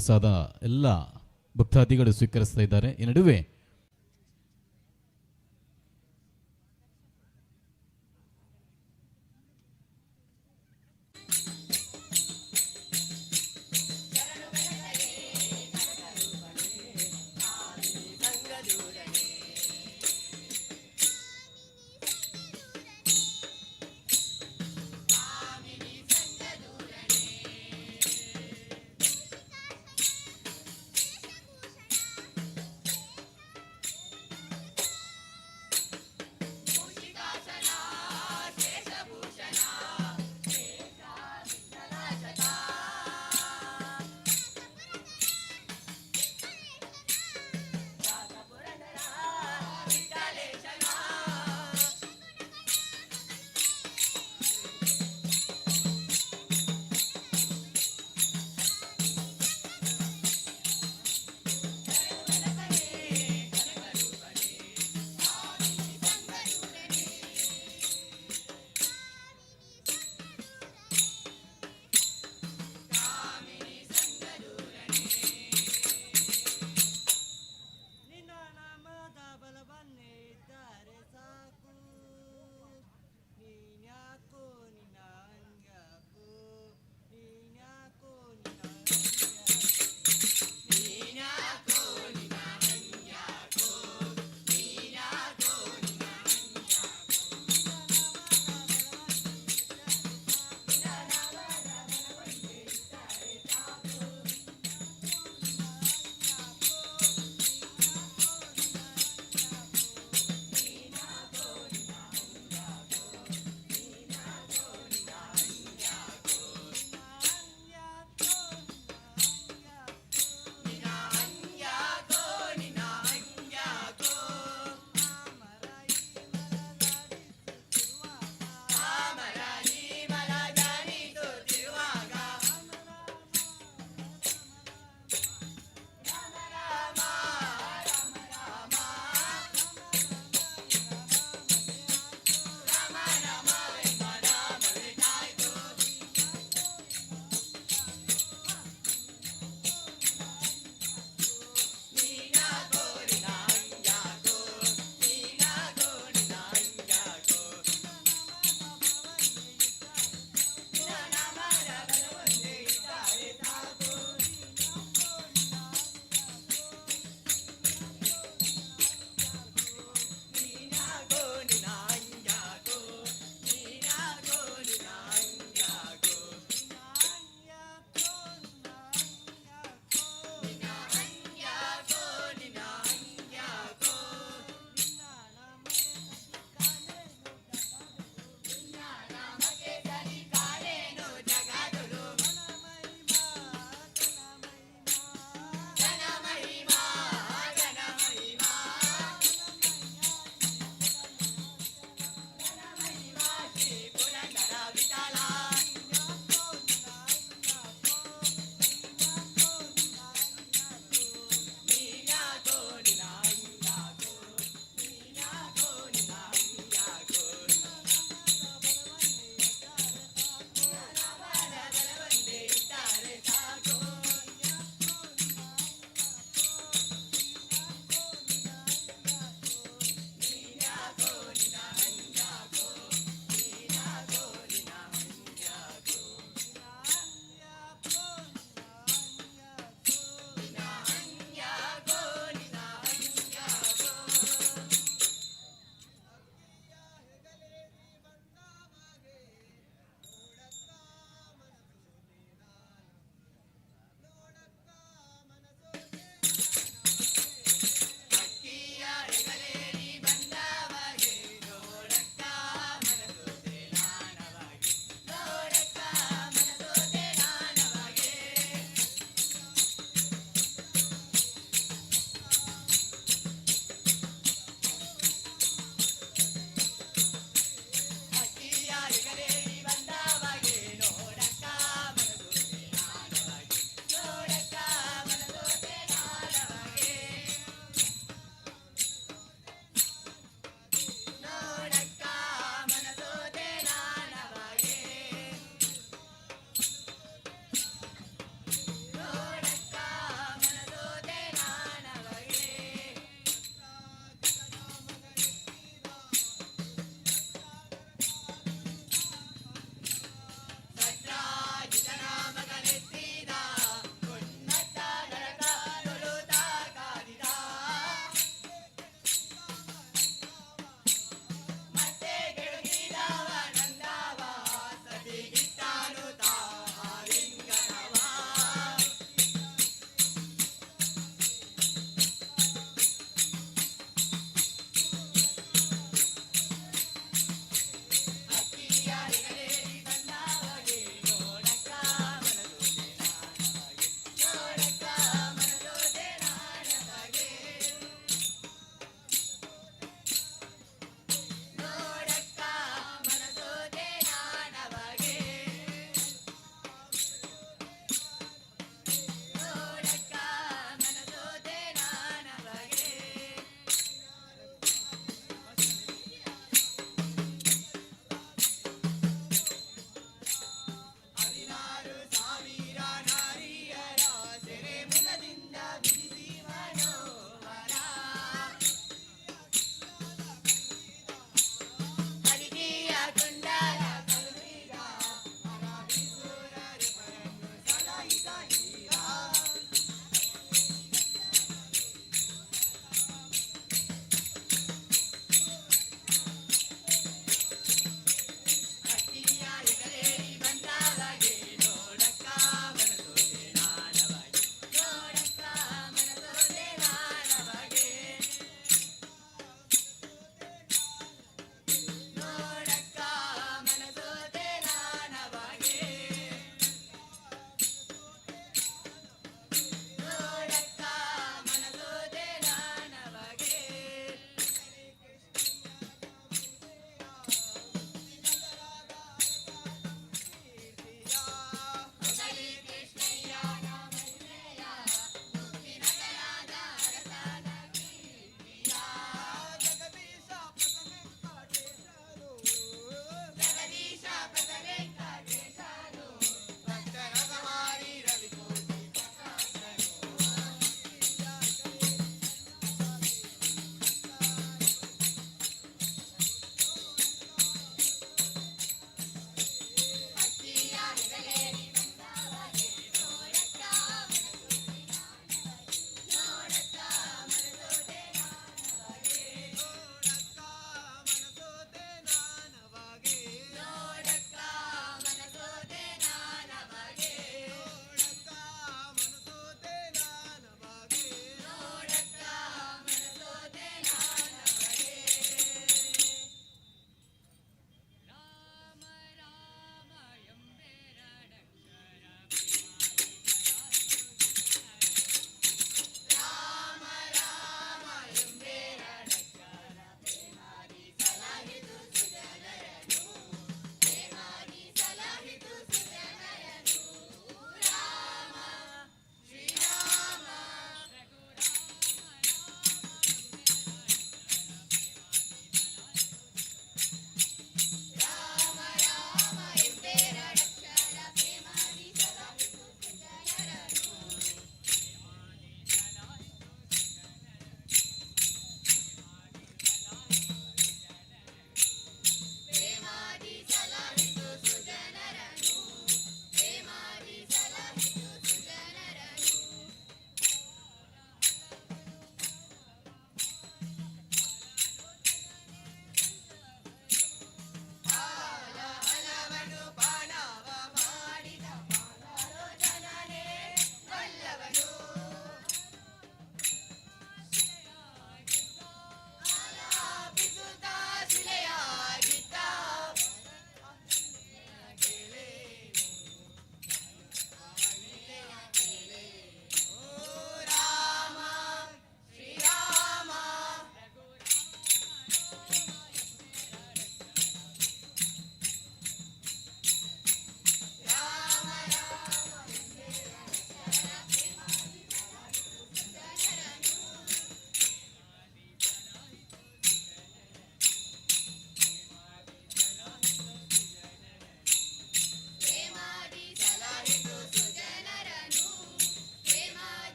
ಪ್ರಸಾದ ಎಲ್ಲ ಭಕ್ತಾದಿಗಳು ಸ್ವೀಕರಿಸ್ತಾ ಇದ್ದಾರೆ. ಈ ನಡುವೆ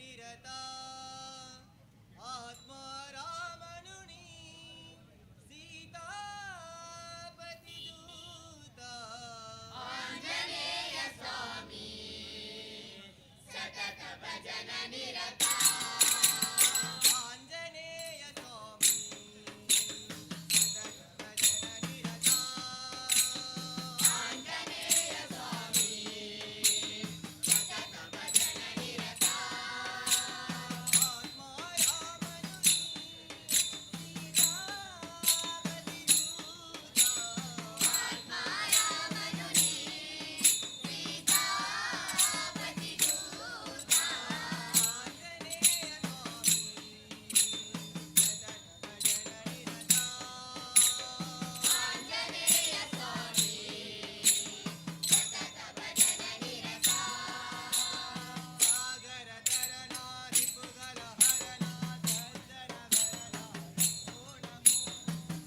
ನಿರತ ಆತ್ಮರಾಮನುನಿ ಸೀತಾಪತಿ ದೂತ ಆಂಜನೇಯ ಸ್ವಾಮಿ ಸತತ ಭಜನ ನಿರತ ಆಂಜನೇಯ ಸ್ವಾಮಿ ಸತತ ಭಜನ ನಿರತ ಆಂಜನೇಯ ಸ್ವಾಮಿ ಸತತ ಭಜನ ನಿರತ ಆತ್ಮರಾಮನುನಿ ಸೀತಾಪತಿ ದೂತ ಆತ್ಮಾರಾಮನುನಿ ಸೀತಾಪತಿ ದೂತ ಆಂಜನೇಯ ಸ್ವಾಮಿ ಸತತ ಭಜನ ನಿರತ ಆಂಜನೇಯ ಸ್ವಾಮಿ ಸತತ ಭಜನ ನಿರತ ಸಾಗರ ತರಣ ರಿಪುಗಳ ಹರಣ ಸಜ್ಜನ ಭರಣ ಓ ನಮೋ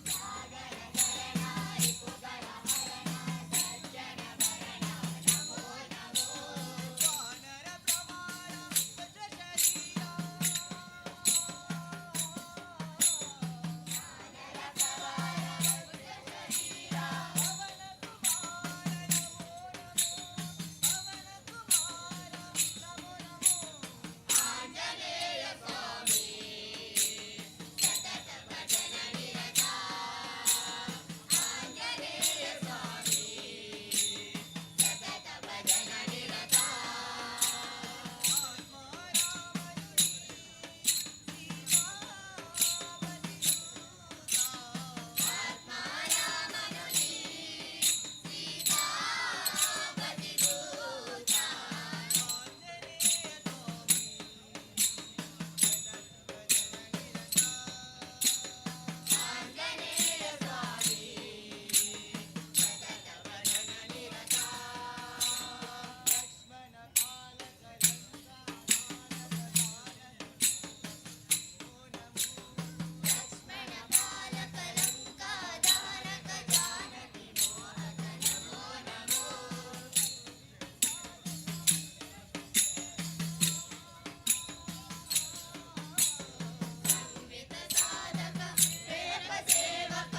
ಸಾಗರ ತರಣ ರಿಪುಗಳ ಹರಣ ಸಜ್ಜನ ಭರಣ ನಮೋ ನಮೋ ವಾನರ ಪ್ರಮಾಣ ವಜ್ರ ಶರೀರ ಆಂಜನೇಯ ಸ್ವಾಮಿ ಸತತ ಭಜನ ನಿರತ ಆಂಜನೇಯ ಸ್ವಾಮಿ ಸತತ ಭಜನ ನಿರತ ಆತ್ಮಾರಾಮನುನಿ ಸೀತಾಪತಿ ದೂತ ಆಂಜನೇಯ ಸ್ವಾಮಿ ಸತತ ಭಜನ ನಿರತ ಲಕ್ಷ್ಮಣ ಪಾಲಕ ಲಕ್ಷ್ಮಣ ಪಾಲಕ ಲಂಕಾಧಾರಕ ಜಾನಕಿ ಮೋಹಕ ನಮೋ ನಮೋ ಸಂವಿತ ಸಾಧಕ ಪ್ರೇಮ ಸೇವಕ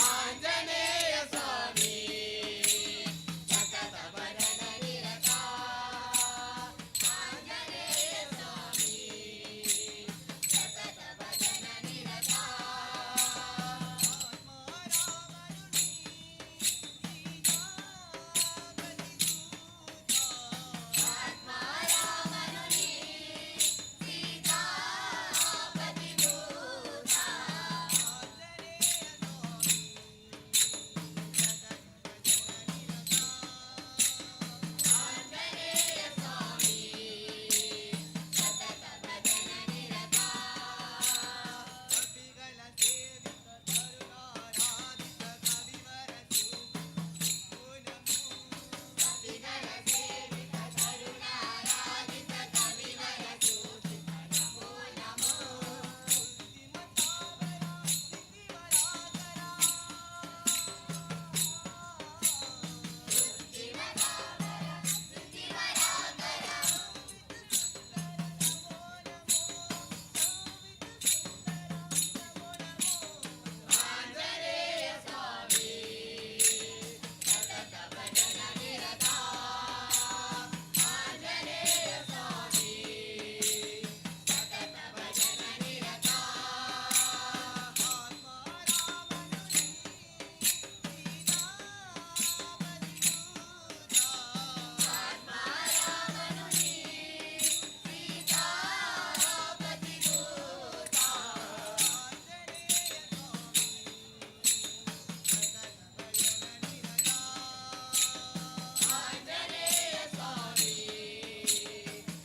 ಆಂಜನೇಯ ಸ್ವಾಮಿ ಸತತ ಭಜನ ನಿರತ ಆಂಜನೇಯ ಸ್ವಾಮಿ ಸತತ ಭಜನ ನಿರತ ಆತ್ಮಾರಾಮನುನಿ ಸೀತಾಪತಿ ದೂತ ಆಂಜನೇಯ ಸ್ವಾಮಿ ಸತತ ಭಜನ ನಿರತ ಕಪಿಗಳ ಸೇವಿತ ಕರುಣಾರಾಧಿತ ಕವಿವರ ಕಪಿಗಳ ಸೇವಿತ ಕರುಣಾರಾಧಿತ ಕವಿವರ ಸೂಚಿತ ನಮೋ ನಮೋ ಶಿವದಾಮರ ಸ್ತುತಿವರಾಕರ ಆಂಜನೇಯ ಸ್ವಾಮಿ ಸತತ ಭಜನ ನಿರತ ಆಂಜನೇಯ ಸ್ವಾಮಿ ಸತತ ಭಜನ ನಿರತ ಆತ್ಮಾರಾಮನುನಿ ಸೀತಾಪತಿ ದೂತ ಆಂಜನೇಯ ಸ್ವಾಮಿ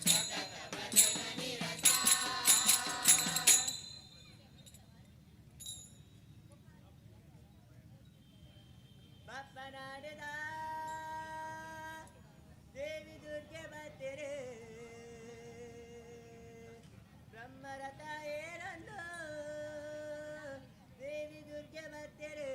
ಸತತ ಭಜನ ನಿರತ ಬಪ್ಪನಾಡಿದ ದೇವಿ ದುರ್ಗೆ ಬರ್ತಿರು ಬ್ರಹ್ಮರಥ ಏನಂದು ದೇವಿ ದುರ್ಗೆ ಬರ್ತಿರು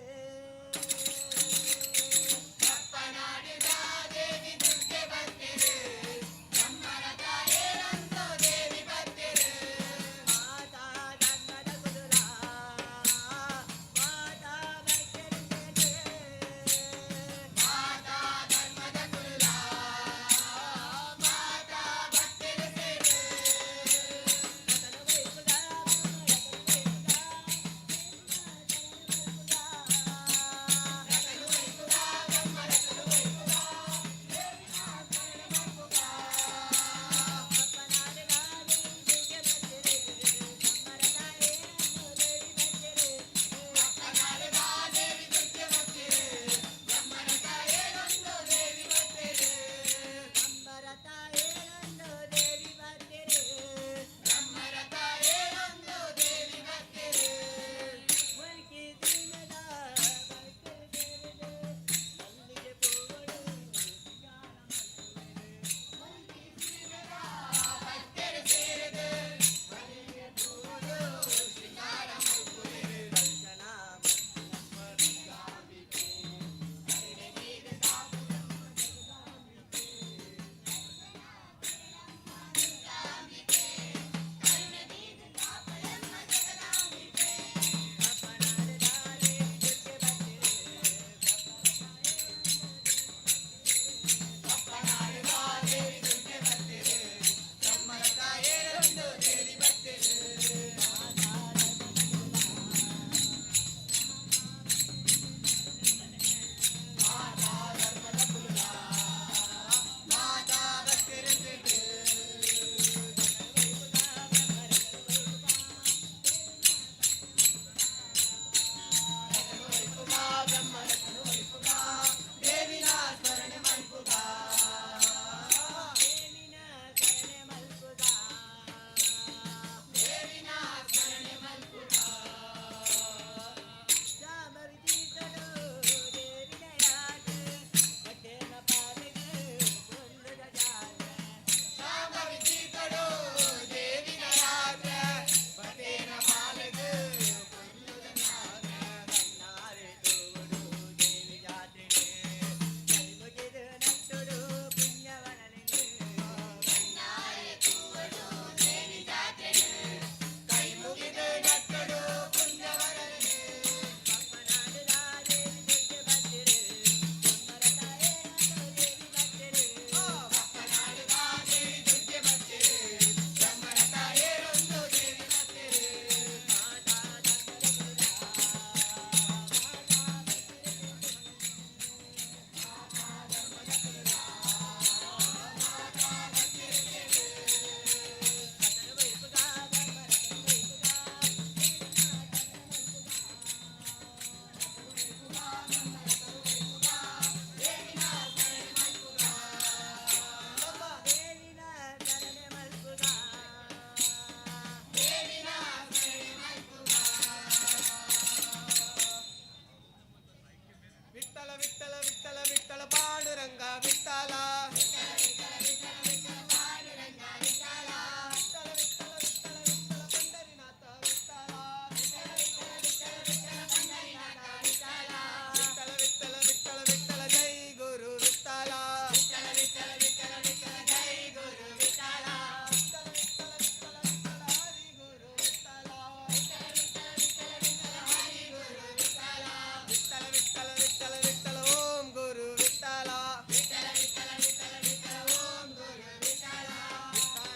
विठ्ठल विठ्ठल विठ्ठल विठ्ठल पांडुरंग विठ्ठल विठ्ठल विठ्ठल विठ्ठल विठ्ठल पांडुरंग विठ्ठल विठ्ठल विठ्ठल विठ्ठल विठ्ठल पंढरीनाथ विठ्ठल विठ्ठल विठ्ठल विठ्ठल विठ्ठल पंढरीनाथ विठ्ठल विठ्ठल विठ्ठल विठ्ठल विठ्ठल जय गुरु विठ्ठल विठ्ठल विठ्ठल विठ्ठल विठ्ठल जय गुरु विठ्ठल विठ्ठल विठ्ठल विठ्ठल विठ्ठल हरी गुरु विठ्ठल विठ्ठल विठ्ठल विठ्ठल विठ्ठल हरी गुरु विठ्ठल विठ्ठल विठ्ठल विठ्ठल विठ्ठल ओम गुरु विठ्ठल विठ्ठल विठ्ठल विठ्ठल विठ्ठल ओम गुरु विठ्ठल विठ्ठल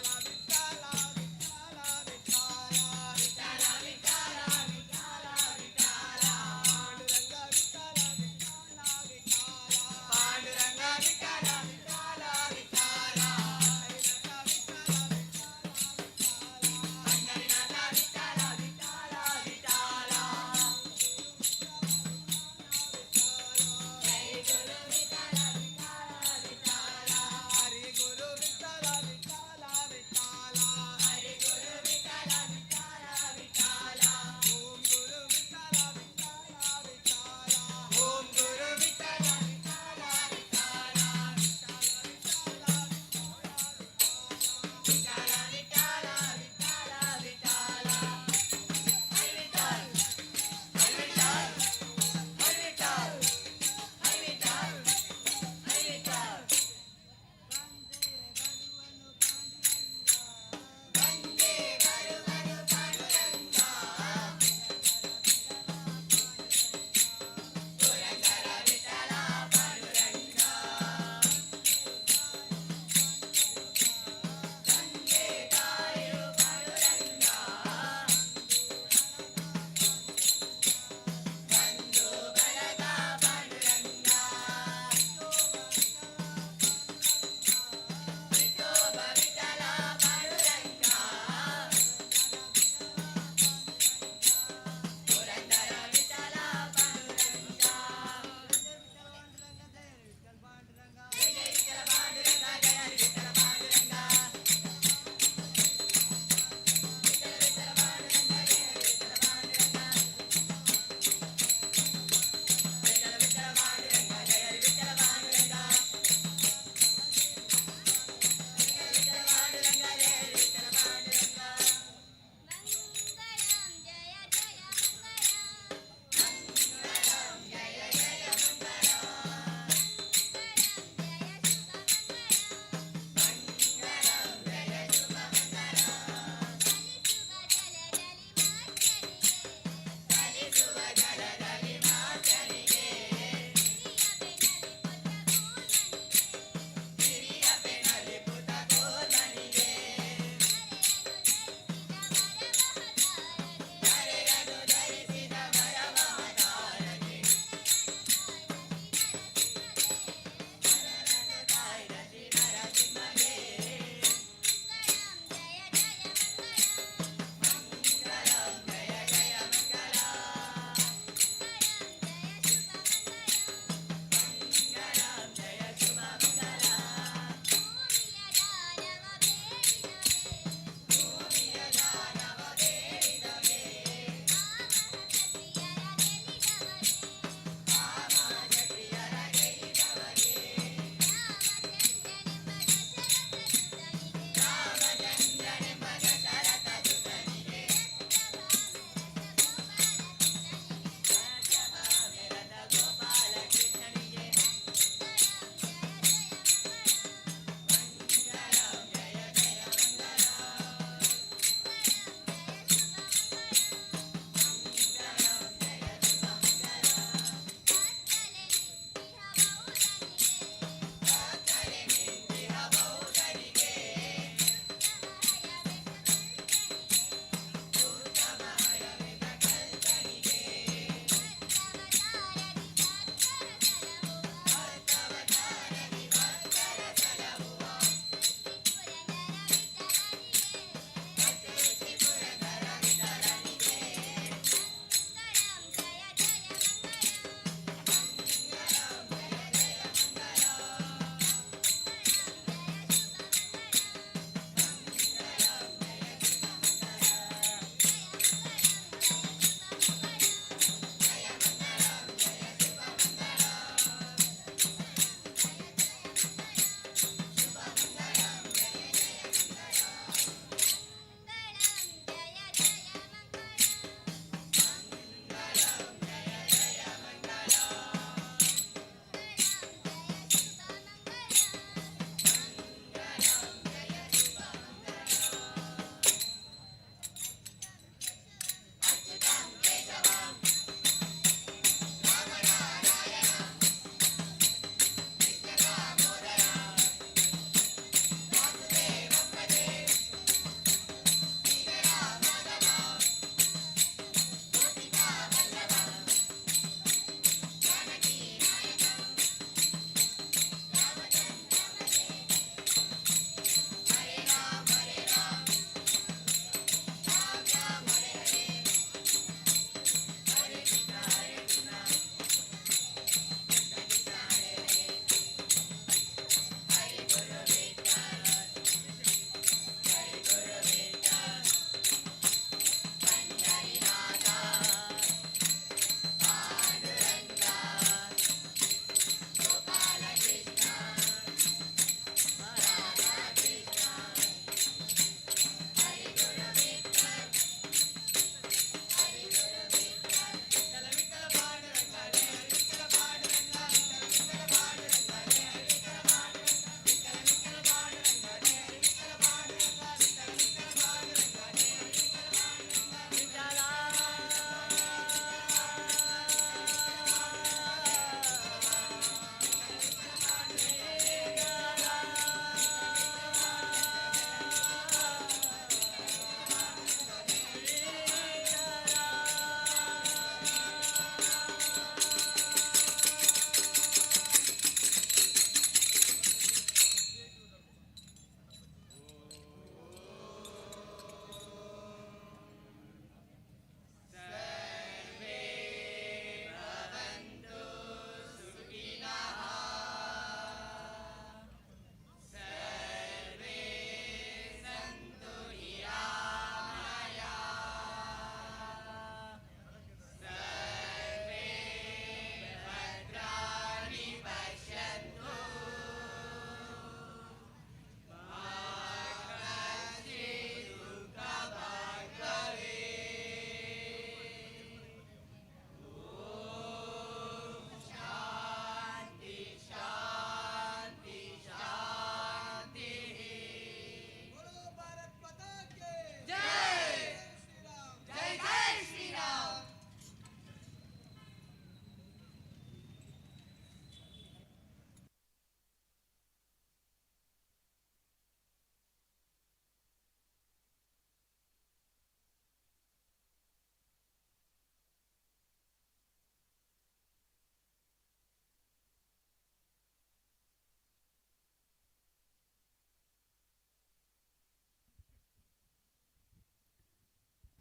विठ्ठल विठ्ठल विठ्ठल विठ्ठल विठ्ठल विठ्ठल पांडुरंग विठ्ठल विठ्ठल विठ्ठल पंढरीनाथ विठ्ठल विठ्ठल विठ्ठल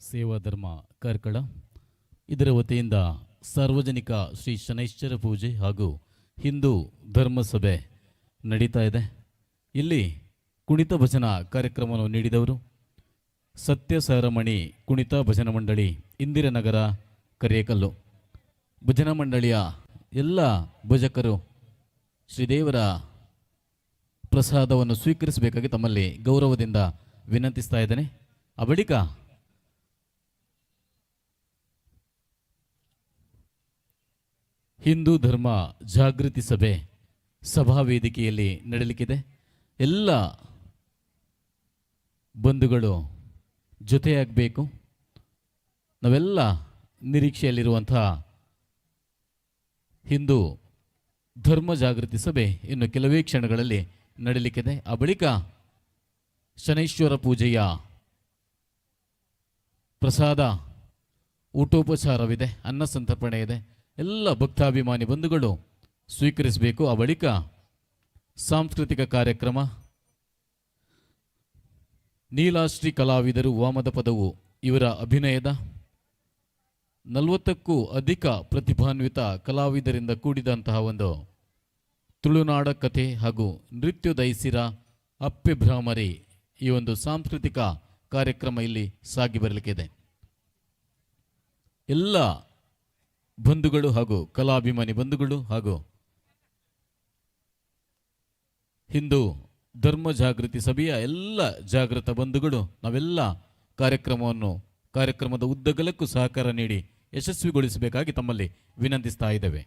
ಸೇವಾ ಧರ್ಮ ಕಾರ್ಕಳ ಇದರ ವತಿಯಿಂದ ಸಾರ್ವಜನಿಕ ಶ್ರೀ ಶನೈಶ್ಚರ ಪೂಜೆ ಹಾಗೂ ಹಿಂದೂ ಧರ್ಮಸಭೆ ನಡೀತಾ ಇದೆ. ಇಲ್ಲಿ ಕುಣಿತ ಭಜನಾ ಕಾರ್ಯಕ್ರಮವನ್ನು ನೀಡಿದವರು ಸತ್ಯ ಸಾರಮಣಿ ಕುಣಿತ ಭಜನಾ ಮಂಡಳಿ ಇಂದಿರಾನಗರ ಕರೇಕಲ್ಲು. ಭಜನಾ ಮಂಡಳಿಯ ಎಲ್ಲ ಭಜಕರು ಶ್ರೀದೇವರ ಪ್ರಸಾದವನ್ನು ಸ್ವೀಕರಿಸಬೇಕಾಗಿ ತಮ್ಮಲ್ಲಿ ಗೌರವದಿಂದ ವಿನಂತಿಸ್ತಾ ಇದ್ದೇನೆ. ಆ ಬಳಿಕ ಹಿಂದೂ ಧರ್ಮ ಜಾಗೃತಿ ಸಭೆ ಸಭಾ ವೇದಿಕೆಯಲ್ಲಿ ನಡೆಯಲಿಕ್ಕಿದೆ. ಎಲ್ಲ ಬಂಧುಗಳು ಜೊತೆಯಾಗಬೇಕು. ನಾವೆಲ್ಲ ನಿರೀಕ್ಷೆಯಲ್ಲಿರುವಂತಹ ಹಿಂದೂ ಧರ್ಮ ಜಾಗೃತಿ ಸಭೆ ಇನ್ನು ಕೆಲವೇ ಕ್ಷಣಗಳಲ್ಲಿ ನಡೆಯಲಿಕ್ಕಿದೆ. ಆ ಬಳಿಕ ಶನೈಶ್ವರ ಪೂಜೆಯ ಪ್ರಸಾದ ಊಟೋಪಚಾರವಿದೆ, ಅನ್ನ ಸಂತರ್ಪಣೆ ಇದೆ. ಎಲ್ಲ ಭಕ್ತಾಭಿಮಾನಿ ಬಂಧುಗಳು ಸ್ವೀಕರಿಸಬೇಕು. ಆ ಬಳಿಕ ಸಾಂಸ್ಕೃತಿಕ ಕಾರ್ಯಕ್ರಮ, ನೀಲಾಶ್ರೀ ಕಲಾವಿದರು ವಾಮದ ಪದವು ಇವರ ಅಭಿನಯದ 40ಕ್ಕೂ ಅಧಿಕ ಪ್ರತಿಭಾನ್ವಿತ ಕಲಾವಿದರಿಂದ ಕೂಡಿದಂತಹ ಒಂದು ತುಳುನಾಡ ಕಥೆ ಹಾಗೂ ನೃತ್ಯೋದಯಿಸಿರ ಅಪ್ಪೆ ಭ್ರಾಮರಿ ಈ ಒಂದು ಸಾಂಸ್ಕೃತಿಕ ಕಾರ್ಯಕ್ರಮ ಇಲ್ಲಿ ಸಾಗಿ ಬರಲಿಕ್ಕಿದೆ. ಎಲ್ಲ ಬಂಧುಗಳು ಹಾಗೂ ಕಲಾಭಿಮಾನಿ ಬಂಧುಗಳು ಹಾಗೂ ಹಿಂದೂ ಧರ್ಮ ಜಾಗೃತಿ ಸಭೆಯ ಎಲ್ಲ ಜಾಗೃತ ಬಂಧುಗಳು ನಾವೆಲ್ಲ ಕಾರ್ಯಕ್ರಮದ ಉದ್ದಗಲಕ್ಕೂ ಸಹಕಾರ ನೀಡಿ ಯಶಸ್ವಿಗೊಳಿಸಬೇಕಾಗಿ ತಮ್ಮಲ್ಲಿ ವಿನಂತಿಸ್ತಾ ಇದ್ದೇವೆ.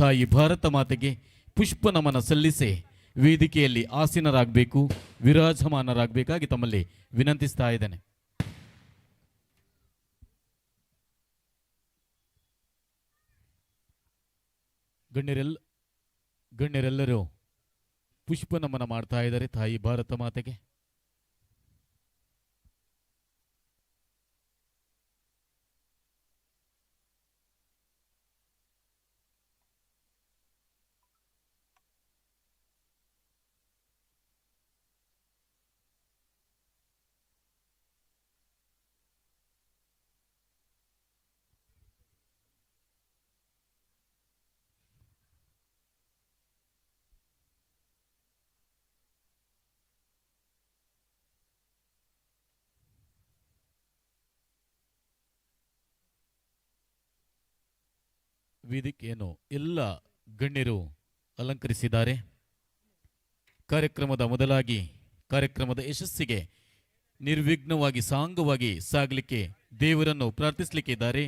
ತಾಯಿ ಭಾರತ ಮಾತೆಗೆ ಪುಷ್ಪ ನಮನ ಸಲ್ಲಿಸಿ ವೇದಿಕೆಯಲ್ಲಿ ಆಸೀನರಾಗಬೇಕು, ವಿರಾಜಮಾನರಾಗಬೇಕಾಗಿ ತಮ್ಮಲ್ಲಿ ವಿನಂತಿಸ್ತಾ ಇದ್ದೇನೆ. ಗಣ್ಯರೆಲ್ಲರೂ ಪುಷ್ಪ ನಮನ ಮಾಡ್ತಾ ಇದ್ದಾರೆ ತಾಯಿ ಭಾರತ ಮಾತೆಗೆ. ವೇದಿಕೆಯನ್ನು ಎಲ್ಲ ಗಣ್ಯರು ಅಲಂಕರಿಸಿದ್ದಾರೆ. ಕಾರ್ಯಕ್ರಮದ ಮೊದಲಾಗಿ ಕಾರ್ಯಕ್ರಮದ ಯಶಸ್ಸಿಗೆ ನಿರ್ವಿಘ್ನವಾಗಿ ಸಾಂಗವಾಗಿ ಸಾಗಲಿಕ್ಕೆ ದೇವರನ್ನು ಪ್ರಾರ್ಥಿಸಲಿಕ್ಕೆ ಇದ್ದಾರೆ.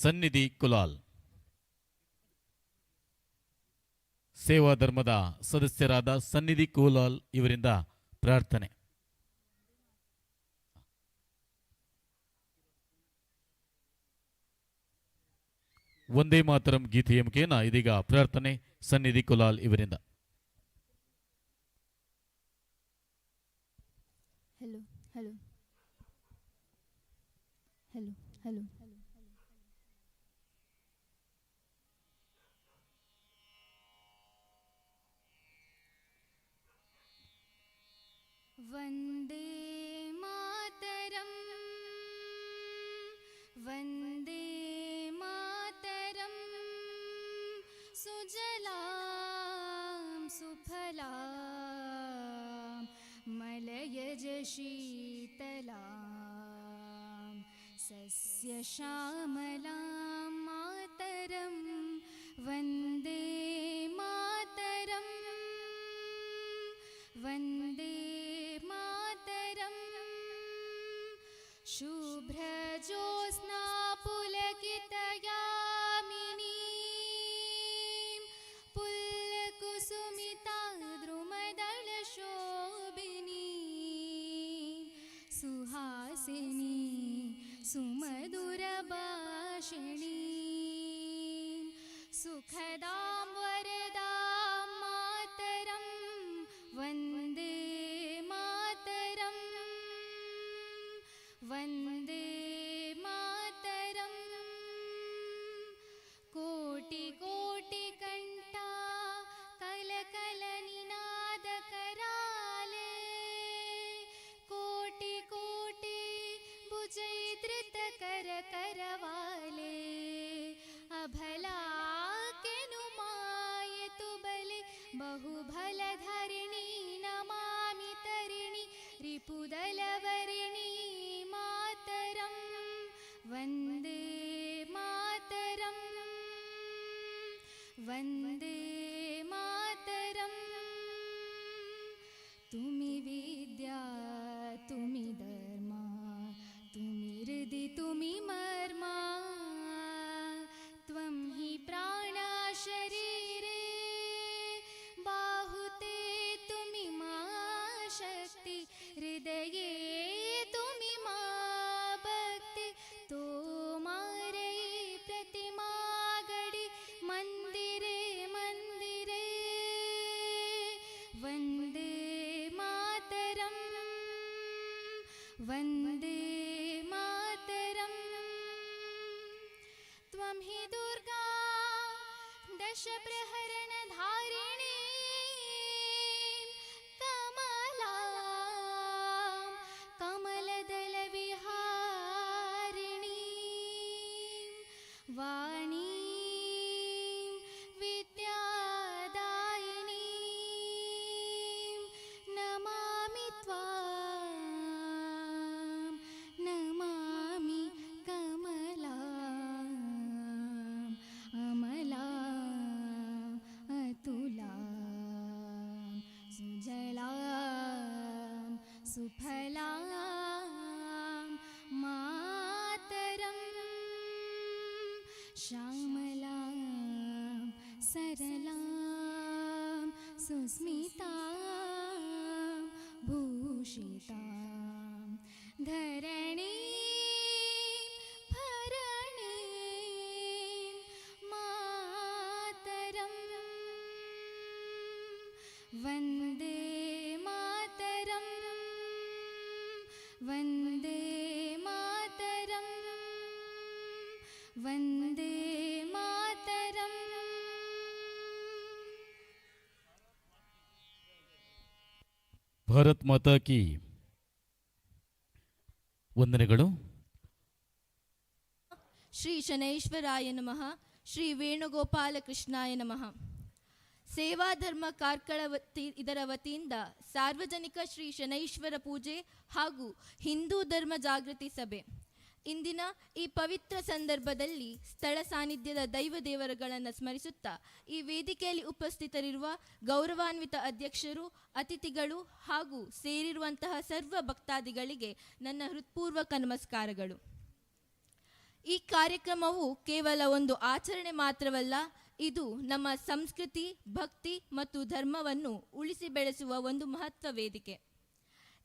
ಸನ್ನಿಧಿ ಕುಲಾಲ್ ಸೇವಾ ಧರ್ಮದ ಸದಸ್ಯರಾದ ಸನ್ನಿಧಿ ಕುಲಾಲ್ ಇವರಿಂದ ಪ್ರಾರ್ಥನೆ. ಒಂದೇ ಮಾತರಂ ಗೀತೆಯ ಮುಖೇನ ಇದೀಗ ಪ್ರಾರ್ಥನೆ ಸನ್ನಿಧಿ ಕುಲಾಲ್ ಇವರಿಂದ. Hello hello hello hello Vande Mataram Vande Mataram सुजलां सुफलां मलयज शीतलां सस्यश्यामलां मातरं वन्दे मातरम् वन्दे मातरम् शुभ्रजोत्स्ना पुलकितयामिनीं पुल्लकुसुमिता द्रुमदलशोभिनीं सुहासिनी सुमधुरभाषिणीं सुखदां वरदां मातरं वन्दे मातरम् वन्दे मातरम् कोटि कोटि कण्ठा कलकलनिनादकराले कोटि कोटि भुजैधृतकरकरवाले अभलाकेनुमायतु बले बहुभलधरिणी नमामि तरिणि रिपुदलवरिणी मातरं वन्दे मातरम् वन्दे मातरम् तुमि विद्या तुमि धर्मा तुमि हृदि तुमि मर्मा त्वं हि प्राणा शरीरे बाहुते तुमि मा शक्ति हृदये तुमि मा भक्ति तोमारे प्रतिमा गडि मंदिरे मंदिरे वन्दे मातरम् वन्दे मातरम् त्वं हि दुर्गा दश प्रहरण धारिणी कमलां कमलदल विहारिणी वाणी विद्यादायिनी नमामि त्वां नमामि कमलाम् अमलाम् अतुलां सुजलां सुफलां मातरं श्यामलां सरलां सुस्मितां भूषितां धरणीं भरणीं मातरं वन्दे मातरं वन्दे मातरं वन्दे मातरम् ಭಾರತ್ ಮಾತಾ ಕಿ ವಂದನೆಗಳು. ಶ್ರೀ ಶನೈಶ್ವರಾಯ ನಮಃ. ಶ್ರೀ ವೇಣುಗೋಪಾಲ ಕೃಷ್ಣಾಯ ನಮಃ. ಸೇವಾಧರ್ಮ ಕಾರ್ಕಳ ಇದರ ವತಿಯಿಂದ ಸಾರ್ವಜನಿಕ ಶ್ರೀ ಶನೈಶ್ವರ ಪೂಜೆ ಹಾಗೂ ಹಿಂದೂ ಧರ್ಮ ಜಾಗೃತಿ ಸಭೆ. ಇಂದಿನ ಈ ಪವಿತ್ರ ಸಂದರ್ಭದಲ್ಲಿ ಸ್ಥಳ ಸಾನ್ನಿಧ್ಯದ ದೈವ ದೇವರುಗಳನ್ನು ಸ್ಮರಿಸುತ್ತಾ ಈ ವೇದಿಕೆಯಲ್ಲಿ ಉಪಸ್ಥಿತರಿರುವ ಗೌರವಾನ್ವಿತ ಅಧ್ಯಕ್ಷರು, ಅತಿಥಿಗಳು ಹಾಗೂ ಸೇರಿರುವಂತಹ ಸರ್ವ ಭಕ್ತಾದಿಗಳಿಗೆ ನನ್ನ ಹೃತ್ಪೂರ್ವಕ ನಮಸ್ಕಾರಗಳು. ಈ ಕಾರ್ಯಕ್ರಮವು ಕೇವಲ ಒಂದು ಆಚರಣೆ ಮಾತ್ರವಲ್ಲ, ಇದು ನಮ್ಮ ಸಂಸ್ಕೃತಿ, ಭಕ್ತಿ ಮತ್ತು ಧರ್ಮವನ್ನು ಉಳಿಸಿ ಬೆಳೆಸುವ ಒಂದು ಮಹತ್ವ ವೇದಿಕೆ.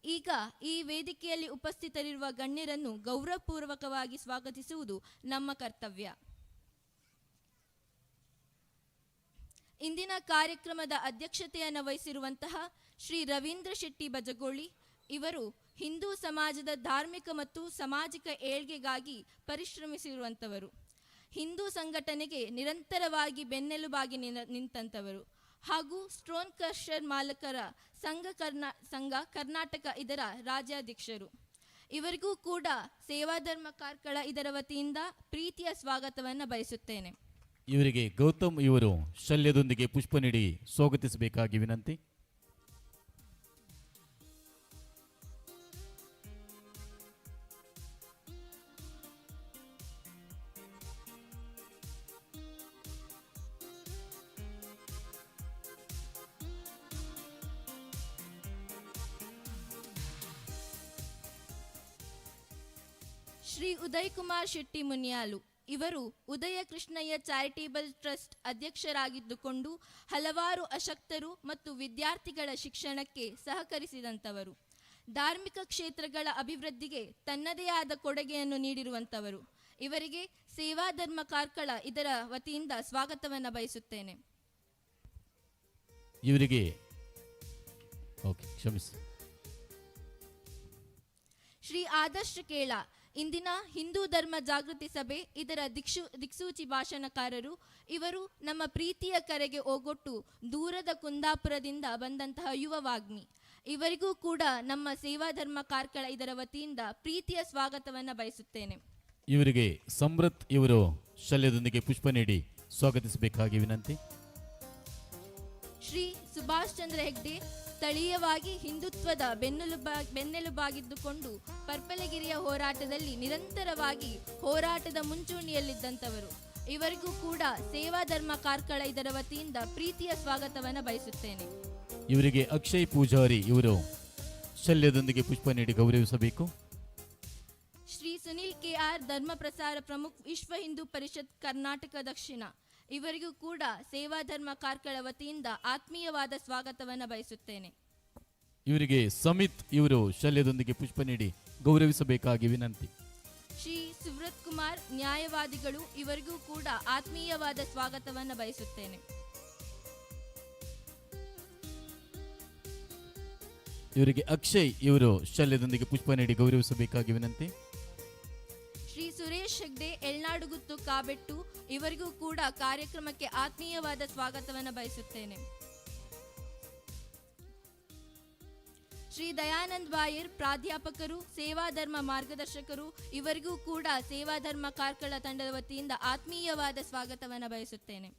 ಈಗ ಈ ವೇದಿಕೆಯಲ್ಲಿ ಉಪಸ್ಥಿತರಿರುವ ಗಣ್ಯರನ್ನು ಗೌರವಪೂರ್ವಕವಾಗಿ ಸ್ವಾಗತಿಸುವುದು ನಮ್ಮ ಕರ್ತವ್ಯ. ಇಂದಿನ ಕಾರ್ಯಕ್ರಮದ ಅಧ್ಯಕ್ಷತೆಯನ್ನು ವಹಿಸಿರುವಂತಹ ಶ್ರೀ ರವೀಂದ್ರ ಶೆಟ್ಟಿ ಬಜಗೋಳಿ ಇವರು ಹಿಂದೂ ಸಮಾಜದ ಧಾರ್ಮಿಕ ಮತ್ತು ಸಾಮಾಜಿಕ ಏಳ್ಗೆಗಾಗಿ ಪರಿಶ್ರಮಿಸಿರುವಂಥವರು. ಹಿಂದೂ ಸಂಘಟನೆಗೆ ನಿರಂತರವಾಗಿ ಬೆನ್ನೆಲುಬಾಗಿ ನಿಂತಂಥವರು ಹಾಗೂ ಸ್ಟೋನ್ ಕ್ರಷರ್ ಮಾಲಕರ ಸಂಘ ಕರ್ನಾಟಕ ಇದರ ರಾಜ್ಯಾಧ್ಯಕ್ಷರು. ಇವರಿಗೂ ಕೂಡ ಸೇವಾಧರ್ಮ ಕಾರ್ಕಳ ಇದರ ವತಿಯಿಂದ ಪ್ರೀತಿಯ ಸ್ವಾಗತವನ್ನು ಬಯಸುತ್ತೇನೆ. ಇವರಿಗೆ ಗೌತಮ್ ಇವರು ಶಲ್ಯದೊಂದಿಗೆ ಪುಷ್ಪ ನೀಡಿ ಸ್ವಾಗತಿಸಬೇಕಾಗಿ ವಿನಂತಿ. ಶ್ರೀ ಉದಯ್ ಕುಮಾರ್ ಶೆಟ್ಟಿ ಮುನಿಯಾಲು ಇವರು ಉದಯ ಕೃಷ್ಣಯ್ಯ ಚಾರಿಟೇಬಲ್ ಟ್ರಸ್ಟ್ ಅಧ್ಯಕ್ಷರಾಗಿದ್ದುಕೊಂಡು ಹಲವಾರು ಅಶಕ್ತರು ಮತ್ತು ವಿದ್ಯಾರ್ಥಿಗಳ ಶಿಕ್ಷಣಕ್ಕೆ ಸಹಕರಿಸಿದಂಥವರು. ಧಾರ್ಮಿಕ ಕ್ಷೇತ್ರಗಳ ಅಭಿವೃದ್ಧಿಗೆ ತನ್ನದೇ ಆದ ಕೊಡುಗೆಯನ್ನು ನೀಡಿರುವಂಥವರು. ಇವರಿಗೆ ಸೇವಾಧರ್ಮ ಕಾರ್ಕಳ ಇದರ ವತಿಯಿಂದ ಸ್ವಾಗತವನ್ನು ಬಯಸುತ್ತೇನೆ. ಇವರಿಗೆ ಕ್ಷಮಿಸಿ. ಶ್ರೀ ಆದರ್ಶ ಕೇಳ ಇಂದಿನ ಹಿಂದೂ ಧರ್ಮ ಜಾಗೃತಿ ಸಭೆ ಇದರ ದಿಕ್ಸೂಚಿ ಭಾಷಣಕಾರರು. ಇವರು ನಮ್ಮ ಪ್ರೀತಿಯ ಕರೆಗೆ ಓಗೊಟ್ಟು ದೂರದ ಕುಂದಾಪುರದಿಂದ ಬಂದಂತಹ ಯುವ ವಾಗ್ಮಿ. ಇವರಿಗೂ ಕೂಡ ನಮ್ಮ ಸೇವಾಧರ್ಮ ಕಾರ್ಕಳ ಇದರ ವತಿಯಿಂದ ಪ್ರೀತಿಯ ಸ್ವಾಗತವನ್ನು ಬಯಸುತ್ತೇನೆ. ಇವರಿಗೆ ಸಮೃತ್ ಇವರು ಶಲ್ಯದೊಂದಿಗೆ ಪುಷ್ಪ ನೀಡಿ ಸ್ವಾಗತಿಸಬೇಕಾಗಿ ವಿನಂತಿ. ಶ್ರೀ ಸುಭಾಷ್ ಚಂದ್ರ ಹೆಗ್ಡೆ ಸ್ಥಳೀಯವಾಗಿ ಹಿಂದುತ್ವದ ಬೆನ್ನೆಲುಬಾಗಿದ್ದುಕೊಂಡು ಪರ್ಪಲಗಿರಿಯ ಹೋರಾಟದಲ್ಲಿ ನಿರಂತರವಾಗಿ ಹೋರಾಟದ ಮುಂಚೂಣಿಯಲ್ಲಿದ್ದಂಥವರು. ಇವರಿಗೂ ಕೂಡ ಸೇವಾಧರ್ಮ ಕಾರ್ಕಳ ಇದರ ವತಿಯಿಂದ ಪ್ರೀತಿಯ ಸ್ವಾಗತವನ್ನು ಬಯಸುತ್ತೇನೆ. ಇವರಿಗೆ ಅಕ್ಷಯ್ ಪೂಜಾರಿ ಇವರು ಶಲ್ಯದೊಂದಿಗೆ ಪುಷ್ಪ ನೀಡಿ ಗೌರವಿಸಬೇಕು. ಶ್ರೀ ಸುನಿಲ್ KR ಧರ್ಮ ಪ್ರಸಾರ ಪ್ರಮುಖ್ ವಿಶ್ವ ಹಿಂದೂ ಪರಿಷತ್ ಕರ್ನಾಟಕ ದಕ್ಷಿಣ ಇವರಿಗೂ ಕೂಡ ಸೇವಾಧರ್ಮ ಕಾರ್ಕಳ ವತಿಯಿಂದ ಆತ್ಮೀಯವಾದ ಸ್ವಾಗತವನ್ನು ಬಯಸುತ್ತೇನೆ. ಇವರಿಗೆ ಸಮಿತ್ ಇವರು ಶಲ್ಯದೊಂದಿಗೆ ಪುಷ್ಪ ನೀಡಿ ಗೌರವಿಸಬೇಕಾಗಿ ವಿನಂತಿ. ಶ್ರೀ ಸುವ್ರತ್ ಕುಮಾರ್ ನ್ಯಾಯವಾದಿಗಳು ಇವರಿಗೂ ಕೂಡ ಆತ್ಮೀಯವಾದ ಸ್ವಾಗತವನ್ನು ಬಯಸುತ್ತೇನೆ. ಇವರಿಗೆ ಅಕ್ಷಯ್ ಇವರು ಶಲ್ಯದೊಂದಿಗೆ ಪುಷ್ಪ ನೀಡಿ ಗೌರವಿಸಬೇಕಾಗಿ ವಿನಂತಿ. ಶ್ರೀ ಸುರೇಶ್ ಹೆಗ್ಡೆ ಎಳ್ನಾಡುಗುತ್ತು ಕಾಬೆಟ್ಟು ಇವರಿಗೂ ಕೂಡ ಕಾರ್ಯಕ್ರಮಕ್ಕೆ ಆತ್ಮೀಯವಾದ ಸ್ವಾಗತವನ್ನು ಬಯಸುತ್ತೇನೆ. ಶ್ರೀ ದಯಾನಂದ್ ಬಾಯರ್ ಪ್ರಾಧ್ಯಾಪಕರು, ಸೇವಾಧರ್ಮ ಮಾರ್ಗದರ್ಶಕರು ಇವರಿಗೂ ಕೂಡ ಸೇವಾಧರ್ಮ ಕಾರ್ಕಳ ತಂಡದ ವತಿಯಿಂದ ಆತ್ಮೀಯವಾದ ಸ್ವಾಗತವನ್ನು ಬಯಸುತ್ತೇನೆ.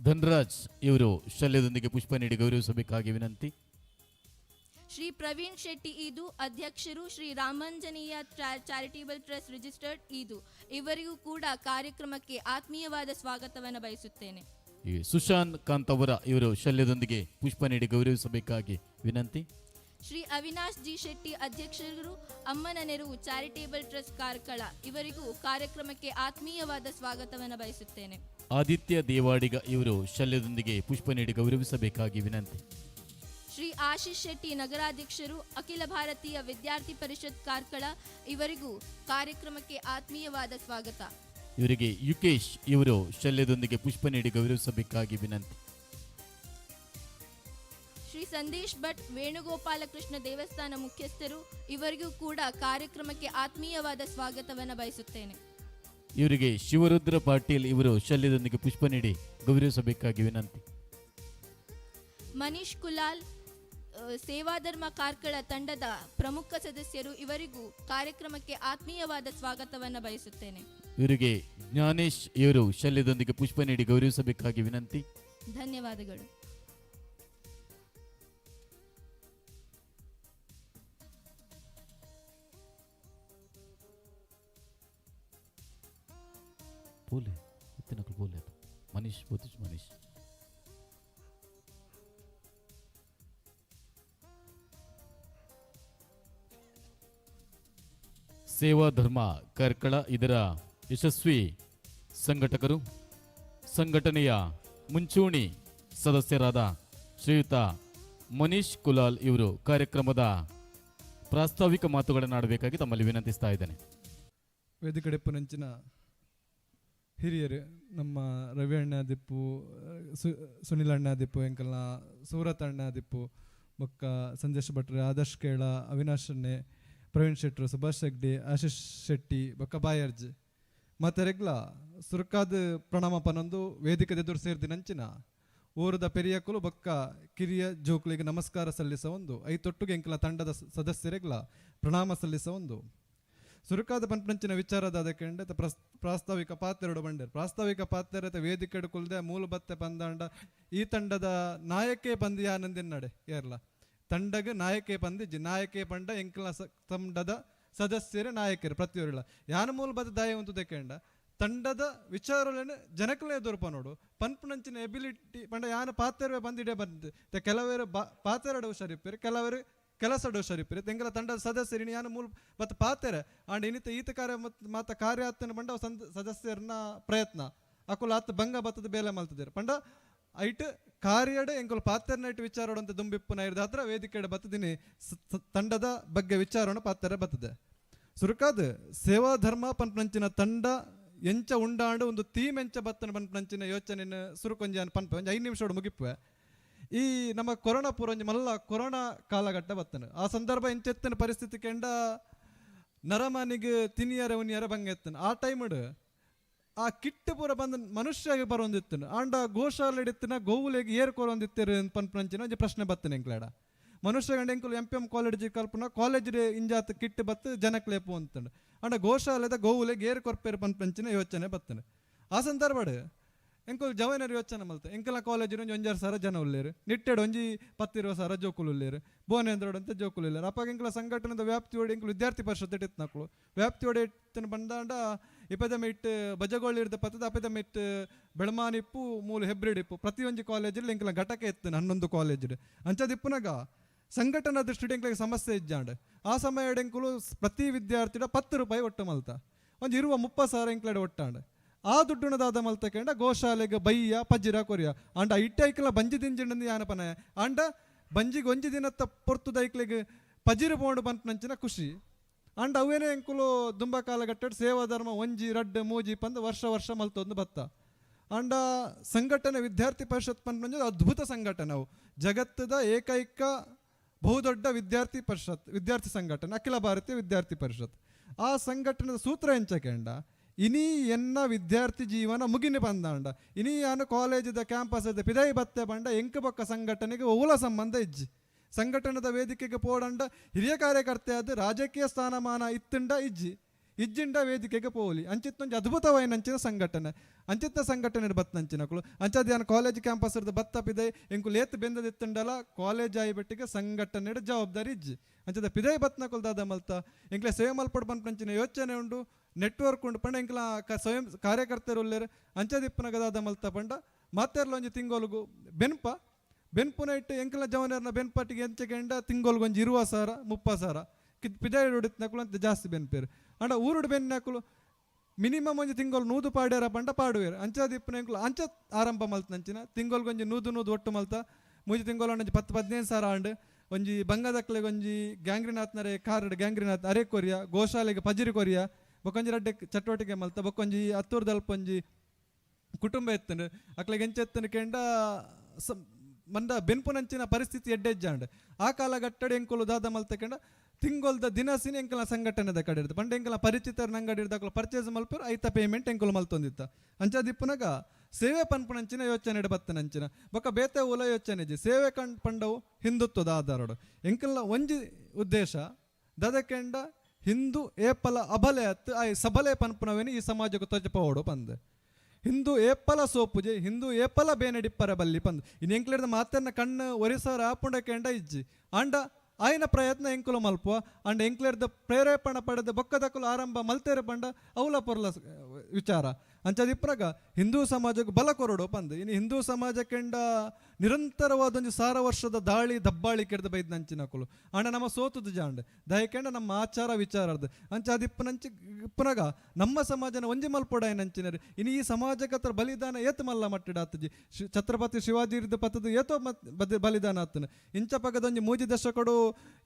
ಧನ್ರಾಜ್ ಇವರು ಶಲ್ಯದೊಂದಿಗೆ ಪುಷ್ಪ ನೀಡಿ ಗೌರವಿಸಬೇಕಾಗಿ ವಿನಂತಿ. ಶ್ರೀ ಪ್ರವೀಣ್ ಶೆಟ್ಟಿ ಈದು ಅಧ್ಯಕ್ಷರು, Shri Ramanjaneya charitable trust registered ಈದು ಇವರಿಗೂ ಕೂಡ ಕಾರ್ಯಕ್ರಮಕ್ಕೆ ಆತ್ಮೀಯವಾದ ಸ್ವಾಗತವನ್ನು ಬಯಸುತ್ತೇನೆ. ಸುಶಾಂತ್ ಕಾಂತ್ ಅವರ ಇವರು ಶಲ್ಯದೊಂದಿಗೆ ಪುಷ್ಪ ನೀಡಿ ಗೌರವಿಸಬೇಕಾಗಿ ವಿನಂತಿ. ಶ್ರೀ ಅವಿನಾಶ್ ಜಿ ಶೆಟ್ಟಿ ಅಧ್ಯಕ್ಷರು, ಅಮ್ಮನ ನೆರವು ಚಾರಿಟೇಬಲ್ ಟ್ರಸ್ಟ್ ಕಾರ್ಕಳ ಇವರಿಗೂ ಕಾರ್ಯಕ್ರಮಕ್ಕೆ ಆತ್ಮೀಯವಾದ ಸ್ವಾಗತವನ್ನು ಬಯಸುತ್ತೇನೆ. ಆದಿತ್ಯ ದೇವಾಡಿಗ ಇವರು ಶಲ್ಯದೊಂದಿಗೆ ಪುಷ್ಪ ನೀಡಿ ಗೌರವಿಸಬೇಕಾಗಿ ವಿನಂತಿ. ಶ್ರೀ ಆಶೀಶ್ ಶೆಟ್ಟಿ ನಗರಾಧ್ಯಕ್ಷರು, ಅಖಿಲ ಭಾರತೀಯ ವಿದ್ಯಾರ್ಥಿ ಪರಿಷತ್ ಕಾರ್ಕಳ, ಇವರಿಗೂ ಕಾರ್ಯಕ್ರಮಕ್ಕೆ ಆತ್ಮೀಯವಾದ ಸ್ವಾಗತ. ಇವರಿಗೆ ಯುಕೇಶ್ ಇವರು ಶಲ್ಯದೊಂದಿಗೆ ಪುಷ್ಪ ನೀಡಿ ಗೌರವಿಸಬೇಕಾಗಿ ವಿನಂತಿ. ಶ್ರೀ ಸಂದೇಶ್ ಭಟ್ ವೇಣುಗೋಪಾಲಕೃಷ್ಣ ದೇವಸ್ಥಾನ ಮುಖ್ಯಸ್ಥರು, ಇವರಿಗೂ ಕೂಡ ಕಾರ್ಯಕ್ರಮಕ್ಕೆ ಆತ್ಮೀಯವಾದ ಸ್ವಾಗತವನ್ನು ಬಯಸುತ್ತೇನೆ. ಇವರಿಗೆ ಶಿವರುದ್ರ ಪಾಟೀಲ್ ಇವರು ಶಲ್ಯದೊಂದಿಗೆ ಪುಷ್ಪ ನೀಡಿ ಗೌರವಿಸಬೇಕಾಗಿ ವಿನಂತಿ. ಮನೀಶ್ ಕುಲಾಲ್ ಸೇವಾಧರ್ಮ ಕಾರ್ಕಳ ತಂಡದ ಪ್ರಮುಖ ಸದಸ್ಯರು, ಇವರಿಗೂ ಕಾರ್ಯಕ್ರಮಕ್ಕೆ ಆತ್ಮೀಯವಾದ ಸ್ವಾಗತವನ್ನು ಬಯಸುತ್ತೇನೆ. ಇವರಿಗೆ ಜ್ಞಾನೇಶ್ ಇವರು ಶಲ್ಯದೊಂದಿಗೆ ಪುಷ್ಪ ನೀಡಿ ಗೌರವಿಸಬೇಕಾಗಿ ವಿನಂತಿ. ಧನ್ಯವಾದಗಳು. ಮನೀಶ್ ಸೇವಾ ಧರ್ಮ ಕಾರ್ಕಳ ಇದರ ಯಶಸ್ವಿ ಸಂಘಟಕರು, ಸಂಘಟನೆಯ ಮುಂಚೂಣಿ ಸದಸ್ಯರಾದ ಶ್ರೀಯುತ ಮನೀಶ್ ಕುಲಾಲ್ ಇವರು ಕಾರ್ಯಕ್ರಮದ ಪ್ರಾಸ್ತಾವಿಕ ಮಾತುಗಳನ್ನಾಡಬೇಕಾಗಿ ತಮ್ಮಲ್ಲಿ ವಿನಂತಿಸ್ತಾ ಇದ್ದೇನೆ. ವೇದಿಕಡೆಪ್ಪನಂಚಿನ ಹಿರಿಯರು ನಮ್ಮ ರವಿ ಅಣ್ಣ ದಿಪ್ಪು, ಸುನಿಲ್ ಅಣ್ಣ ದಿಪ್ಪು, ಎಂಕಲ್ನ ಸೂರತ್ ಅಣ್ಣ ದಿಪ್ಪು, ಬೊಕ್ಕ ಸಂದೇಶ್ ಭಟ್ರೆ, ಆದರ್ಶ್ ಕೇಳ, ಅವಿನಾಶ್ ಅಣ್ಣೆ, ಪ್ರವೀಣ್ ಶೆಟ್ರು, ಸುಭಾಷ್ ಹೆಗ್ಡೆ, ಆಶೀಶ್ ಶೆಟ್ಟಿ, ಬೊಕ್ಕ ಬಾಯರ್ಜ್ ಮತ್ತು ರೆಗ್ಲ ಸುರ್ಕಾದ ಪ್ರಣಾಮ ಪನೊಂದು ವೇದಿಕೆ ಎದುರು ಸೇರ್ದಿನಂಚಿನ ಊರದ ಪೆರಿಯಕುಲು ಬೊಕ್ಕ ಕಿರಿಯ ಜೋಕ್ಲಿಗೆ ನಮಸ್ಕಾರ ಸಲ್ಲಿಸ ಒಂದು ಐತೊಟ್ಟುಗೆ ಎಂಕಲ ತಂಡದ ಸದಸ್ಯರೆಗ್ಲ ಪ್ರಣಾಮ ಸಲ್ಲಿಸ ಒಂದು ಸುರುಕಾದ ಪಂಪಂಚಿನ ವಿಚಾರದ ಅದಕ್ಕೆ ಪ್ರಾಸ್ತಾವಿಕ ಪಾತ್ರೆರಡು ಬಂಡರು ಪ್ರಾಸ್ತಾವಿಕ ಪಾತ್ರೆ ವೇದಿಕೆ ಕುಲ್ದೆ ಮೂಲ ಬತ್ತೆ ಪಂದಾಂಡ ಈ ತಂಡದ ನಾಯಕೇ ಪಂದಿ ಆನಂದಿನಡೆ ಏರ್ಲ ತಂಡಗ ನಾಯಕೇ ಪಂದಿಜ್ಜಿ ನಾಯಕೇ ಪಂಡ ಎಂಕಲ ತಂಡದ ಸದಸ್ಯರೇ ನಾಯಕರು ಪ್ರತಿಯೊರಿಲ್ಲ ಯಾನ ಮೂಲ ಬತ್ತ ದಾಯ ಒಂದು ತೆಕೊಂಡ ತಂಡದ ವಿಚಾರಗಳನ್ನು ಜನಕಲೇ ಎದುರುಪ ನೋಡು ಪನ್ಪುನಂಚಿನ ಎಬಿಲಿಟಿ ಪಂಡ ಯಾನ ಪಾತ್ರೆ ಬಂದಿಡೆ ಬಂದ ಕೆಲವರು ಪಾತ್ರೆಡು ಹುಷಾರಿಪ್ಪರು ಕೆಲವರು ಕೆಲಸಡು ಹುಷಾರಿಪ್ಪರು ತೆಂಗಲ ತಂಡದ ಸದಸ್ಯರಿನ ಯಾನ ಮೂಲ ಬತ್ತ ಪಾತ್ರೆ ಆಂಡ್ ಇನ್ನಿತ ಈತ ಕಾರ್ಯ ಮಾತ ಕಾರ್ಯಾತನ ಪಂಡ ಸದಸ್ಯರನ್ನ ಪ್ರಯತ್ನ ಅಕುಲ ಆತ ಭಂಗ ಬತ್ತದ ಬೇಲೆ ಮಲ್ತದಿರು ಪಂಡ ಐಟ್ ಕಾರ್ಯಡ್ ಎಂಕುಲು ಪಾತ್ರೆನ ಇಟ್ಟು ವಿಚಾರಡು ಅಂತ ದುಂಬಿಪ್ಪುನ ಇರ್ದ ಹತ್ರ ವೇದಿಕೆಡೆ ಬತ್ತದಿನಿ ತಂಡದ ಬಗ್ಗೆ ವಿಚಾರಣ ಪಾತ್ರೆ ಬರ್ತದೆ ಸುರುಕಾದ ಸೇವಾ ಧರ್ಮ ಪನ್ಪಂಚಿನ ತಂಡ ಎಂಚ ಉಂಡಾಂಡು ಒಂದು ಥೀಮ್ ಎಂಚ ಬತ್ತನ ಪನ್ಪಂಚಿನ ಯೋಚನೆ ಸುರುಕೊಂಜಿ ಪನ್ಪ ಒಂದು 5 ನಿಮಿಷ ಮುಗಿಪುವೆ ಈ ನಮ್ಮ ಕೊರೋನಾ ಪೂರ ಮಲ್ಲ ಕೊರೋನಾ ಕಾಲಘಟ್ಟ ಬತ್ತನು ಆ ಸಂದರ್ಭ ಎಂಚೆತ್ತನ ಪರಿಸ್ಥಿತಿ ಕೆಂಡ ನರಮನಿಗೆ ತಿನಿಯರ ಉನಿಯರ ಬಂಗೆತ್ತನು ಆ ಟೈಮಡ್ ಆ ಕಿಟ್ಟು ಪೂರ ಬಂದ ಮನುಷ್ಯಗೆ ಬರೋಂದಿತ್ತನು ಆಂಡ ಗೋಶಾಲೆ ಇಡಿತ್ತಿನ ಗೋವುಲೆಗೆ ಏರ್ ಕೊರೊಂದಿತ್ತರು ಪನ್ಪಂಚಿನ ಒಂದು ಪ್ರಶ್ನೆ ಬತ್ತನೆ ಎಂಕ್ಲಾಡ ಮನುಷ್ಯ ಗಂಡ ಎಂಕುಲು MPM college Kalpana college ಇಂಜಾತ್ kit ಬತ್ತು ಜನಕ್ಲೇಪು ಅಂತಂಡು ಅಂಡ ಗೋಶಾಲೆದ ಗೋವುಲೆಗೆ ಏರ್ ಕೊರ್ಪೇರು ಪಂಪಂಚಿನ ಯೋಚನೆ ಬತ್ತನೆ ಆ ಸಂದರ್ಭ ಎಂಕುಲು ಜವನರು ಯೋಚನೆ ಮಲ್ತ ಎಂಕಲ ಕಾಲೇಜಿನ 1,000 ಜನ ಉಳ್ಳೇರು ನಿಟ್ಟೆಡು 10-20 ಜೋಕುಲು ಉಳ್ಳೇರು ಬೋನೇಂದ್ರೋಡು ಅಂತ ಜೋಕುಲು ಇಲ್ಲೇರು ಅಪ್ಪಾಗ ಎಂಕಲ ಸಂಘಟನೆದ ವ್ಯಾಪ್ತಿಯೋಡು ಎಂಕುಲು ವಿದ್ಯಾರ್ಥಿ ಪರಿಷತ್ ಇಟ್ಟು ನಕ್ಕಳು ವ್ಯಾಪ್ತಿಯೋಡು ಇಟ್ಟು ಬಂದಾಂಡ ಇಪ್ಪದಮ ಇಟ್ಟು ಬಜಗೋಳಿ ಇರ್ದ ಪತ್ತದ ಅಪದಮ ಇಟ್ಟು ಬೆಳಮಾನಿಪ್ಪು ಮೂಲು ಹೆಬ್ರಿಡಿಪ್ಪು ಪ್ರತಿಯೊಂದು ಕಾಲೇಜಲ್ಲಿ ಎಂಕಲ ಘಟಕ ಎತ್ತನು 11 ಕಾಲೇಜ್ ಅಂಚದಿಪ್ಪುನಾಗ ಸಂಘಟನಾ ದೃಷ್ಟಿ ಎಂಕ್ಲಿಗೆ ಸಮಸ್ಯೆ ಇಜ್ಜಾಂಡ್ ಆ ಸಮಯ ಎಂಕುಲು ಪ್ರತಿ ವಿದ್ಯಾರ್ಥಿಡ 10 ರೂಪಾಯಿ ಒಟ್ಟು ಮಲ್ತ ಒಂದು ಇರುವ 30,000 ಎಂಕ್ಲಡೆ ಒಟ್ಟಾಂಡ್ ಆ ದುಡ್ಡುಣದಾದ ಮಲ್ತಕೊಂಡ ಗೋಶಾಲೆಗೆ ಬಯ್ಯ ಪಜ್ಜಿರ ಕೊರಿಯ ಅಂಡ ಇಟ್ಟೈಕಲ ಬಂಜಿ ದಿಂಜಿಂಡ ಯಾನಪನ ಅಂಡ ಬಂಜಿಗೆ ಒಂಜಿ ದಿನತ್ತ ಪೊರ್ತುದ ಐಕ್ಲಿಗೆ ಪಜಿರು ಬೋಂಡು ಬಂತಂಚಿನ ಖುಷಿ ಅಂಡ್ ಅವೇನೇ ಎಂಕುಲು ದುಂಬ ಕಾಲಘಟ್ಟ ಸೇವಾ ಧರ್ಮ ಒಂಜಿ ರಡ್ಡು ಮೂಜಿ ಪಂದು ವರ್ಷ ಮಲ್ತೊಂದು ಬತ್ತ ಅಂಡ ಸಂಘಟನೆ ವಿದ್ಯಾರ್ಥಿ ಪರಿಷತ್ ಪಂಡ ಅದ್ಭುತ ಸಂಘಟನೆ ಅವು ಜಗತ್ತದ ಏಕೈಕ ಬಹುದೊಡ್ಡ ವಿದ್ಯಾರ್ಥಿ ಪರಿಷತ್ ವಿದ್ಯಾರ್ಥಿ ಸಂಘಟನೆ ಅಖಿಲ ಭಾರತೀಯ ವಿದ್ಯಾರ್ಥಿ ಪರಿಷತ್ ಆ ಸಂಘಟನೆದ ಸೂತ್ರ ಎಂಚಕೆಂಡ ಇನಿ ಎನ್ನ ವಿದ್ಯಾರ್ಥಿ ಜೀವನ ಮುಗಿನಿ ಬಂದಾಂಡ ಇನಿ ಯಾನು ಕಾಲೇಜದ ಕ್ಯಾಂಪಸ್ ಪಿದೈ ಬತ್ತೆ ಬಂಡ ಎಂಕ ಬೊಕ್ಕ ಸಂಘಟನೆಗೆ ಓಲ ಸಂಬಂಧ ಇಜ್ಜಿ ಸಂಘಟನೆದ ವೇದಿಕೆಗೆ ಪೋಡಂಡ ಹಿರಿಯ ಕಾರ್ಯಕರ್ತೆ ಆದ ರಾಜಕೀಯ ಸ್ಥಾನಮಾನ ಇತ್ತಂಡ ಇಜ್ಜಿಂಡ ವೇದಿಕೆಗೆ ಪೋಲಿ ಅಂಚಿತ್ತೊಂದು ಅದ್ಭುತವಾಯಿನಂಚಿನ ಸಂಘಟನೆ ಅಂಚಿತ್ತ ಸಂಘಟನೆ ಬತ್ತಂಚಿನಕಳು ಅಂಚದ ಯಾನು ಕಾಲೇಜ್ ಕ್ಯಾಂಪಸ್ ಇರ್ದ ಬತ್ತ ಪಿದೈ ಎಂಕು ಲೇತ್ ಬೆಂದದಿತ್ತಂಡಲ ಕಾಲೇಜ್ ಆಯ್ಬಿಟ್ಟಿಗೆ ಸಂಘಟನೆ ಜವಾಬ್ದಾರಿ ಇಜ್ಜಿ ಅಂಚದ ಪಿದೈ ಬತ್ನಕುಲ್ ದಾದ ಮಲ್ತ ಎಂಕ್ಲೆ ಸೇವೆ ಮಲ್ಪಡ್ ಬಂಪಂಚಿನ ಯೋಚನೆ ಉಂಡು ನೆಟ್ವರ್ಕ್ ಉಂಡು ಪಂಡ ಎಂಕ್ಲ ಸ್ವಯಂ ಕಾರ್ಯಕರ್ತರು ಉಳ್ಳೇರು ಅಂಚದಿಪ್ಪನಗದಾದ ಮಲ್ತ ಪಂಡ ಮತ್ತೆರ್ಲೊಂಜಿ ತಿಂಗೋಲ್ಗು ಬೆನ್ಪುನ ಇಟ್ಟು ಎಂಕಲ ಜವನರ್ನ ಬೆನ್ಪಟ್ಟಿಗೆ ಎಂಚಕೆಂಡ ತಿಂಗೋಲ್ಗು ಒಂಜಿ 20,000-30,000 ಪಿದಾಯಿ ಹೊಡಿತ್ನಕುಲು ಅಂತ ಜಾಸ್ತಿ ಬೆನ್ಪೇರು ಅಂಡ ಊರುಡು ಬೆನ್ನಕುಲು ಮಿನಿಮಮ್ ಒಂಜಿ ತಿಂಗಳು ನೂದು ಪಾಡ್ಯಾರ ಪಂಡ ಪಾಡುವೆರು ಅಂಚಾದಿಪ್ಪನ ಎಂಕುಲು ಅಂಚ ಆರಂಭ ಮಲ್ತಂಚಿನ ತಿಂಗೊಲ್ಗೊಂಜಿ ನೂದು ಒಟ್ಟು ಮಲ್ತ ಮೂಜಿ ತಿಂಗಳು ಒಂಜಿ 10-15 ಸಾವಿರ ಆಂಡ್ ಒಂಜಿ ಬಂಗದಕ್ಲೆಗೆ ಒಂಜಿ ಗ್ಯಾಂಗ್ರಿನಾಥ್ನರೆ ಕಾರ್ಡ್ ಗ್ಯಾಂಗ್ರಿನಾಥ್ ಅರೆ ಕೊರಿಯ ಗೋಶಾಲೆಗೆ ಪಜಿರಿ ಕೊರಿಯ ಬೊಕೊಂಜಿ ರಡ್ಡೆ ಚಟುವಟಿಕೆ ಮಲ್ತ ಬೊಕೊಂಜಿ ಹತ್ತೂರ್ದಲ್ಪ ಒಂಜಿ ಕುಟುಂಬ ಎತ್ತನು ಅಕ್ಲೆಗೆ ಎಂಚ ಎತ್ತನು ಕೆಂಡ ಮಂದ ಬೆನ್ಪುನಂಚಿನ ಪರಿಸ್ಥಿತಿ ಎಡ್ಡೆಜ್ಜಾಂಡ್ ಆ ಕಾಲಘಟ್ಟಡೆ ಎಂಕುಲು ದಾದ ಮಲ್ತ ಕೆಂಡ ತಿಂಗೊಲ್ದ ದಿನಸಿನ ಎಂಕಲ ಸಂಘಟನೆದ ಕಡೆ ಇರ್ತದೆ ಪಂಡ ಎಂಕಲ ಪರಿಚಿತರ ಅಂಗಡಿ ಇರ್ದಾಕಲು ಪರ್ಚೇಸ್ ಮಲ್ಪರು ಐತ ಪೇಮೆಂಟ್ ಎಂಕುಲು ಮಲ್ತೊಂದಿತ್ತ ಅಂಚಾದಿಪ್ಪುನಾಗ ಸೇವೆ ಪನ್ಪುನಂಚಿನ ಯೋಚನೆ ಬತ್ತನಂಚಿನ ಬೊಕ್ಕ ಬೇತೆ ಉಲ ಯೋಚನೆ ಜಿ ಸೇವೆ ಪಂಡವು ಹಿಂದುತ್ವದ ಆಧಾರಡು ಎಂಕಲ್ಲ ಒಂಜಿ ಉದ್ದೇಶ ದದಕೆಂಡ ಹಿಂದೂ ಏಪಲ ಅಬಲೆ ಅತ್ತು ಆ ಸಬಲೆ ಪನ್ಪುನವೇನು ಈ ಸಮಾಜಕ್ಕೆ ತೊಜಪೋಡು ಪಂದೆ ಹಿಂದೂ ಏಪಲ ಸೋಪುಜೆ ಹಿಂದೂ ಏಪಲ ಬೇನೆಡಿಪ್ಪರ ಬಲ್ಲಿ ಪಂದು ಇನ್ನು ಎಂಕ್ಲಿಡ್ದ ಮಾತನ್ನ ಕಣ್ಣು ಒರಿಸಾರ ಆಪುಂಡ ಕೆಂಡ ಇಜ್ಜಿ ಆಂಡ ಆಯ್ನ ಪ್ರಯತ್ನ ಎಂಕುಲು ಮಲ್ಪುವ ಅಂಡ್ ಎಂಕ್ಲೆರ್ದ ಪ್ರೇರೇಪಣ ಪಡೆದ ಬೊಕ್ಕದಕ್ಕಲು ಆರಂಭ ಮಲ್ತೇರೆ ಪಂಡ ಅವಲ ಪೊರ್ಲ ವಿಚಾರ ಅಂಚದಿಪ್ಪರಾಗ ಹಿಂದೂ ಸಮಾಜಕ್ಕೆ ಬಲ ಕೊರಡು ಪಂದು ಇನ್ನು ಹಿಂದೂ ಸಮಾಜಕ್ಕೆಂಡ ನಿರಂತರವಾದ ಒಂದು 1,000 ವರ್ಷದ ದಾಳಿ ದಬ್ಬಾಳಿ ಕೆಡ್ದ ಬೈದ್ ನಂಚಿನಕುಲು ಅಂಡ ನಮ್ಮ ಸೋತುದು ಜಾಂಡ್ ದಯಕೆಂಡ ನಮ್ಮ ಆಚಾರ ವಿಚಾರದ್ದು ಅಂಚಾದಿಪ್ಪನಂಚಿ ಇಪ್ಪನಾಗ ನಮ್ಮ ಸಮಾಜನ ಒಂಜಿ ಮಲ್ಪೊಡ ನಂಚಿನರಿ ಇನ್ನು ಈ ಸಮಾಜಕ್ಕೆ ಹತ್ರ ಬಲಿದಾನ ಏತ್ ಮಲ್ಲ ಮಟ್ಟಿಡಾತಜಿ ಛತ್ರಪತಿ ಶಿವಾಜಿ ಇರ್ದ ಪತ್ತದು ಏತೋ ಬಲಿದಾನ ಆತನ ಇಂಚ ಪಗದೊಂಜಿ ಮೂಜಿ ದಶಕಡು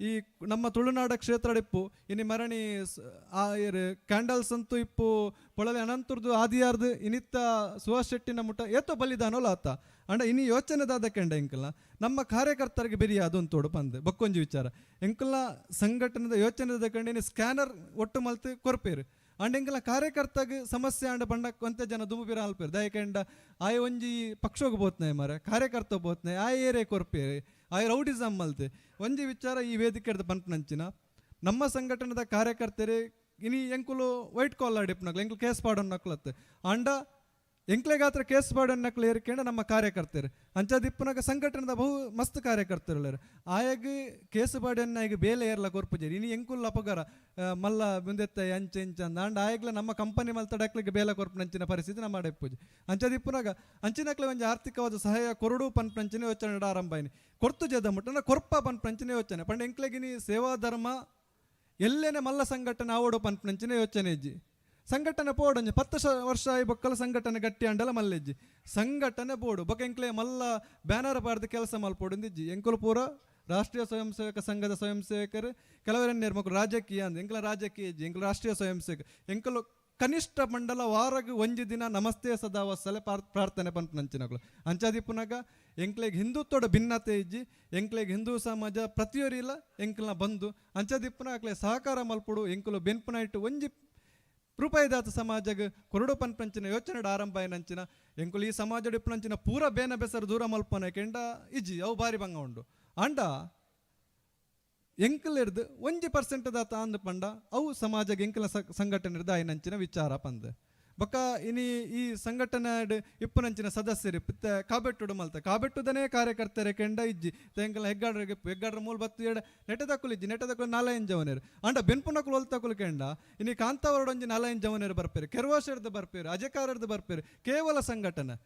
ಈ ನಮ್ಮ ತುಳುನಾಡ ಕ್ಷೇತ್ರ ಇಪ್ಪು ಇನ್ನು ಮರಣಿ ಕ್ಯಾಂಡಲ್ಸ್ ಅಂತೂ ಇಪ್ಪು ಪೊಳಲೆ ಅನಂತರದು ಆದಿಯಾರ್ದು ಇನಿತ್ತ ಸುಹಾಸ್ ಶೆಟ್ಟಿನ ಮುಟ್ಟ ಏತೋ ಬಲಿದಾನೋಲ್ಲ ಆತ ಅಂಡ ಇನ್ನು ಯೋಚನೆದಾದ ಕೆಂಡ ಎಂಕಲ್ಲ ನಮ್ಮ ಕಾರ್ಯಕರ್ತರಿಗೆ ಬೆರಿಯ ಅದೊಂದು ತೋಡು ಪಂದೆ ಬಕ್ಕೊಂಜಿ ವಿಚಾರ ಎಂಕಲ್ಲ ಸಂಘಟನೆದ ಯೋಚನೆದ ಕಂಡು ಇನ್ನು ಸ್ಕ್ಯಾನರ್ ಒಟ್ಟು ಮಲ್ತು ಕೊರ್ಪೇರು ಅಂಡ್ ಎಂಕಲ್ಲ ಕಾರ್ಯಕರ್ತಾಗ ಸಮಸ್ಯೆ ಅಂಡ ಬಂಡ ಕೊಂತ ಜನ ದುಂಬಿರ ಅಲ್ಪೇರು ದಯಕೆಂಡ ಆಯ ಒಂಜಿ ಪಕ್ಷೋಗ ಬೋತ್ನೆ ಮರ ಕಾರ್ಯಕರ್ತ ಬೋತ್ನೆ ಆ ಏರೆ ಕೊರ್ಪೇರು ಆಯ ರೌಡಿಸಮ್ ಮಲ್ತೆ ಒಂಜಿ ವಿಚಾರ ಈ ವೇದಿಕೆ ಪನ್ಪನಂಚಿನ ನಮ್ಮ ಸಂಘಟನೆದ ಕಾರ್ಯಕರ್ತರೇ ಇನಿ ಎಂಕುಲು ವೈಟ್ ಕಾಲರ್ ಡಿಪ್ನಕ್ಲು ಎಂಕುಲು ಕೇಸ್ ಪಾಡೋನ್ ನಕ್ಲತ್ತೆ ಅಂಡ ಎಂಕ್ಲೆಗಾತ್ರ ಕೇಸ್ ಪಾಡೋನ್ ನಕ್ಲು ಏರಿಕೆಂಡ ನಮ್ಮ ಕಾರ್ಯಕರ್ತರು ಅಂಚಾದಿಪ್ಪನಾಗ ಸಂಘಟನೆದ ಬಹು ಮಸ್ತ್ ಕಾರ್ಯಕರ್ತರು ಆಯಾಗ ಕೇಸ್ ಪಾಡನ್ನ ಈಗ ಬೇಲೆ ಏರ್ಲ ಕೊರ್ಪುಜೇರಿ ಇನಿ ಎಂಕುಲ್ ಅಪಗಾರ ಮಲ್ಲ ಮುಂದೆತ್ತ ಅಂಚೆ ಅಂದ ಅಂಡ ಆಯಾಗ್ಲ ನಮ್ಮ ಕಂಪನಿ ಮಲ್ತಡಕ್ಲಿಗೆ ಬೇಲೆ ಕೊರ್ಪನಂಚಿನ ಪರಿಸ್ಥಿತಿ ನಮ್ಮ ಪೂಜೆ ಅಂಚಾದಿಪ್ಪನಾಗ ಅಂಚಿನಕ್ಲೆ ಒಂಜಿ ಆರ್ಥಿಕವಾದ ಸಹಾಯ ಕೊರಡು ಪನ್ಪಂಚಿನ ಯೋಚನೆ ಆರಂಭ ಆಯ್ನಿ ಕೊರ್ತು ಜದ ಮುಟ್ಟನ ಕೊರ್ಪ ಪನ್ಪಂಚಿನ ಯೋಚನೆ ಪಂಡ ಎಂಕ್ಲೆಗಿನಿ ಸೇವಾ ಧರ್ಮ ಎಲ್ಲೇನೆ ಮಲ್ಲ ಸಂಘಟನೆ ಆವಡು ಪನ್ಪಂಚಿನ ಯೋಚನೆ ಇಜ್ಜಿ ಸಂಘಟನೆ ಪೋಡಂಜಿ 10 ವರ್ಷ ಆಯ್ ಬೊಕ್ಕಲ ಸಂಘಟನೆ ಗಟ್ಟಿ ಅಂಡಲ ಮಲ್ಲೆಜ್ಜಿ ಸಂಘಟನೆ ಬೋಡು ಬೊಕ್ಕ ಎಂಕ್ಲೆ ಮಲ್ಲ ಬ್ಯಾನರ್ ಪಾಡ್ದು ಕೆಲಸ ಮಲ್ಪೋಡಿಂದಿಜ್ಜಿ ಎಂಕುಲು ಪೂರ ರಾಷ್ಟ್ರೀಯ ಸ್ವಯಂ ಸೇವಕ ಸಂಘದ ಸ್ವಯಂ ಸೇವಕರು ಕೆಲವರನ್ನೇರು ಮಕ್ಕಳು ರಾಜಕೀಯ ಅಂದ ಎಂಕಲ ರಾಜಕೀಯ ಇಜ್ಜಿ ಎಂಕಲು ರಾಷ್ಟ್ರೀಯ ಸ್ವಯಂ ಸೇವಕ ಎಂಕಲು ಕನಿಷ್ಠ ಮಂಡಲ ವಾರಗೆ ಒಂಜಿ ದಿನ ನಮಸ್ತೆ ಸದಾ ವತ್ಸಲೆ ಪ್ರಾರ್ಥನೆ ಪನ್ಪನಂಚಿನಗಳು ಅಂಚಾದಿಪ್ಪುನಾಗ ಎಂಕ್ಲೆಗೆ ಹಿಂದುತ್ವದ ಭಿನ್ನತೆ ಇಜ್ಜಿ ಎಂಕ್ಲೆಗೆ ಹಿಂದೂ ಸಮಾಜ ಪ್ರತಿಯೊರಿಲ್ಲ ಎಂಕಲ್ನ ಬಂದು ಅಂಚಾದಿಪ್ಪನ ಅಕ್ಲೆ ಸಹಕಾರ ಮಲ್ಪುಡು ಎಂಕುಲು ಬೆನ್ಪುನ ಇಟ್ಟು ಒಂಜಿ ರೂಪಾಯಿದಾತ ಸಮಾಜಗೆ ಕೊರಡು ಪನ್ಪಂಚಿನ ಯೋಚನೆ ಆರಂಭ ಏನಂಚಿನ ಎಂಕುಲು ಈ ಸಮಾಜ ಇಪ್ಪನಂಚಿನ ಪೂರ ಬೇನ ಬೆಸರು ದೂರ ಮಲ್ಪನೆ ಕೆಂಡ ಇಜ್ಜಿ ಅವು ಬಾರಿ ಬಂಗ ಉಂಡು ಅಂಡ ಎಂಕಲ್ ಇರ್ದು 1% ದಾತ ಅಂದು ಪಂಡ ಅವು ಸಮಾಜಕ್ಕೆ ಎಂಕಲ ಸಂಘಟನೆ ಇರ್ದು ಆಯ್ನಂಚಿನ ವಿಚಾರ ಪಂದೆ ಬೊಕ್ಕ ಇನಿ ಈ ಸಂಘಟನೆ ಇಪ್ಪನಂಚಿನ ಸದಸ್ಯರು ಪಿತ್ತ ಕಾಬೆಟ್ಟುಡು ಮಲ್ತ ಕಾಬೆಟ್ಟುದನೇ ಕಾರ್ಯಕರ್ತರೆ ಕೆಂಡ ಇಜ್ಜಿ ತೆಂಕಲ ಹೆಗ್ಗಾಡ್ರ ಮೂಲ ಬತ್ತು ಎಡ ನೆಟದಕ್ಕುಲು ಇಜ್ಜಿ ನೆಟದಕ್ಕುಲು 4 ಜವನೇರು ಅಂಡ ಬೆನ್ಪುನಕ್ಕುಲು ಒಲ್ತಕ್ಕುಲು ಕೆಂಡ ಇನಿ ಕಾಂತಾವರಡೊಂಜಿ 4 ಜವನೇರು ಬರ್ಪೇರು ಕೆರ್ವಾಶರ್ದು ಬರ್ಪೇರು ಅಜಕಾರರ್ದು ಬರ್ಪೇರು ಕೇವಲ ಸಂಘಟನೆ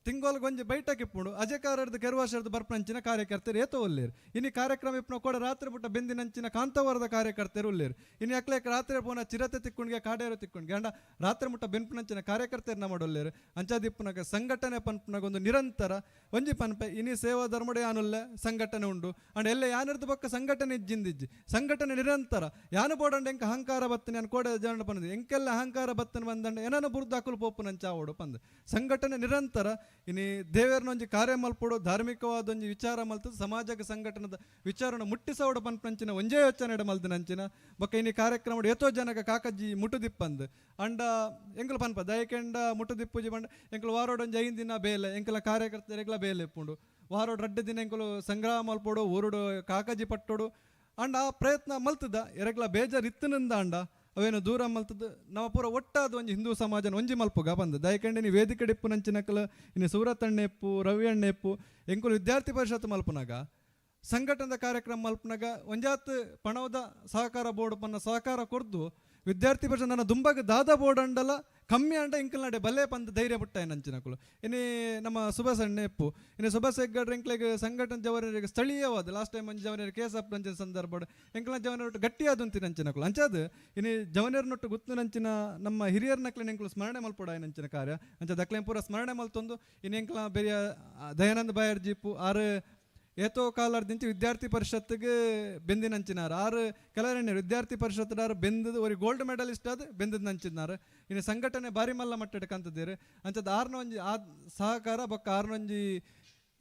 ತಿಂಗೋಲ್ಗೊಂಜಿ ಬೈಟಕ್ ಇಪ್ಪುಂಡು ಅಜಕಾರರ್ದು ಕೆರ್ವಾಶರ್ದು ಬರ್ಪಂಚಿನ ಕಾರ್ಯಕರ್ತರು ಏತೋ ಒಲ್ಲೇರು ಇನ್ನು ಕಾರ್ಯಕ್ರಮ ಇಪ್ಪನ ಕೂಡ ರಾತ್ರಿ ಬಿಟ್ಟ ಬೆಂದಿನಂಚಿನ ಕಾಂತವರದ ಕಾರ್ಯಕರ್ತರು ಉಲ್ಲೇರು ಇನ್ನು ಅಕ್ಲೇಕ್ ರಾತ್ರಿ ಪೋನ ಚಿರತೆ ತಿಕ್ಕೊಂಡ್ಗೆ ಕಾಡೇರು ತಿಕ್ಕೊಂಡ್ಗೆ ಅಂಡ ರಾತ್ರಿ ಮುಟ್ಟ ಬೆನ್ಪನಂಚಿನ ಕಾರ್ಯಕರ್ತರನ್ನ ಮಾಡೋಲ್ಲೇರು ಅಂಚಾದಿಪ್ಪನಾಗ ಸಂಘಟನೆ ಪನ್ಪನಾಗ ಒಂದು ನಿರಂತರ ಒಂಜಿ ಪನ್ಪೆ ಇನಿ ಸೇವಾ ಧರ್ಮಡೆ ಯಾನುಲ್ಲ ಸಂಘಟನೆ ಉಂಡು ಅಂಡ್ ಎಲ್ಲ ಯಾನಿರ್ದು ಬೊಕ್ಕ ಸಂಘಟನೆ ಇಜ್ಜಿಂದಿಜ್ಜಿ ಸಂಘಟನೆ ನಿರಂತರ ಯಾನು ಬೋಡಂಡ ಎಂಕ ಅಹಂಕಾರ ಬತ್ತನೆ ನಾನು ಕೋಡೆ ಜನ ಪಂದ ಎಂಕೆಲ್ಲ ಅಹಂಕಾರ ಬತ್ತನೆ ಬಂದಂಡ ಏನಾನು ಬುರ್ದು ಹಾಕಲು ಪೋಪು ನಂಚ ಆವಡು ಪಂದ ಸಂಘಟನೆ ನಿರಂತರ ಇನಿ ದೇವರನೊಂಜಿ ಕಾರ್ಯ ಮಲ್ಪಡು ಧಾರ್ಮಿಕವಾದ ಒಂಜಿ ವಿಚಾರ ಮಲ್ತು ಸಮಾಜಕ್ಕೆ ಸಂಘಟನದ ವಿಚಾರನ ಮುಟ್ಟಿಸೋಡು ಪನ್ಪಂಚಿನ ಒಂಜೇ ಯೋಚನೆ ಮಲ್ತು ನಂಚಿನ ಬೊಕ್ಕ ಇನಿ ಕಾರ್ಯಕ್ರಮ ಎತ್ತೋ ಜನಗ ಕಾಕಜ್ಜಿ ಮುಟ್ಟುದಿಪ್ಪಂದು ಅಂಡ ಎಂಕಲು ಪನ್ಪ ದಯಕೆಂಡ ಮುಟ್ಟುದಿಪ್ಪುಜಿ ಬಂಡ ಎಂಕಲು ವಾರೋಡೊಂಜಿ 5 ದಿನ ಬೇಲೆ ಎಂಕಲ ಕಾರ್ಯಕರ್ತರೆಗ್ಲ ಬೇಲೆ ಇಪ್ಪುಂಡು ವಾರೋಡು 2 ದಿನ ಎಂಕಲು ಸಂಗ್ರಹ ಮಲ್ಪೋಡು ಊರುಡು ಕಾಕಜಿ ಪಟ್ಟೋಡು ಅಂಡ ಆ ಪ್ರಯತ್ನ ಮಲ್ತದ ಎರಗ್ಲ ಬೇಜಾರು ಇತ್ತನಿಂದ ಅಂಡ ಅವೇನು ದೂರ ಮಲ್ತದ್ದು ನಾವು ಪೂರ ಒಟ್ಟಾದ ಒಂಜಿ ಹಿಂದೂ ಸಮಾಜನ ಒಂಜಿ ಮಲ್ಪುಗ ಬಂದು ದಯಕಂಡಿನಿ ವೇದಿಕೆ ಡಿಪ್ಪು ನಂಚಿನಕಲು ಇನ್ನು ಸೂರತ್ ಅಣ್ಣ ಎಪ್ಪು ರವಿ ಅಣ್ಣ ಎಪ್ಪು ಎಂಕುಲು ವಿದ್ಯಾರ್ಥಿ ಪರಿಷತ್ ಮಲ್ಪುನಾಗ ಸಂಘಟನದ ಕಾರ್ಯಕ್ರಮ ಮಲ್ಪನಾಗ ಒಂಜಾತ್ ಪಣವದ ಸಹಕಾರ ಬೋರ್ಡ್ ಪನ್ನ ಸಹಕಾರ ಕೊರ್ದು ವಿದ್ಯಾರ್ಥಿ ಪರಿಷತ್ ನನ್ನ ದುಂಬಾಗ ದಾದ ಬೋರ್ಡ್ ಅಂಡಲ ಕಮ್ಮಿ ಅಂಡ ಇಂಕಲ್ ನಡೆ ಬಲ್ಲೆ ಪಂದ ಧೈರ್ಯ ಬಿಟ್ಟ ನಂಚಿನಕುಲು ಇನ್ನೇ ನಮ್ಮ ಸುಭಾಸ್ ಅಣ್ಣೆ ಎಪ್ಪು ಇನ್ನು ಸುಭಾಸ್ ಹೆಗ್ಗಡ್ರೆ ಎಂಕ್ಲೆಗೆ ಸಂಘಟನೆ ಜವನರಿಗೆ ಸ್ಥಳೀಯವಾದ ಲಾಸ್ಟ್ ಟೈಮ್ ಮಂಜು ಜವನರಿಗೆ ಕೇಸ್ ಅಪ್ ನಂಚಿನ ಸಂದರ್ಭ ಎಂಕ್ಲ ಜವನರೊಟ್ಟು ಗಟ್ಟಿಯಾದಂತಿ ನಂಚಿನಕುಲು ಅಂಚಾದ ಇನ್ನು ಜವನರ್ನೊಟ್ಟು ಗುತ್ತು ನಂಚಿನ ನಮ್ಮ ಹಿರಿಯರ ನಕ್ಲೆ ಎಂಕ್ಲು ಸ್ಮರಣೆ ಮಲ್ಪೊಡ ನಂಚಿನ ಕಾರ್ಯ ಅಂಚದ ಅಕ್ಲೆನ್ ಪೂರ ಸ್ಮರಣೆ ಮಲ್ತೊಂದು ಇನ್ನು ಎಂಕ್ಲ ಬೇರೆ ದಯಾನಂದ ಬಾಯರ್ಜೀಪು ಆರು ಏತೋ ಕಾಲರ್ದಿಂಚಿ ವಿದ್ಯಾರ್ಥಿ ಪರಿಷತ್ಗೆ ಬೆಂದಿನಂಚಿನಾರು ಆರು ಕೆಲವರೆಣ್ಣೆ ವಿದ್ಯಾರ್ಥಿ ಪರಿಷತ್ದಾರು ಬೆಂದದು ಅವ್ರಿಗೆ ಗೋಲ್ಡ್ ಮೆಡಲಿಸ್ಟ್ ಅದು ಬೆಂದದ್ದು ನಂಚಿನಾರು ಇನ್ನು ಸಂಘಟನೆ ಬಾರಿ ಮಲ್ಲ ಮಟ್ಟ ಕಂತದ್ದೀರಿ ಅಂಚದ ಆರ್ನ ಒಂಜಿ ಆ ಸಹಕಾರ ಬೊಕ್ಕ ಆರ್ನೊಂಜಿ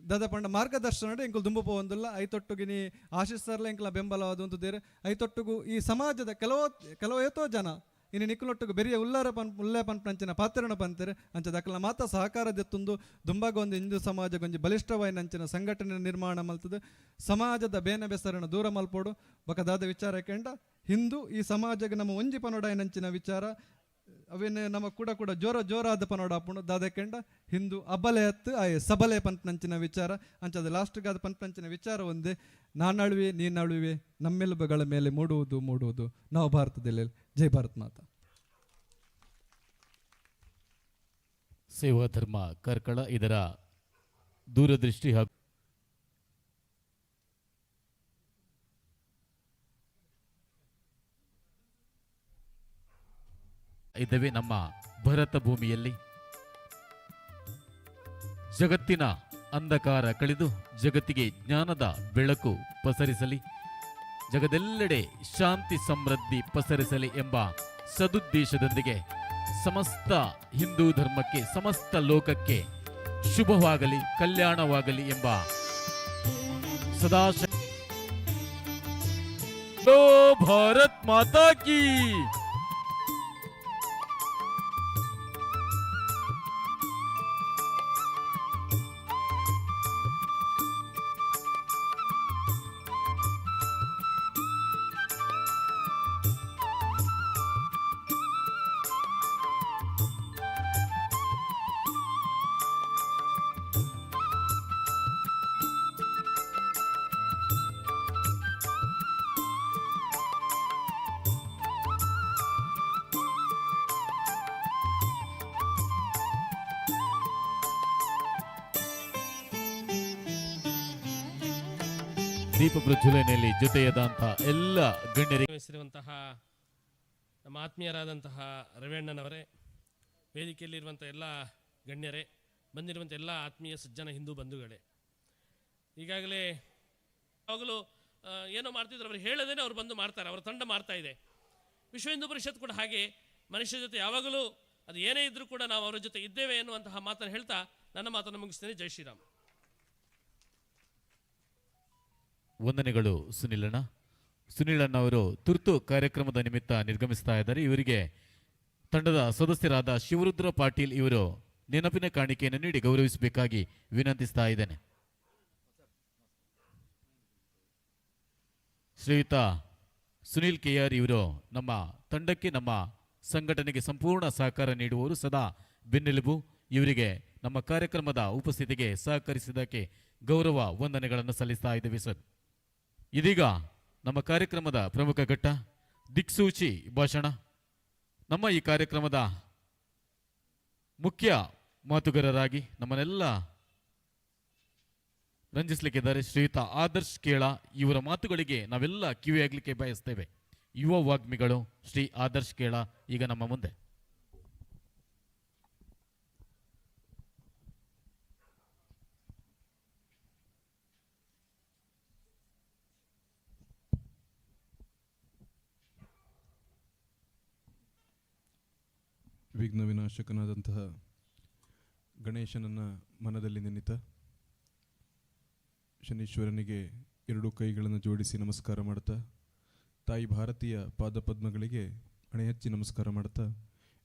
ದಾದ ಪಂಡ ಮಾರ್ಗದರ್ಶನ ಎಂಕುಲು ದುಂಬು ಒಂದಿಲ್ಲ ಐತೊಟ್ಟುಗಿನಿ ಆಶಿಸ್ತಾರಲ್ಲ ಎಂಕಲ ಬೆಂಬಲವಾದ ಒಂದಿದ್ದೇರೆ ಐತೊಟ್ಟುಗು ಈ ಸಮಾಜದ ಕೆಲವು ಏತೋ ಜನ ಇನ್ನು ನಿಕ್ಕುಲೊಟ್ಟಿಗೆ ಬೆರಿಯ ಉಲ್ಲೇ ಪಂಪಂಚಿನ ಪಾತ್ರನ ಪಂತಾರೆ ಅಂಚದ ಅಕ್ಕಲ ಮಾತ ಸಹಕಾರ ದೆತ್ತುಂದು ದುಂಬಾಗ ಒಂದು ಹಿಂದೂ ಸಮಾಜಗೊಂಜಿ ಬಲಿಷ್ಠವಾಯಿನ ಅಂಚಿನ ಸಂಘಟನೆ ನಿರ್ಮಾಣ ಮಲ್ತದೆ ಸಮಾಜದ ಬೇನೆ ಬೆಸರನ್ನು ದೂರ ಮಲ್ಪೋಡು ಬಕದಾದ ವಿಚಾರ ಕೆಂಡ ಹಿಂದೂ ಈ ಸಮಾಜಕ್ಕೆ ನಮ್ಮ ಒಂಜಿ ಪನೋಡಾಯಿನಂಚಿನ ವಿಚಾರ ಅವೇನು ನಮ್ಮ ಕೂಡ ಜೋರಾದ ಪನೋಡ ಹಾಪುಂಡು ದಾದ ಕೆಂಡ ಹಿಂದೂ ಅಬಲೆ ಹತ್ತು ಆಯ್ ಸಬಲೆ ಪಂಪನಂಚಿನ ವಿಚಾರ ಅಂಚದ ಲಾಸ್ಟ್ಗೆ ಅದು ಪಂಪನಂಚಿನ ವಿಚಾರ ಒಂದೇ ನಾನಳುವೆ ನೀನಳುವೆ ನಮ್ಮೆಲುಬುಗಳ ಮೇಲೆ ಮೂಡುವುದು ನಾವು ಭಾರತದಲ್ಲಿ ಜೈ ಭಾರತ್ ಮಾತಾ. ಸೇವಾ ಧರ್ಮ ಕಾರ್ಕಳ ಇದರ ದೂರದೃಷ್ಟಿ ಹಾಗೂ ಇದ್ದವೆ ನಮ್ಮ ಭರತ ಭೂಮಿಯಲ್ಲಿ ಜಗತ್ತಿನ ಅಂಧಕಾರ ಕಳೆದು ಜಗತ್ತಿಗೆ ಜ್ಞಾನದ ಬೆಳಕು ಪಸರಿಸಲಿ, ಜಗದೆಲ್ಲೆಡೆ ಶಾಂತಿ ಸಮೃದ್ಧಿ ಪಸರಿಸಲಿ ಎಂಬ ಸದುದ್ದೇಶದೊಂದಿಗೆ ಸಮಸ್ತ ಹಿಂದೂ ಧರ್ಮಕ್ಕೆ ಸಮಸ್ತ ಲೋಕಕ್ಕೆ ಶುಭವಾಗಲಿ ಕಲ್ಯಾಣವಾಗಲಿ ಎಂಬ ಸದಾಶ ಭಾರತ್ ಮಾತಾ ಕೀ. ದೀಪ ಪ್ರಜ್ವಲನೆಯಲ್ಲಿ ಜೊತೆಯಾದಂತಹ ಎಲ್ಲ ಗಣ್ಯರಿಗೆ ಹೆಸರಿರುವಂತಹ ನಮ್ಮ ಆತ್ಮೀಯರಾದಂತಹ ರವಿಯಣ್ಣನವರೇ, ವೇದಿಕೆಯಲ್ಲಿರುವಂಥ ಎಲ್ಲ ಗಣ್ಯರೇ, ಬಂದಿರುವಂಥ ಎಲ್ಲ ಆತ್ಮೀಯ ಸಜ್ಜನ ಹಿಂದೂ ಬಂಧುಗಳೇ, ಈಗಾಗಲೇ ಯಾವಾಗಲೂ ಏನೋ ಮಾಡ್ತಿದ್ರು, ಅವ್ರು ಹೇಳದೇನೆ ಅವ್ರು ಬಂದು ಮಾಡ್ತಾರೆ, ಅವರ ತಂಡ ಮಾಡ್ತಾ ಇದೆ. ವಿಶ್ವ ಹಿಂದೂ ಪರಿಷತ್ ಕೂಡ ಹಾಗೆ ಮನುಷ್ಯ ಜೊತೆ ಯಾವಾಗಲೂ ಅದು ಏನೇ ಇದ್ರೂ ಕೂಡ ನಾವು ಅವರ ಜೊತೆ ಇದ್ದೇವೆ ಎನ್ನುವಂತಹ ಮಾತನ್ನು ಹೇಳ್ತಾ ನನ್ನ ಮಾತನ್ನು ಮುಗಿಸ್ತೇನೆ. ಜೈ ಶ್ರೀರಾಮ್. ವಂದನೆಗಳು ಸುನಿಲಣ್ಣ. ಸುನಿಲಣ್ಣ ಅವರು ತುರ್ತು ಕಾರ್ಯಕ್ರಮದ ನಿಮಿತ್ತ ನಿರ್ಗಮಿಸ್ತಾ ಇದ್ದಾರೆ. ಇವರಿಗೆ ತಂಡದ ಸದಸ್ಯರಾದ ಶಿವರುದ್ರ ಪಾಟೀಲ್ ಇವರು ನೆನಪಿನ ಕಾಣಿಕೆಯನ್ನು ನೀಡಿ ಗೌರವಿಸಬೇಕಾಗಿ ವಿನಂತಿಸ್ತಾ ಇದ್ದೇನೆ. ಶ್ರೀಯುತ ಸುನಿಲ್ ಕೆಆರ್ ಇವರು ನಮ್ಮ ತಂಡಕ್ಕೆ ನಮ್ಮ ಸಂಘಟನೆಗೆ ಸಂಪೂರ್ಣ ಸಹಕಾರ ನೀಡುವವರು, ಸದಾ ಬೆನ್ನೆಲುಬು. ಇವರಿಗೆ ನಮ್ಮ ಕಾರ್ಯಕ್ರಮದ ಉಪಸ್ಥಿತಿಗೆ ಸಹಕರಿಸಿದ್ದಕ್ಕೆ ಗೌರವ ವಂದನೆಗಳನ್ನು ಸಲ್ಲಿಸ್ತಾ ಇದ್ದೇವೆ ಸರ್. ಇದೀಗ ನಮ್ಮ ಕಾರ್ಯಕ್ರಮದ ಪ್ರಮುಖ ಘಟ್ಟ ದಿಕ್ಸೂಚಿ ಭಾಷಣ. ನಮ್ಮ ಈ ಕಾರ್ಯಕ್ರಮದ ಮುಖ್ಯ ಮಾತುಗಾರರಾಗಿ ನಮ್ಮನ್ನೆಲ್ಲ ರಂಜಿಸಲಿಕ್ಕಿದ್ದಾರೆ ಶ್ರೀಯುತ ಆದರ್ಶ್ ಕೇಳ. ಇವರ ಮಾತುಗಳಿಗೆ ನಾವೆಲ್ಲ ಕಿವಿಯಾಗಲಿಕ್ಕೆ ಬಯಸ್ತೇವೆ. ಯುವ ವಾಗ್ಮಿಗಳು ಶ್ರೀ ಆದರ್ಶ್ ಕೇಳ ಈಗ ನಮ್ಮ ಮುಂದೆ. ವಿಘ್ನ ವಿನಾಶಕನಾದಂತಹ ಗಣೇಶನನ್ನು ಮನದಲ್ಲಿ ನೆನೆತ ಶನೀಶ್ವರನಿಗೆ ಎರಡೂ ಕೈಗಳನ್ನು ಜೋಡಿಸಿ ನಮಸ್ಕಾರ ಮಾಡ್ತಾ, ತಾಯಿ ಭಾರತೀಯ ಪಾದಪದ್ಮಗಳಿಗೆ ಹಣೆಹಚ್ಚಿ ನಮಸ್ಕಾರ ಮಾಡ್ತಾ,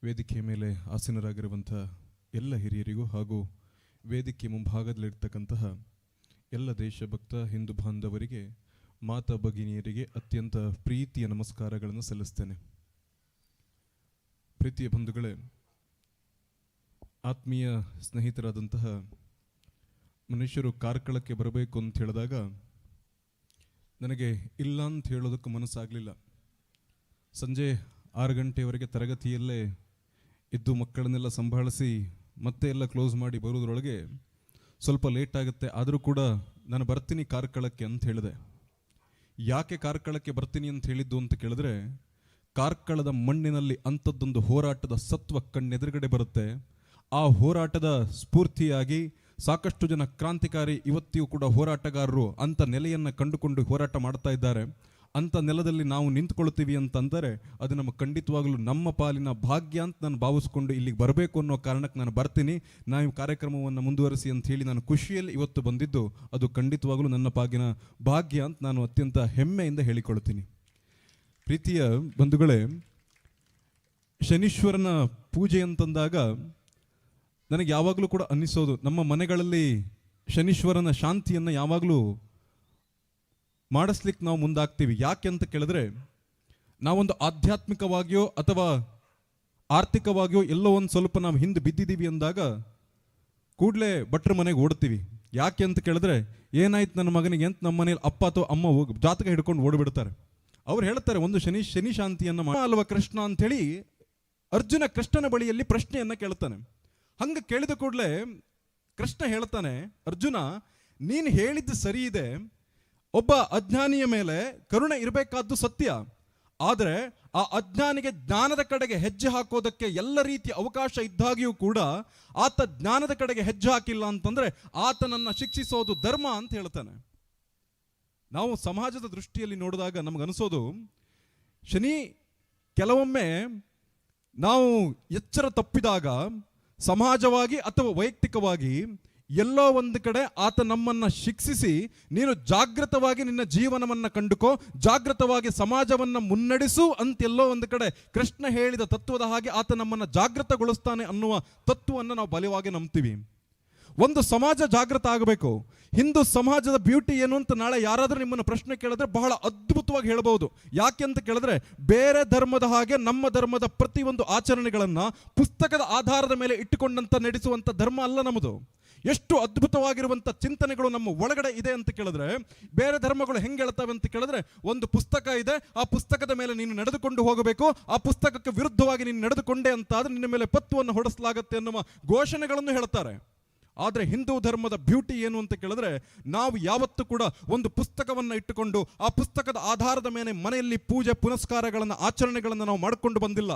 ವೇದಿಕೆಯ ಮೇಲೆ ಆಸೀನರಾಗಿರುವಂಥ ಎಲ್ಲ ಹಿರಿಯರಿಗೂ ಹಾಗೂ ವೇದಿಕೆ ಮುಂಭಾಗದಲ್ಲಿರ್ತಕ್ಕಂತಹ ಎಲ್ಲ ದೇಶಭಕ್ತ ಹಿಂದೂ ಬಾಂಧವರಿಗೆ, ಮಾತಾ ಭಗಿನಿಯರಿಗೆ ಅತ್ಯಂತ ಪ್ರೀತಿಯ ನಮಸ್ಕಾರಗಳನ್ನು ಸಲ್ಲಿಸ್ತೇನೆ. ಪ್ರೀತಿಯ ಬಂಧುಗಳೇ, ಆತ್ಮೀಯ ಸ್ನೇಹಿತರಾದಂತಹ ಮನುಷ್ಯರು ಕಾರ್ಕಳಕ್ಕೆ ಬರಬೇಕು ಅಂತ ಹೇಳಿದಾಗ ನನಗೆ ಇಲ್ಲ ಅಂತ ಹೇಳೋದಕ್ಕೆ ಮನಸ್ಸಾಗಲಿಲ್ಲ. ಸಂಜೆ 6 ಗಂಟೆಯವರೆಗೆ ತರಗತಿಯಲ್ಲೇ ಇದ್ದು ಮಕ್ಕಳನ್ನೆಲ್ಲ ಸಂಭಾಳಿಸಿ ಮತ್ತೆ ಎಲ್ಲ ಕ್ಲೋಸ್ ಮಾಡಿ ಬರೋದ್ರೊಳಗೆ ಸ್ವಲ್ಪ ಲೇಟ್ ಆಗುತ್ತೆ. ಆದರೂ ಕೂಡ ನಾನು ಬರ್ತೀನಿ ಕಾರ್ಕಳಕ್ಕೆ ಅಂತ ಹೇಳಿದೆ. ಯಾಕೆ ಕಾರ್ಕಳಕ್ಕೆ ಬರ್ತೀನಿ ಅಂತ ಹೇಳಿದ್ದು ಅಂತ ಕೇಳಿದ್ರೆ, ಕಾರ್ಕಳದ ಮಣ್ಣಿನಲ್ಲಿ ಅಂಥದ್ದೊಂದು ಹೋರಾಟದ ಸತ್ವ ಕಣ್ಣೆದುರುಗಡೆ ಬರುತ್ತೆ. ಆ ಹೋರಾಟದ ಸ್ಫೂರ್ತಿಯಾಗಿ ಸಾಕಷ್ಟು ಜನ ಕ್ರಾಂತಿಕಾರಿ ಇವತ್ತಿಯೂ ಕೂಡ ಹೋರಾಟಗಾರರು ಅಂಥ ನೆಲೆಯನ್ನು ಕಂಡುಕೊಂಡು ಹೋರಾಟ ಮಾಡ್ತಾ ಇದ್ದಾರೆ. ಅಂಥ ನೆಲದಲ್ಲಿ ನಾವು ನಿಂತ್ಕೊಳ್ತೀವಿ ಅಂತಂದರೆ ಅದು ನಮ್ಮ ಖಂಡಿತವಾಗಲೂ ನಮ್ಮ ಪಾಲಿನ ಭಾಗ್ಯ ಅಂತ ನಾನು ಭಾವಿಸ್ಕೊಂಡು ಇಲ್ಲಿಗೆ ಬರಬೇಕು ಅನ್ನೋ ಕಾರಣಕ್ಕೆ ನಾನು ಬರ್ತೀನಿ. ನಾವು ಕಾರ್ಯಕ್ರಮವನ್ನು ಮುಂದುವರಿಸಿ ಅಂತ ಹೇಳಿ ನಾನು ಖುಷಿಯಲ್ಲಿ ಇವತ್ತು ಬಂದಿದ್ದು ಅದು ಖಂಡಿತವಾಗಲೂ ನನ್ನ ಪಾಲಿನ ಭಾಗ್ಯ ಅಂತ ನಾನು ಅತ್ಯಂತ ಹೆಮ್ಮೆಯಿಂದ ಹೇಳಿಕೊಳ್ತೀನಿ. ಪ್ರೀತಿಯ ಬಂಧುಗಳೇ, ಶನೀಶ್ವರನ ಪೂಜೆ ಅಂತಂದಾಗ ನನಗೆ ಯಾವಾಗಲೂ ಕೂಡ ಅನ್ನಿಸೋದು, ನಮ್ಮ ಮನೆಗಳಲ್ಲಿ ಶನೀಶ್ವರನ ಶಾಂತಿಯನ್ನು ಯಾವಾಗಲೂ ಮಾಡಿಸ್ಲಿಕ್ಕೆ ನಾವು ಮುಂದಾಗ್ತೀವಿ. ಯಾಕೆ ಅಂತ ಕೇಳಿದ್ರೆ, ನಾವೊಂದು ಆಧ್ಯಾತ್ಮಿಕವಾಗಿಯೋ ಅಥವಾ ಆರ್ಥಿಕವಾಗಿಯೋ ಎಲ್ಲೋ ಒಂದು ಸ್ವಲ್ಪ ನಾವು ಹಿಂದೆ ಬಿದ್ದಿದ್ದೀವಿ ಅಂದಾಗ ಕೂಡಲೇ ಭಟ್ರ ಮನೆಗೆ ಓಡ್ತೀವಿ. ಯಾಕೆ ಅಂತ ಕೇಳಿದ್ರೆ, ಏನಾಯ್ತು ನನ್ನ ಮಗನಿಗೆ ಅಂತ ನಮ್ಮ ಮನೇಲಿ ಅಪ್ಪ ಅಥವಾ ಅಮ್ಮ ಹೋಗಿ ಜಾತಕ ಹಿಡ್ಕೊಂಡು ಓಡಿಬಿಡ್ತಾರೆ. ಅವ್ರು ಹೇಳ್ತಾರೆ, ಒಂದು ಶನಿ ಶಾಂತಿಯನ್ನು ಅಲ್ವಾ ಕೃಷ್ಣ ಅಂಥೇಳಿ ಅರ್ಜುನ ಕೃಷ್ಣನ ಬಳಿಯಲ್ಲಿ ಪ್ರಶ್ನೆಯನ್ನು ಕೇಳ್ತಾನೆ. ಹಂಗೆ ಕೇಳಿದ ಕೂಡಲೇ ಕೃಷ್ಣ ಹೇಳ್ತಾನೆ, ಅರ್ಜುನ ನೀನು ಹೇಳಿದ್ದು ಸರಿ ಇದೆ, ಒಬ್ಬ ಅಜ್ಞಾನಿಯ ಮೇಲೆ ಕರುಣೆ ಇರಬೇಕಾದ್ದು ಸತ್ಯ. ಆದರೆ ಆ ಅಜ್ಞಾನಿಗೆ ಜ್ಞಾನದ ಕಡೆಗೆ ಹೆಜ್ಜೆ ಹಾಕೋದಕ್ಕೆ ಎಲ್ಲ ರೀತಿಯ ಅವಕಾಶ ಇದ್ದಾಗಿಯೂ ಕೂಡ ಆತ ಜ್ಞಾನದ ಕಡೆಗೆ ಹೆಜ್ಜೆ ಹಾಕಿಲ್ಲ ಅಂತಂದ್ರೆ ಆತನನ್ನು ಶಿಕ್ಷಿಸೋದು ಧರ್ಮ ಅಂತ ಹೇಳ್ತಾನೆ. ನಾವು ಸಮಾಜದ ದೃಷ್ಟಿಯಲ್ಲಿ ನೋಡಿದಾಗ ನಮಗನಿಸೋದು, ಶನಿ ಕೆಲವೊಮ್ಮೆ ನಾವು ಎಚ್ಚರ ತಪ್ಪಿದಾಗ ಸಮಾಜವಾಗಿ ಅಥವಾ ವೈಯಕ್ತಿಕವಾಗಿ ಎಲ್ಲೋ ಒಂದು ಕಡೆ ಆತ ನಮ್ಮನ್ನು ಶಿಕ್ಷಿಸಿ, ನೀನು ಜಾಗೃತವಾಗಿ ನಿನ್ನ ಜೀವನವನ್ನು ಕಂಡುಕೋ, ಜಾಗೃತವಾಗಿ ಸಮಾಜವನ್ನು ಮುನ್ನಡೆಸು ಅಂತೆಲ್ಲೋ ಒಂದು ಕಡೆ ಕೃಷ್ಣ ಹೇಳಿದ ತತ್ವದ ಹಾಗೆ ಆತ ನಮ್ಮನ್ನು ಜಾಗೃತಗೊಳಿಸ್ತಾನೆ ಅನ್ನುವ ತತ್ವವನ್ನು ನಾವು ಬಲವಾಗಿ ನಂಬ್ತೀವಿ. ಒಂದು ಸಮಾಜ ಜಾಗೃತ ಆಗಬೇಕು. ಹಿಂದೂ ಸಮಾಜದ ಬ್ಯೂಟಿ ಏನು ಅಂತ ನಾಳೆ ಯಾರಾದರೂ ನಿಮ್ಮನ್ನು ಪ್ರಶ್ನೆ ಕೇಳಿದ್ರೆ ಬಹಳ ಅದ್ಭುತವಾಗಿ ಹೇಳ್ಬೋದು. ಯಾಕೆ ಅಂತ ಕೇಳಿದ್ರೆ, ಬೇರೆ ಧರ್ಮದ ಹಾಗೆ ನಮ್ಮ ಧರ್ಮದ ಪ್ರತಿಯೊಂದು ಆಚರಣೆಗಳನ್ನು ಪುಸ್ತಕದ ಆಧಾರದ ಮೇಲೆ ಇಟ್ಟುಕೊಂಡಂತ ನಡೆಸುವಂಥ ಧರ್ಮ ಅಲ್ಲ ನಮ್ಮದು. ಎಷ್ಟು ಅದ್ಭುತವಾಗಿರುವಂಥ ಚಿಂತನೆಗಳು ನಮ್ಮ ಒಳಗಡೆ ಇದೆ ಅಂತ ಕೇಳಿದ್ರೆ, ಬೇರೆ ಧರ್ಮಗಳು ಹೆಂಗೆ ಹೇಳ್ತವೆ ಅಂತ ಕೇಳಿದ್ರೆ, ಒಂದು ಪುಸ್ತಕ ಇದೆ, ಆ ಪುಸ್ತಕದ ಮೇಲೆ ನೀನು ನಡೆದುಕೊಂಡು ಹೋಗಬೇಕು, ಆ ಪುಸ್ತಕಕ್ಕೆ ವಿರುದ್ಧವಾಗಿ ನೀನು ನಡೆದುಕೊಂಡೆ ಅಂತಾದ್ರೆ ನಿನ್ನ ಮೇಲೆ ಪತ್ತುವನ್ನು ಹೊಡೆಸಲಾಗುತ್ತೆ ಅನ್ನುವ ಘೋಷಣೆಗಳನ್ನು ಹೇಳ್ತಾರೆ. ಆದರೆ ಹಿಂದೂ ಧರ್ಮದ ಬ್ಯೂಟಿ ಏನು ಅಂತ ಕೇಳಿದ್ರೆ, ನಾವು ಯಾವತ್ತೂ ಕೂಡ ಒಂದು ಪುಸ್ತಕವನ್ನು ಇಟ್ಟುಕೊಂಡು ಆ ಪುಸ್ತಕದ ಆಧಾರದ ಮೇಲೆ ಮನೆಯಲ್ಲಿ ಪೂಜೆ ಪುನಸ್ಕಾರಗಳನ್ನು ಆಚರಣೆಗಳನ್ನು ನಾವು ಮಾಡಿಕೊಂಡು ಬಂದಿಲ್ಲ.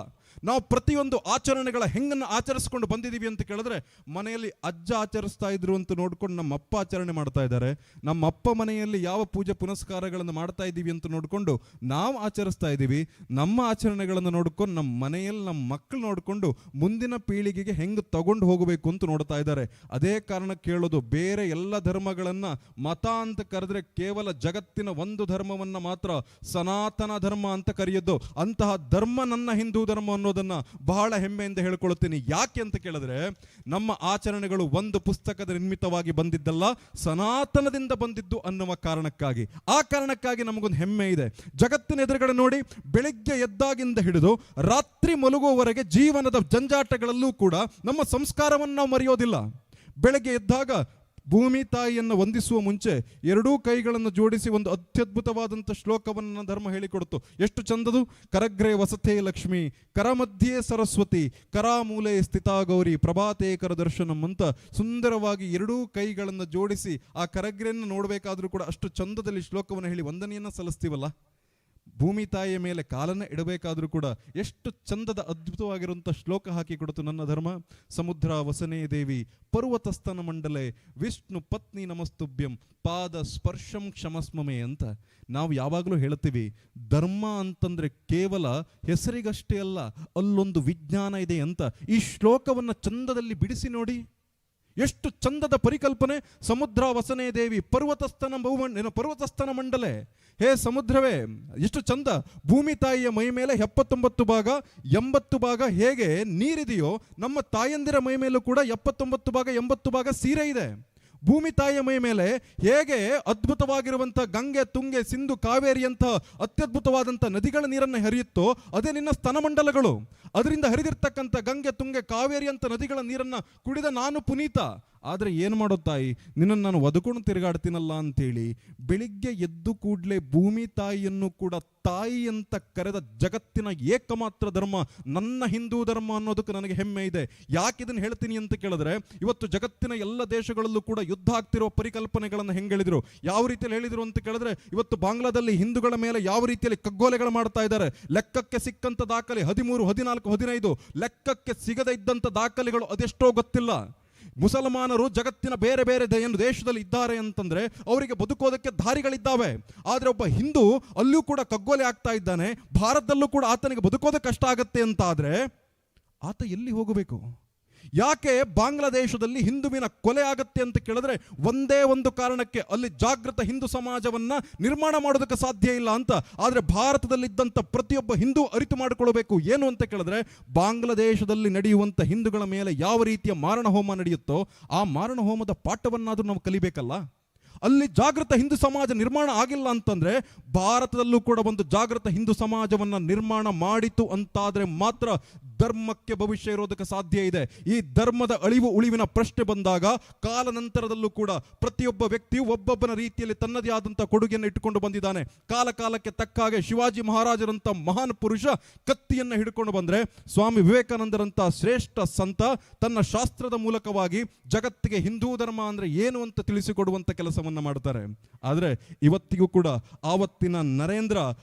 ನಾವು ಪ್ರತಿಯೊಂದು ಆಚರಣೆಗಳ ಹೆಂಗನ್ನು ಆಚರಿಸ್ಕೊಂಡು ಬಂದಿದ್ದೀವಿ ಅಂತ ಕೇಳಿದ್ರೆ, ಮನೆಯಲ್ಲಿ ಅಜ್ಜ ಆಚರಿಸ್ತಾ ಇದ್ರು ಅಂತ ನೋಡ್ಕೊಂಡು ನಮ್ಮ ಅಪ್ಪ ಆಚರಣೆ ಮಾಡ್ತಾ ಇದ್ದಾರೆ, ನಮ್ಮ ಅಪ್ಪ ಮನೆಯಲ್ಲಿ ಯಾವ ಪೂಜೆ ಪುನಸ್ಕಾರಗಳನ್ನು ಮಾಡ್ತಾ ಇದ್ದೀವಿ ಅಂತ ನೋಡಿಕೊಂಡು ನಾವು ಆಚರಿಸ್ತಾ ಇದ್ದೀವಿ. ನಮ್ಮ ಆಚರಣೆಗಳನ್ನು ನೋಡ್ಕೊಂಡು ನಮ್ಮ ಮನೆಯಲ್ಲಿ ನಮ್ಮ ಮಕ್ಕಳು ನೋಡಿಕೊಂಡು ಮುಂದಿನ ಪೀಳಿಗೆಗೆ ಹೆಂಗೆ ತಗೊಂಡು ಹೋಗಬೇಕು ಅಂತ ನೋಡ್ತಾ ಇದ್ದಾರೆ. ಅದೇ ಕಾರಣಕ್ಕೆ ಹೇಳೋದು, ಬೇರೆ ಎಲ್ಲ ಧರ್ಮಗಳನ್ನು ಮತ ಅಂತ ಕರೆದ್ರೆ ಕೇವಲ ಜಗತ್ತಿನ ಒಂದು ಧರ್ಮವನ್ನು ಮಾತ್ರ ಸನಾತನ ಧರ್ಮ ಅಂತ ಕರೆಯೋದು. ಅಂತಹ ಧರ್ಮ ನನ್ನ ಹಿಂದೂ ಧರ್ಮ ಅನ್ನೋದನ್ನ ಬಹಳ ಹೆಮ್ಮೆಯಿಂದ ಹೇಳ್ಕೊಳ್ತೀನಿ. ಯಾಕೆ ಅಂತ ಕೇಳಿದ್ರೆ, ನಮ್ಮ ಆಚರಣೆಗಳು ಒಂದು ಪುಸ್ತಕದ ನಿರ್ಮಿತವಾಗಿ ಬಂದಿದ್ದಲ್ಲ, ಸನಾತನದಿಂದ ಬಂದಿದ್ದು ಅನ್ನುವ ಕಾರಣಕ್ಕಾಗಿ. ಆ ಕಾರಣಕ್ಕಾಗಿ ನಮಗೊಂದು ಹೆಮ್ಮೆ ಇದೆ. ಜಗತ್ತಿನ ಎದುರುಗಡೆ ನೋಡಿ, ಬೆಳಿಗ್ಗೆ ಎದ್ದಾಗಿಂದ ಹಿಡಿದು ರಾತ್ರಿ ಮಲಗುವವರೆಗೆ ಜೀವನದ ಜಂಜಾಟಗಳಲ್ಲೂ ಕೂಡ ನಮ್ಮ ಸಂಸ್ಕಾರವನ್ನು ನಾವು ಮರೆಯೋದಿಲ್ಲ. ಬೆಳಗ್ಗೆ ಎದ್ದಾಗ ಭೂಮಿ ತಾಯಿಯನ್ನು ವಂದಿಸುವ ಮುಂಚೆ ಎರಡೂ ಕೈಗಳನ್ನು ಜೋಡಿಸಿ ಒಂದು ಅತ್ಯದ್ಭುತವಾದಂಥ ಶ್ಲೋಕವನ್ನು ಧರ್ಮ ಹೇಳಿಕೊಡ್ತು. ಎಷ್ಟು ಚಂದದು. ಕರಗ್ರೆ ವಸತೆ ಲಕ್ಷ್ಮಿ, ಕರ ಮಧ್ಯೆ ಸರಸ್ವತಿ, ಕರಾಮೂಲೆ ಸ್ಥಿತಾ ಗೌರಿ, ಪ್ರಭಾತೆ ಕರ ದರ್ಶನಂ ಅಂತ ಸುಂದರವಾಗಿ ಎರಡೂ ಕೈಗಳನ್ನು ಜೋಡಿಸಿ ಆ ಕರಗ್ರೆಯನ್ನು ನೋಡಬೇಕಾದ್ರೂ ಕೂಡ ಅಷ್ಟು ಚಂದದಲ್ಲಿ ಶ್ಲೋಕವನ್ನು ಹೇಳಿ ವಂದನೆಯನ್ನು ಸಲ್ಲಿಸ್ತೀವಲ್ಲ. ಭೂಮಿ ತಾಯಿಯ ಮೇಲೆ ಕಾಲನ್ನು ಇಡಬೇಕಾದ್ರೂ ಕೂಡ ಎಷ್ಟು ಚಂದದ ಅದ್ಭುತವಾಗಿರುವಂಥ ಶ್ಲೋಕ ಹಾಕಿ ಕೊಡ್ತು ನನ್ನ ಧರ್ಮ. ಸಮುದ್ರ ವಸನೇ ದೇವಿ ಪರ್ವತಸ್ತನ ಮಂಡಲೆ ವಿಷ್ಣು ಪತ್ನಿ ನಮಸ್ತುಭ್ಯಂ ಪಾದ ಸ್ಪರ್ಶಂ ಕ್ಷಮಸ್ಮಮೆ ಅಂತ ನಾವು ಯಾವಾಗಲೂ ಹೇಳ್ತೀವಿ. ಧರ್ಮ ಅಂತಂದ್ರೆ ಕೇವಲ ಹೆಸರಿಗಷ್ಟೇ ಅಲ್ಲ, ಅಲ್ಲೊಂದು ವಿಜ್ಞಾನ ಇದೆ ಅಂತ. ಈ ಶ್ಲೋಕವನ್ನು ಚಂದದಲ್ಲಿ ಬಿಡಿಸಿ ನೋಡಿ, ಎಷ್ಟು ಚಂದದ ಪರಿಕಲ್ಪನೆ. ಸಮುದ್ರ ವಸನೇ ದೇವಿ ಪರ್ವತಸ್ತನ ಮಂಡಲೆ, ಹೇ ಸಮುದ್ರವೇ ಎಷ್ಟು ಚಂದ. ಭೂಮಿ ತಾಯಿಯ ಮೈ ಮೇಲೆ 79 ಭಾಗ 80 ಭಾಗ ಹೇಗೆ ನೀರಿದೆಯೋ, ನಮ್ಮ ತಾಯಂದಿರ ಮೈ ಮೇಲೂ ಕೂಡ 79 ಭಾಗ 80 ಭಾಗ ಸೀರೆ ಇದೆ. ಭೂಮಿ ತಾಯಿಯ ಮೈ ಮೇಲೆ ಹೇಗೆ ಅದ್ಭುತವಾಗಿರುವಂಥ ಗಂಗೆ, ತುಂಗೆ, ಸಿಂಧು, ಕಾವೇರಿ ಅಂತ ಅತ್ಯದ್ಭುತವಾದಂಥ ನದಿಗಳ ನೀರನ್ನು ಹರಿಯುತ್ತೋ ಅದೇ ನಿನ್ನ ಸ್ತನಮಂಡಲಗಳು. ಅದರಿಂದ ಹರಿದಿರ್ತಕ್ಕಂಥ ಗಂಗೆ, ತುಂಗೆ, ಕಾವೇರಿ ಅಂತ ನದಿಗಳ ನೀರನ್ನು ಕುಡಿದ ನಾನು ಪುನೀತ. ಆದರೆ ಏನು ಮಾಡೋ ತಾಯಿ, ನಿನ್ನನ್ನು ನಾನು ಒದ್ಕೊಂಡು ತಿರುಗಾಡ್ತೀನಲ್ಲ ಅಂತೇಳಿ ಬೆಳಿಗ್ಗೆ ಎದ್ದು ಕೂಡಲೇ ಭೂಮಿ ತಾಯಿಯನ್ನು ಕೂಡ ತಾಯಿ ಅಂತ ಕರೆದ ಜಗತ್ತಿನ ಏಕಮಾತ್ರ ಧರ್ಮ ನನ್ನ ಹಿಂದೂ ಧರ್ಮ ಅನ್ನೋದಕ್ಕೆ ನನಗೆ ಹೆಮ್ಮೆ ಇದೆ. ಯಾಕೆ ಇದನ್ನು ಹೇಳ್ತೀನಿ ಅಂತ ಕೇಳಿದ್ರೆ, ಇವತ್ತು ಜಗತ್ತಿನ ಎಲ್ಲ ದೇಶಗಳಲ್ಲೂ ಕೂಡ ಯುದ್ಧ ಆಗ್ತಿರೋ ಪರಿಕಲ್ಪನೆಗಳನ್ನು ಹೆಂಗೆ ಹೇಳಿದ್ರು, ಯಾವ ರೀತಿಯಲ್ಲಿ ಹೇಳಿದ್ರು ಅಂತ ಕೇಳಿದ್ರೆ, ಇವತ್ತು ಬಾಂಗ್ಲಾದಲ್ಲಿ ಹಿಂದೂಗಳ ಮೇಲೆ ಯಾವ ರೀತಿಯಲ್ಲಿ ಕಗ್ಗೋಲೆಗಳು ಮಾಡ್ತಾ ಇದ್ದಾರೆ. ಲೆಕ್ಕಕ್ಕೆ ಸಿಕ್ಕಂತ ದಾಖಲೆ 13, 14, 15, ಲೆಕ್ಕಕ್ಕೆ ಸಿಗದೇ ಇದ್ದಂಥ ದಾಖಲೆಗಳು ಅದೆಷ್ಟೋ ಗೊತ್ತಿಲ್ಲ. ಮುಸಲ್ಮಾನರು ಜಗತ್ತಿನ ಬೇರೆ ಬೇರೆ ಏನು ದೇಶದಲ್ಲಿ ಇದ್ದಾರೆ ಅಂತಂದ್ರೆ ಅವರಿಗೆ ಬದುಕೋದಕ್ಕೆ ದಾರಿಗಳಿದ್ದಾವೆ. ಆದರೆ ಒಬ್ಬ ಹಿಂದೂ ಅಲ್ಲೂ ಕೂಡ ಕಗ್ಗೋಲೆ ಆಗ್ತಾ ಇದ್ದಾನೆ, ಭಾರತದಲ್ಲೂ ಕೂಡ ಆತನಿಗೆ ಬದುಕೋದಕ್ಕೆ ಕಷ್ಟ ಆಗತ್ತೆ ಅಂತ ಆದರೆ ಆತ ಎಲ್ಲಿ ಹೋಗಬೇಕು? ಯಾಕೆ ಬಾಂಗ್ಲಾದೇಶದಲ್ಲಿ ಹಿಂದುವಿನ ಕೊಲೆ ಆಗತ್ತೆ ಅಂತ ಕೇಳಿದ್ರೆ ಒಂದೇ ಒಂದು ಕಾರಣಕ್ಕೆ, ಅಲ್ಲಿ ಜಾಗೃತ ಹಿಂದೂ ಸಮಾಜವನ್ನ ನಿರ್ಮಾಣ ಮಾಡೋದಕ್ಕೆ ಸಾಧ್ಯ ಇಲ್ಲ ಅಂತ. ಆದರೆ ಭಾರತದಲ್ಲಿದ್ದಂಥ ಪ್ರತಿಯೊಬ್ಬ ಹಿಂದೂ ಅರಿತು ಮಾಡಿಕೊಳ್ಳಬೇಕು ಏನು ಅಂತ ಕೇಳಿದ್ರೆ, ಬಾಂಗ್ಲಾದೇಶದಲ್ಲಿ ನಡೆಯುವಂಥ ಹಿಂದೂಗಳ ಮೇಲೆ ಯಾವ ರೀತಿಯ ಮಾರಣ ಹೋಮ ನಡೆಯುತ್ತೋ ಆ ಮಾರಣ ಹೋಮದ ಪಾಠವನ್ನಾದರೂ ನಾವು ಕಲಿಬೇಕಲ್ಲ. ಅಲ್ಲಿ ಜಾಗೃತ ಹಿಂದೂ ಸಮಾಜ ನಿರ್ಮಾಣ ಆಗಿಲ್ಲ ಅಂತಂದ್ರೆ ಭಾರತದಲ್ಲೂ ಕೂಡ ಒಂದು ಜಾಗೃತ ಹಿಂದೂ ಸಮಾಜವನ್ನ ನಿರ್ಮಾಣ ಮಾಡಿತು ಅಂತಾದ್ರೆ ಮಾತ್ರ ಧರ್ಮಕ್ಕೆ ಭವಿಷ್ಯ ಇರೋದಕ್ಕೆ ಸಾಧ್ಯ ಇದೆ. ಈ ಧರ್ಮದ ಅಳಿವು ಉಳಿವಿನ ಪ್ರಶ್ನೆ ಬಂದಾಗ ಕಾಲಾನಂತರದಲ್ಲೂ ಕೂಡ ಪ್ರತಿಯೊಬ್ಬ ವ್ಯಕ್ತಿಯು ಒಬ್ಬೊಬ್ಬನ ರೀತಿಯಲ್ಲಿ ತನ್ನದೇ ಆದಂಥ ಕೊಡುಗೆಯನ್ನು ಇಟ್ಟುಕೊಂಡು ಬಂದಿದ್ದಾನೆ. ಕಾಲ ಕಾಲಕ್ಕೆ ತಕ್ಕ ಹಾಗೆ ಶಿವಾಜಿ ಮಹಾರಾಜರಂತ ಮಹಾನ್ ಪುರುಷ ಕತ್ತಿಯನ್ನು ಹಿಡ್ಕೊಂಡು ಬಂದ್ರೆ, ಸ್ವಾಮಿ ವಿವೇಕಾನಂದರಂತ ಶ್ರೇಷ್ಠ ಸಂತ ತನ್ನ ಶಾಸ್ತ್ರದ ಮೂಲಕವಾಗಿ ಜಗತ್ತಿಗೆ ಹಿಂದೂ ಧರ್ಮ ಅಂದ್ರೆ ಏನು ಅಂತ ತಿಳಿಸಿಕೊಡುವಂತ ಕೆಲಸವನ್ನು ಮಾಡ್ತಾರೆ. ಆದರೆ ಇವತ್ತಿಗೂ ಕೂಡ ಆವತ್ತಿನ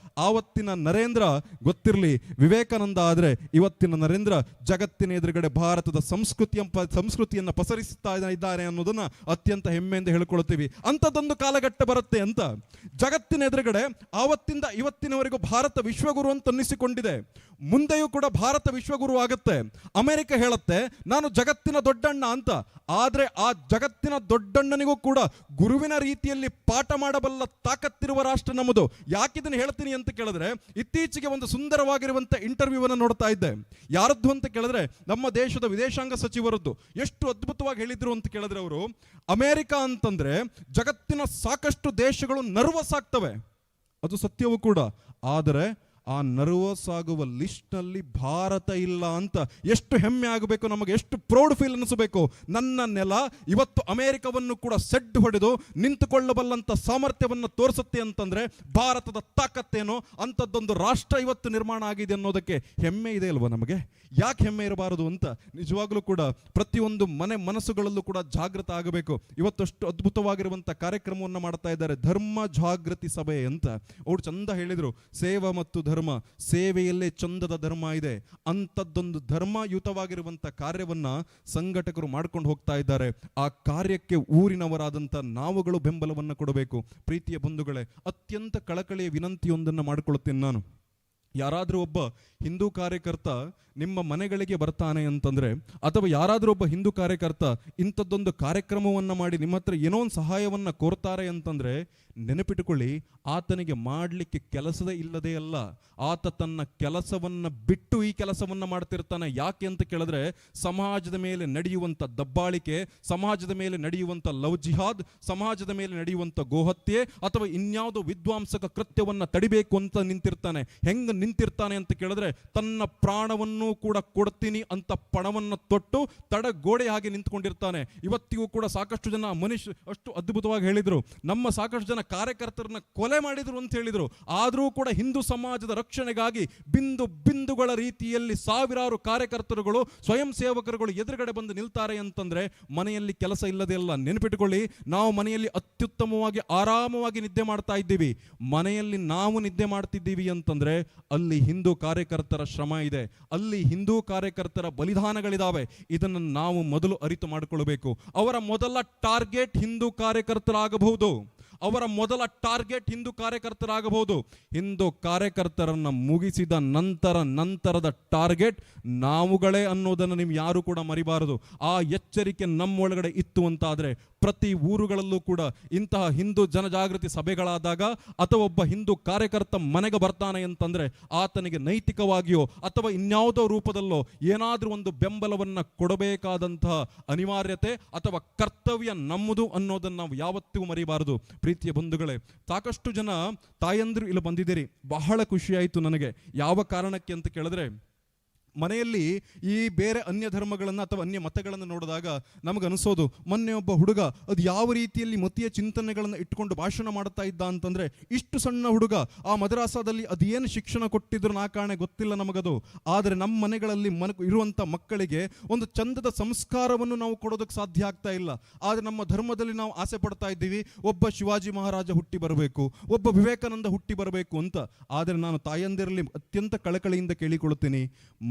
ನರೇಂದ್ರ ಗೊತ್ತಿರಲಿ, ವಿವೇಕಾನಂದ ಆದ್ರೆ ಇವತ್ತಿನ ನರೇಂದ್ರ ಜಗತ್ತಿನ ಎದುರುಗಡೆ ಭಾರತದ ಸಂಸ್ಕೃತಿಯನ್ನು ಪಸರಿಸುತ್ತಾ ಇದ್ದಾರೆ ಅನ್ನೋದನ್ನ ಅತ್ಯಂತ ಹೆಮ್ಮೆಯಿಂದ ಹೇಳ್ಕೊಳ್ತೀವಿ. ಅಂಥದ್ದೊಂದು ಕಾಲಘಟ್ಟ ಬರುತ್ತೆ ಅಂತ ಜಗತ್ತಿನ ಎದುರುಗಡೆ ಆವತ್ತಿಂದ ಇವತ್ತಿನವರೆಗೂ ಭಾರತ ವಿಶ್ವಗುರು ಅಂತ ಅನ್ನಿಸಿಕೊಂಡಿದೆ. ಮುಂದೆಯೂ ಕೂಡ ಭಾರತ ವಿಶ್ವಗುರು ಆಗುತ್ತೆ. ಅಮೆರಿಕ ಹೇಳುತ್ತೆ ನಾನು ಜಗತ್ತಿನ ದೊಡ್ಡಣ್ಣ ಅಂತ. ಆದರೆ ಆ ಜಗತ್ತಿನ ದೊಡ್ಡಣ್ಣನಿಗೂ ಕೂಡ ಗುರುವಿನ ರೀತಿಯಲ್ಲಿ ಪಾಠ ಮಾಡಬಲ್ಲ ತಾಕತ್ತಿರುವ ರಾಷ್ಟ್ರ ನಮ್ಮದು. ಯಾಕಿದನ್ನು ಹೇಳ್ತೀನಿ ಅಂತ ಕೇಳಿದ್ರೆ, ಇತ್ತೀಚೆಗೆ ಒಂದು ಸುಂದರವಾಗಿರುವಂಥ ಇಂಟರ್ವ್ಯೂವನ್ನು ನೋಡ್ತಾ ಇದ್ದೆ. ಯಾರದ್ದು ಅಂತ ಕೇಳಿದ್ರೆ ನಮ್ಮ ದೇಶದ ವಿದೇಶಾಂಗ ಸಚಿವರದ್ದು. ಎಷ್ಟು ಅದ್ಭುತವಾಗಿ ಹೇಳಿದ್ರು ಅಂತ ಕೇಳಿದ್ರೆ ಅವರು, ಅಮೆರಿಕ ಅಂತಂದ್ರೆ ಜಗತ್ತಿನ ಸಾಕಷ್ಟು ದೇಶಗಳು ನರ್ವಸ್ ಆಗ್ತವೆ, ಅದು ಸತ್ಯವೂ ಕೂಡ. ಆದರೆ ಆ ನರ್ವಸ್ ಆಗುವ ಲಿಸ್ಟ್ನಲ್ಲಿ ಭಾರತ ಇಲ್ಲ ಅಂತ ಎಷ್ಟು ಹೆಮ್ಮೆ ಆಗಬೇಕು ನಮಗೆ, ಎಷ್ಟು ಪ್ರೌಡ್ ಫೀಲ್ ಅನಿಸಬೇಕು. ನನ್ನ ನೆಲ ಇವತ್ತು ಅಮೆರಿಕವನ್ನು ಕೂಡ ಸೆಡ್ ಹೊಡೆದು ನಿಂತುಕೊಳ್ಳಬಲ್ಲಂಥ ಸಾಮರ್ಥ್ಯವನ್ನು ತೋರಿಸುತ್ತೆ ಅಂತಂದ್ರೆ ಭಾರತದ ತಾಕತ್ತೇನೋ ಅಂಥದ್ದೊಂದು ರಾಷ್ಟ್ರ ಇವತ್ತು ನಿರ್ಮಾಣ ಆಗಿದೆ ಅನ್ನೋದಕ್ಕೆ ಹೆಮ್ಮೆ ಇದೆ ಅಲ್ವಾ ನಮಗೆ? ಯಾಕೆ ಹೆಮ್ಮೆ ಇರಬಾರದು ಅಂತ ನಿಜವಾಗ್ಲೂ ಕೂಡ ಪ್ರತಿಯೊಂದು ಮನಸ್ಸುಗಳಲ್ಲೂ ಕೂಡ ಜಾಗೃತ ಆಗಬೇಕು. ಇವತ್ತಷ್ಟು ಅದ್ಭುತವಾಗಿರುವಂಥ ಕಾರ್ಯಕ್ರಮವನ್ನು ಮಾಡ್ತಾ ಇದ್ದಾರೆ, ಧರ್ಮ ಜಾಗೃತಿ ಸಭೆ ಅಂತ. ಅವ್ರು ಚಂದ ಹೇಳಿದ್ರು, ಸೇವಾ ಮತ್ತು ಧರ್ಮ, ಸೇವೆಯಲ್ಲೇ ಚಂದದ ಧರ್ಮ ಇದೆ. ಅಂಥದ್ದೊಂದು ಧರ್ಮಯುತವಾಗಿರುವಂಥ ಕಾರ್ಯವನ್ನ ಸಂಘಟಕರು ಮಾಡ್ಕೊಂಡು ಹೋಗ್ತಾ ಇದ್ದಾರೆ. ಆ ಕಾರ್ಯಕ್ಕೆ ಊರಿನವರಾದಂಥ ನಾವುಗಳು ಬೆಂಬಲವನ್ನು ಕೊಡಬೇಕು. ಪ್ರೀತಿಯ ಬಂಧುಗಳೇ, ಅತ್ಯಂತ ಕಳಕಳಿಯ ವಿನಂತಿಯೊಂದನ್ನು ಮಾಡಿಕೊಳ್ಳುತ್ತೇನೆ ನಾನು. ಯಾರಾದರೂ ಒಬ್ಬ ಹಿಂದೂ ಕಾರ್ಯಕರ್ತ ನಿಮ್ಮ ಮನೆಗಳಿಗೆ ಬರ್ತಾನೆ ಅಂತಂದ್ರೆ, ಅಥವಾ ಯಾರಾದರೂ ಒಬ್ಬ ಹಿಂದೂ ಕಾರ್ಯಕರ್ತ ಇಂಥದ್ದೊಂದು ಕಾರ್ಯಕ್ರಮವನ್ನು ಮಾಡಿ ನಿಮ್ಮ ಹತ್ರ ಏನೋ ಒಂದು ಸಹಾಯವನ್ನು ಕೋರ್ತಾರೆ ಅಂತಂದ್ರೆ ನೆನಪಿಟ್ಟುಕೊಳ್ಳಿ, ಆತನಿಗೆ ಮಾಡಲಿಕ್ಕೆ ಕೆಲಸದೇ ಇಲ್ಲದೇ ಅಲ್ಲ, ಆತ ತನ್ನ ಕೆಲಸವನ್ನ ಬಿಟ್ಟು ಈ ಕೆಲಸವನ್ನ ಮಾಡ್ತಿರ್ತಾನೆ. ಯಾಕೆ ಅಂತ ಕೇಳಿದ್ರೆ, ಸಮಾಜದ ಮೇಲೆ ನಡೆಯುವಂಥ ದಬ್ಬಾಳಿಕೆ, ಸಮಾಜದ ಮೇಲೆ ನಡೆಯುವಂಥ ಲವ್ ಜಿಹಾದ್, ಸಮಾಜದ ಮೇಲೆ ನಡೆಯುವಂಥ ಗೋಹತ್ಯೆ ಅಥವಾ ಇನ್ಯಾವುದೋ ವಿಧ್ವಂಸಕ ಕೃತ್ಯವನ್ನ ತಡಿಬೇಕು ಅಂತ ನಿಂತಿರ್ತಾನೆ. ಹೆಂಗ ನಿಂತಿರ್ತಾನೆ ಅಂತ ಕೇಳಿದ್ರೆ, ತನ್ನ ಪ್ರಾಣವನ್ನು ಕೂಡ ಕೊಡ್ತೀನಿ ಅಂತ ಪಣವನ್ನು ತೊಟ್ಟು ತಡಗೋಡೆ ಹಾಗೆ ನಿಂತ್ಕೊಂಡಿರ್ತಾನೆ. ಇವತ್ತಿಗೂ ಕೂಡ ಸಾಕಷ್ಟು ಜನ ಮನುಷ್ಯ ಅಷ್ಟು ಅದ್ಭುತವಾಗಿ ಹೇಳಿದ್ರು, ನಮ್ಮ ಸಾಕಷ್ಟು ಜನ ಕಾರ್ಯಕರ್ತರನ್ನ ಕೊಲೆ ಮಾಡಿದ್ರು ಅಂತ ಹೇಳಿದ್ರು. ಆದರೂ ಕೂಡ ಹಿಂದೂ ಸಮಾಜದ ರಕ್ಷಣೆಗಾಗಿ ಬಿಂದುಗಳ ರೀತಿಯಲ್ಲಿ ಸಾವಿರಾರು ಕಾರ್ಯಕರ್ತರುಗಳು, ಸ್ವಯಂ ಸೇವಕರುಗಳು ಎದುರುಗಡೆ ಬಂದು ನಿಲ್ತಾರೆ ಅಂತಂದ್ರೆ ಮನೆಯಲ್ಲಿ ಕೆಲಸ ಇಲ್ಲದೆ ಅಲ್ಲ. ನೆನಪಿಟ್ಟುಕೊಳ್ಳಿ, ನಾವು ಮನೆಯಲ್ಲಿ ಅತ್ಯುತ್ತಮವಾಗಿ ಆರಾಮವಾಗಿ ನಿದ್ದೆ ಮಾಡ್ತಾ ಇದ್ದೀವಿ. ಮನೆಯಲ್ಲಿ ನಾವು ನಿದ್ದೆ ಮಾಡ್ತಿದ್ದೀವಿ ಅಂತಂದ್ರೆ ಅಲ್ಲಿ ಹಿಂದೂ ಕಾರ್ಯಕರ್ತರ ಶ್ರಮ ಇದೆ, ಅಲ್ಲಿ ಹಿಂದೂ ಕಾರ್ಯಕರ್ತರ ಬಲಿದಾನಗಳಿದಾವೆ. ಇದನ್ನು ನಾವು ಮೊದಲು ಅರಿತು ಮಾಡಿಕೊಳ್ಳಬೇಕು. ಅವರ ಮೊದಲ ಟಾರ್ಗೆಟ್ ಹಿಂದೂ ಕಾರ್ಯಕರ್ತರಾಗಬಹುದು, ಅವರ ಮೊದಲ ಟಾರ್ಗೆಟ್ ಹಿಂದೂ ಕಾರ್ಯಕರ್ತರಾಗಬಹುದು. ಹಿಂದೂ ಕಾರ್ಯಕರ್ತರನ್ನ ಮುಗಿಸಿದ ನಂತರದ ಟಾರ್ಗೆಟ್ ನಾವುಗಳೇ ಅನ್ನೋದನ್ನು ನೀವು ಯಾರು ಕೂಡ ಮರಿಬಾರದು. ಆ ಎಚ್ಚರಿಕೆ ನಮ್ಮೊಳಗಡೆ ಇತ್ತು ಅಂತಾದರೆ ಪ್ರತಿ ಊರುಗಳಲ್ಲೂ ಕೂಡ ಇಂತಹ ಹಿಂದೂ ಜನಜಾಗೃತಿ ಸಭೆಗಳಾದಾಗ ಅಥವಾ ಒಬ್ಬ ಹಿಂದೂ ಕಾರ್ಯಕರ್ತ ಮನೆಗೆ ಬರ್ತಾನೆ ಅಂತಂದ್ರೆ ಆತನಿಗೆ ನೈತಿಕವಾಗಿಯೋ ಅಥವಾ ಇನ್ಯಾವುದೋ ರೂಪದಲ್ಲೋ ಏನಾದರೂ ಒಂದು ಬೆಂಬಲವನ್ನು ಕೊಡಬೇಕಾದಂತಹ ಅನಿವಾರ್ಯತೆ ಅಥವಾ ಕರ್ತವ್ಯ ನಮ್ಮದು ಅನ್ನೋದನ್ನು ನಾವು ಯಾವತ್ತಿಗೂ ಮರಿಬಾರದು. ಪ್ರೀತಿಯ ಬಂಧುಗಳೇ, ಸಾಕಷ್ಟು ಜನ ತಾಯಂದಿರು ಇಲ್ಲಿ ಬಂದಿದ್ದೀರಿ, ಬಹಳ ಖುಷಿಯಾಯಿತು ನನಗೆ. ಯಾವ ಕಾರಣಕ್ಕೆ ಅಂತ ಕೇಳಿದ್ರೆ, ಮನೆಯಲ್ಲಿ ಈ ಬೇರೆ ಅನ್ಯ ಧರ್ಮಗಳನ್ನು ಅಥವಾ ಅನ್ಯ ಮತಗಳನ್ನು ನೋಡಿದಾಗ ನಮಗನಿಸೋದು, ಮೊನ್ನೆ ಒಬ್ಬ ಹುಡುಗ ಅದು ಯಾವ ರೀತಿಯಲ್ಲಿ ಮತೀಯ ಚಿಂತನೆಗಳನ್ನು ಇಟ್ಕೊಂಡು ಭಾಷಣ ಮಾಡ್ತಾ ಇದ್ದ ಅಂತಂದರೆ, ಇಷ್ಟು ಸಣ್ಣ ಹುಡುಗ ಆ ಮದ್ರಾಸಾದಲ್ಲಿ ಅದೇನು ಶಿಕ್ಷಣ ಕೊಟ್ಟಿದ್ರು ನಾ ಕಾಣೆ ಗೊತ್ತಿಲ್ಲ ನಮಗದು. ಆದರೆ ನಮ್ಮ ಮನೆಗಳಲ್ಲಿ ಇರುವಂಥ ಮಕ್ಕಳಿಗೆ ಒಂದು ಚಂದದ ಸಂಸ್ಕಾರವನ್ನು ನಾವು ಕೊಡೋದಕ್ಕೆ ಸಾಧ್ಯ ಆಗ್ತಾ ಇಲ್ಲ. ಆದರೆ ನಮ್ಮ ಧರ್ಮದಲ್ಲಿ ನಾವು ಆಸೆ ಪಡ್ತಾ ಇದ್ದೀವಿ, ಒಬ್ಬ ಶಿವಾಜಿ ಮಹಾರಾಜ ಹುಟ್ಟಿ ಬರಬೇಕು, ಒಬ್ಬ ವಿವೇಕಾನಂದ ಹುಟ್ಟಿ ಬರಬೇಕು ಅಂತ. ಆದರೆ ನಾನು ತಾಯಂದಿರಲ್ಲಿ ಅತ್ಯಂತ ಕಳಕಳಿಯಿಂದ ಕೇಳಿಕೊಳ್ಳುತ್ತೀನಿ,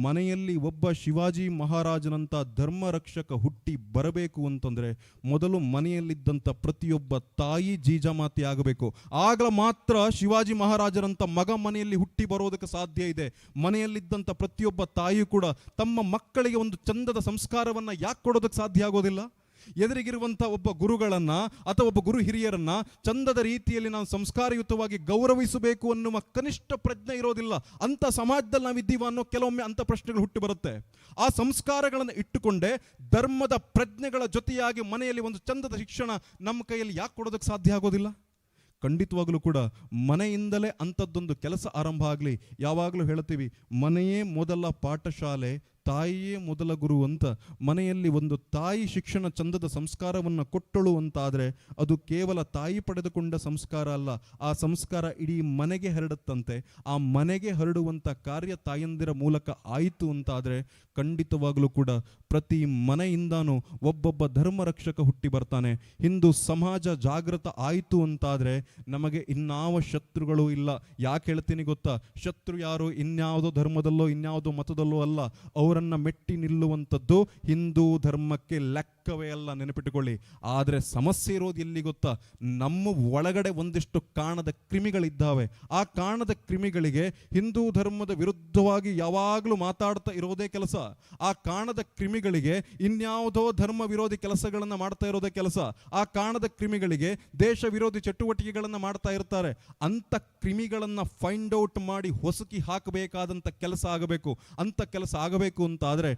ಮನೆಯಲ್ಲಿ ಒಬ್ಬ ಶಿವಾಜಿ ಮಹಾರಾಜನಂಥ ಧರ್ಮ ರಕ್ಷಕ ಹುಟ್ಟಿ ಬರಬೇಕು ಅಂತಂದರೆ ಮೊದಲು ಮನೆಯಲ್ಲಿದ್ದಂಥ ಪ್ರತಿಯೊಬ್ಬ ತಾಯಿ ಜೀಜಾಮಾತಿ ಆಗಬೇಕು. ಆಗ ಮಾತ್ರ ಶಿವಾಜಿ ಮಹಾರಾಜರಂಥ ಮಗ ಮನೆಯಲ್ಲಿ ಹುಟ್ಟಿ ಬರೋದಕ್ಕೆ ಸಾಧ್ಯ ಇದೆ. ಮನೆಯಲ್ಲಿದ್ದಂಥ ಪ್ರತಿಯೊಬ್ಬ ತಾಯಿಯೂ ಕೂಡ ತಮ್ಮ ಮಕ್ಕಳಿಗೆ ಒಂದು ಚಂದದ ಸಂಸ್ಕಾರವನ್ನು ಯಾಕೆ ಕೊಡೋದಕ್ಕೆ ಸಾಧ್ಯ ಆಗೋದಿಲ್ಲ? ಎದುರಿಗಿರುವಂಥ ಒಬ್ಬ ಗುರುಗಳನ್ನು ಅಥವಾ ಒಬ್ಬ ಗುರು ಹಿರಿಯರನ್ನು ಚಂದದ ರೀತಿಯಲ್ಲಿ ನಾವು ಸಂಸ್ಕಾರಯುತವಾಗಿ ಗೌರವಿಸಬೇಕು ಅನ್ನುವ ಕನಿಷ್ಠ ಪ್ರಜ್ಞೆ ಇರೋದಿಲ್ಲ. ಅಂಥ ಸಮಾಜದಲ್ಲಿ ನಾವಿದ್ದೀವ ಅನ್ನೋ ಕೆಲವೊಮ್ಮೆ ಅಂಥ ಪ್ರಶ್ನೆಗಳು ಹುಟ್ಟಿ ಬರುತ್ತೆ. ಆ ಸಂಸ್ಕಾರಗಳನ್ನು ಇಟ್ಟುಕೊಂಡೇ ಧರ್ಮದ ಪ್ರಜ್ಞೆಗಳ ಜೊತೆಯಾಗಿ ಮನೆಯಲ್ಲಿ ಒಂದು ಚಂದದ ಶಿಕ್ಷಣ ನಮ್ಮ ಕೈಯಲ್ಲಿ ಯಾಕೆ ಕೊಡೋದಕ್ಕೆ ಸಾಧ್ಯ ಆಗೋದಿಲ್ಲ? ಖಂಡಿತವಾಗಲೂ ಕೂಡ ಮನೆಯಿಂದಲೇ ಅಂಥದ್ದೊಂದು ಕೆಲಸ ಆರಂಭ ಆಗಲಿ. ಯಾವಾಗಲೂ ಹೇಳ್ತೀವಿ, ಮನೆಯೇ ಮೊದಲ ಪಾಠಶಾಲೆ, ತಾಯಿಯೇ ಮೊದಲ ಗುರು ಅಂತ. ಮನೆಯಲ್ಲಿ ಒಂದು ತಾಯಿ ಶಿಕ್ಷಣ ಚಂದದ ಸಂಸ್ಕಾರವನ್ನು ಕೊಟ್ಟಳು ಅಂತಾದರೆ ಅದು ಕೇವಲ ತಾಯಿ ಪಡೆದುಕೊಂಡ ಸಂಸ್ಕಾರ ಅಲ್ಲ, ಆ ಸಂಸ್ಕಾರ ಇಡೀ ಮನೆಗೆ ಹರಡುತ್ತಂತೆ. ಆ ಮನೆಗೆ ಹರಡುವಂಥ ಕಾರ್ಯ ತಾಯಂದಿರ ಮೂಲಕ ಆಯಿತು ಅಂತಾದರೆ ಖಂಡಿತವಾಗಲೂ ಕೂಡ ಪ್ರತಿ ಮನೆಯಿಂದಾನು ಒಬ್ಬೊಬ್ಬ ಧರ್ಮ ರಕ್ಷಕ ಹುಟ್ಟಿ ಬರ್ತಾನೆ. ಹಿಂದೂ ಸಮಾಜ ಜಾಗೃತ ಆಯಿತು ಅಂತಾದರೆ ನಮಗೆ ಇನ್ಯಾವ ಶತ್ರುಗಳು ಇಲ್ಲ. ಯಾಕೆ ಹೇಳ್ತೀನಿ ಗೊತ್ತಾ? ಶತ್ರು ಯಾರು ಇನ್ಯಾವುದೋ ಧರ್ಮದಲ್ಲೋ ಇನ್ಯಾವುದೋ ಮತದಲ್ಲೋ ಅಲ್ಲ, ಅವರನ್ನು ಮೆಟ್ಟಿ ನಿಲ್ಲುವಂಥದ್ದು ಹಿಂದೂ ಧರ್ಮಕ್ಕೆ ಲೆಕ್ಕವೇ ಅಲ್ಲ, ನೆನಪಿಟ್ಟುಕೊಳ್ಳಿ. ಆದರೆ ಸಮಸ್ಯೆ ಇರೋದು ಎಲ್ಲಿ ಗೊತ್ತಾ? ನಮ್ಮ ಒಳಗಡೆ ಒಂದಿಷ್ಟು ಕಾಣದ ಕ್ರಿಮಿಗಳಿದ್ದಾವೆ. ಆ ಕಾಣದ ಕ್ರಿಮಿಗಳಿಗೆ ಹಿಂದೂ ಧರ್ಮದ ವಿರುದ್ಧವಾಗಿ ಯಾವಾಗಲೂ ಮಾತಾಡ್ತಾ ಇರೋದೇ ಕೆಲಸ. ಆ ಕಾಣದ ಕ್ರಿಮಿಗಳಿಗೆ ಇನ್ಯಾವುದೋ ಧರ್ಮ ವಿರೋಧಿ ಕೆಲಸಗಳನ್ನು ಮಾಡ್ತಾ ಇರೋದೇ ಕೆಲಸ. ಆ ಕಾಣದ ಕ್ರಿಮಿಗಳಿಗೆ ದೇಶ ವಿರೋಧಿ ಚಟುವಟಿಕೆಗಳನ್ನು ಮಾಡ್ತಾ ಇರ್ತಾರೆ. ಅಂಥ ಕ್ರಿಮಿಗಳನ್ನು ಫೈಂಡ್ ಔಟ್ ಮಾಡಿ ಹೊಸಕಿ ಹಾಕಬೇಕಾದಂಥ ಕೆಲಸ ಆಗಬೇಕು. ಅಂಥ ಕೆಲಸ ಆಗಬೇಕು ಅಂತಾದರೆ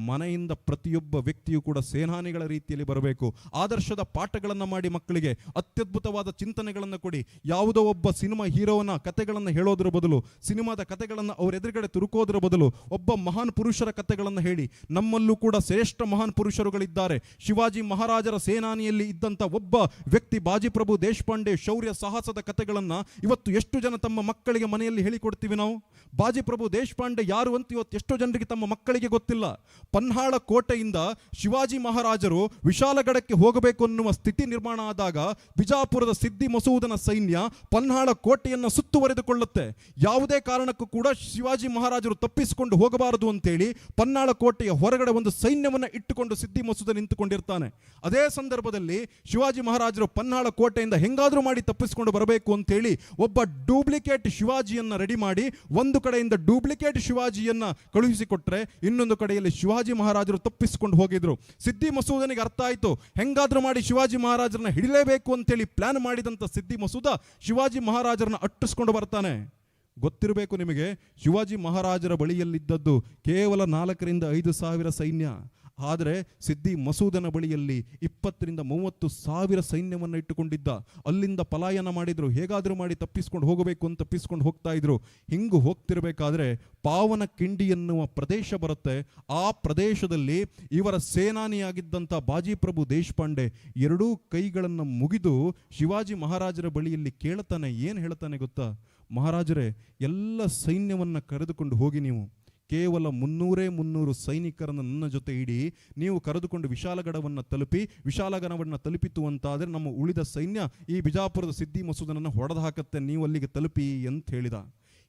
ಮನೆಯಿಂದ ಪ್ರತಿಯೊಬ್ಬ ವ್ಯಕ್ತಿಯು ಕೂಡ ಸೇನಾನಿಗಳ ರೀತಿಯಲ್ಲಿ ಬರಬೇಕು. ಆದರ್ಶದ ಪಾಠಗಳನ್ನು ಮಾಡಿ ಮಕ್ಕಳಿಗೆ ಅತ್ಯದ್ಭುತವಾದ ಚಿಂತನೆಗಳನ್ನು ಕೊಡಿ. ಯಾವುದೋ ಒಬ್ಬ ಸಿನಿಮಾ ಹೀರೋನ ಕಥೆಗಳನ್ನು ಹೇಳೋದ್ರ ಬದಲು, ಸಿನಿಮಾದ ಕಥೆಗಳನ್ನು ಅವ್ರ ಎದುರುಗಡೆ ತುರುಕೋದ್ರ ಬದಲು ಒಬ್ಬ ಮಹಾನ್ ಪುರುಷರ ಕಥೆಗಳನ್ನು ಹೇಳಿ. ನಮ್ಮಲ್ಲೂ ಕೂಡ ಶ್ರೇಷ್ಠ ಮಹಾನ್ ಪುರುಷರುಗಳಿದ್ದಾರೆ. ಶಿವಾಜಿ ಮಹಾರಾಜರ ಸೇನಾನಿಯಲ್ಲಿ ಇದ್ದಂಥ ಒಬ್ಬ ವ್ಯಕ್ತಿ ಬಾಜಿಪ್ರಭು ದೇಶಪಾಂಡೆ ಶೌರ್ಯ ಸಾಹಸದ ಕಥೆಗಳನ್ನು ಇವತ್ತು ಎಷ್ಟು ಜನ ತಮ್ಮ ಮಕ್ಕಳಿಗೆ ಮನೆಯಲ್ಲಿ ಹೇಳಿಕೊಡ್ತೀವಿ ನಾವು? ಬಾಜಿಪ್ರಭು ದೇಶಪಾಂಡೆ ಯಾರು ಅಂತ ಇವತ್ತು ಎಷ್ಟೋ ಜನರಿಗೆ ತಮ್ಮ ಮಕ್ಕಳಿಗೆ ಗೊತ್ತಿಲ್ಲ. ಪನ್ಹಾಳ ಕೋಟೆಯಿಂದ ಶಿವಾಜಿ ಮಹಾರಾಜರು ವಿಶಾಲಗಡಕ್ಕೆ ಹೋಗಬೇಕು ಅನ್ನುವ ಸ್ಥಿತಿ ನಿರ್ಮಾಣ ಆದಾಗ ಬಿಜಾಪುರದ ಸಿದ್ದಿ ಮಸೂದನ ಸೈನ್ಯ ಪನ್ಹಾಳ ಕೋಟೆಯನ್ನು ಸುತ್ತುವರೆದುಕೊಳ್ಳುತ್ತೆ. ಯಾವುದೇ ಕಾರಣಕ್ಕೂ ಕೂಡ ಶಿವಾಜಿ ಮಹಾರಾಜರು ತಪ್ಪಿಸಿಕೊಂಡು ಹೋಗಬಾರದು ಅಂತೇಳಿ ಪನ್ನಾಳ ಕೋಟೆಯ ಹೊರಗಡೆ ಒಂದು ಸೈನ್ಯವನ್ನು ಇಟ್ಟುಕೊಂಡು ಸಿದ್ದಿ ಮಸೂದ ನಿಂತುಕೊಂಡಿರ್ತಾನೆ. ಅದೇ ಸಂದರ್ಭದಲ್ಲಿ ಶಿವಾಜಿ ಮಹಾರಾಜರು ಪನ್ನಾಳ ಕೋಟೆಯಿಂದ ಹೆಂಗಾದ್ರೂ ಮಾಡಿ ತಪ್ಪಿಸಿಕೊಂಡು ಬರಬೇಕು ಅಂತೇಳಿ ಒಬ್ಬ ಡೂಪ್ಲಿಕೇಟ್ ಶಿವಾಜಿಯನ್ನ ರೆಡಿ ಮಾಡಿ ಒಂದು ಕಡೆಯಿಂದ ಡೂಪ್ಲಿಕೇಟ್ ಶಿವಾಜಿಯನ್ನ ಕಳುಹಿಸಿಕೊಟ್ರೆ ಇನ್ನೊಂದು ಕಡೆಯಲ್ಲಿ ಶಿವಾಜಿ ಮಹಾರಾಜರು ತಪ್ಪಿಸಿಕೊಂಡು ಹೋಗಿದ್ರು. ಸಿದ್ದಿ ಮಸೂದನಿಗೆ ಅರ್ಥ ಆಯಿತು, ಹೆಂಗಾದ್ರೂ ಮಾಡಿ ಶಿವಾಜಿ ಮಹಾರಾಜರನ್ನ ಹಿಡಿಲೇಬೇಕು ಅಂತೇಳಿ ಪ್ಲಾನ್ ಮಾಡಿದಂಥ ಸಿದ್ದಿ ಮಸೂದ ಶಿವಾಜಿ ಮಹಾರಾಜರನ್ನ ಅಟ್ಟಿಸ್ಕೊಂಡು ಬರ್ತಾನೆ. ಗೊತ್ತಿರಬೇಕು ನಿಮಗೆ, ಶಿವಾಜಿ ಮಹಾರಾಜರ ಬಳಿಯಲ್ಲಿದ್ದದ್ದು ಕೇವಲ 4,000-5,000 ಸೈನ್ಯ. ಆದರೆ ಸಿದ್ದಿ ಮಸೂದನ ಬಳಿಯಲ್ಲಿ 20,000-30,000 ಸೈನ್ಯವನ್ನು ಇಟ್ಟುಕೊಂಡಿದ್ದ. ಅಲ್ಲಿಂದ ಪಲಾಯನ ಮಾಡಿದ್ರು, ಹೇಗಾದರೂ ಮಾಡಿ ತಪ್ಪಿಸ್ಕೊಂಡು ಹೋಗಬೇಕು ಅಂತ ತಪ್ಪಿಸ್ಕೊಂಡು ಹೋಗ್ತಾ ಇದ್ರು. ಹಿಂಗು ಹೋಗ್ತಿರ್ಬೇಕಾದ್ರೆ ಪಾವನ ಕಿಂಡಿ ಎನ್ನುವ ಪ್ರದೇಶ ಬರುತ್ತೆ. ಆ ಪ್ರದೇಶದಲ್ಲಿ ಇವರ ಸೇನಾನಿಯಾಗಿದ್ದಂಥ ಬಾಜಿಪ್ರಭು ದೇಶಪಾಂಡೆ ಎರಡೂ ಕೈಗಳನ್ನು ಮುಗಿದು ಶಿವಾಜಿ ಮಹಾರಾಜರ ಬಳಿಯಲ್ಲಿ ಕೇಳ್ತಾನೆ. ಏನು ಹೇಳ್ತಾನೆ ಗೊತ್ತಾ? ಮಹಾರಾಜರೇ, ಎಲ್ಲ ಸೈನ್ಯವನ್ನು ಕರೆದುಕೊಂಡು ಹೋಗಿ, ನೀವು ಕೇವಲ 300 ಸೈನಿಕರನ್ನು ನನ್ನ ಜೊತೆ ಇಡಿ. ನೀವು ಕರೆದುಕೊಂಡು ವಿಶಾಲಗಡವನ್ನು ತಲುಪಿ, ವಿಶಾಲಗಡವನ್ನು ತಲುಪಿತು ಅಂತಾದರೆ ನಮ್ಮ ಉಳಿದ ಸೈನ್ಯ ಈ ಬಿಜಾಪುರದ ಸಿದ್ದಿ ಮಸೂದನನ್ನು ಹೊಡೆದು ಹಾಕತ್ತೆ, ನೀವು ಅಲ್ಲಿಗೆ ತಲುಪಿ ಅಂತ ಹೇಳಿದ.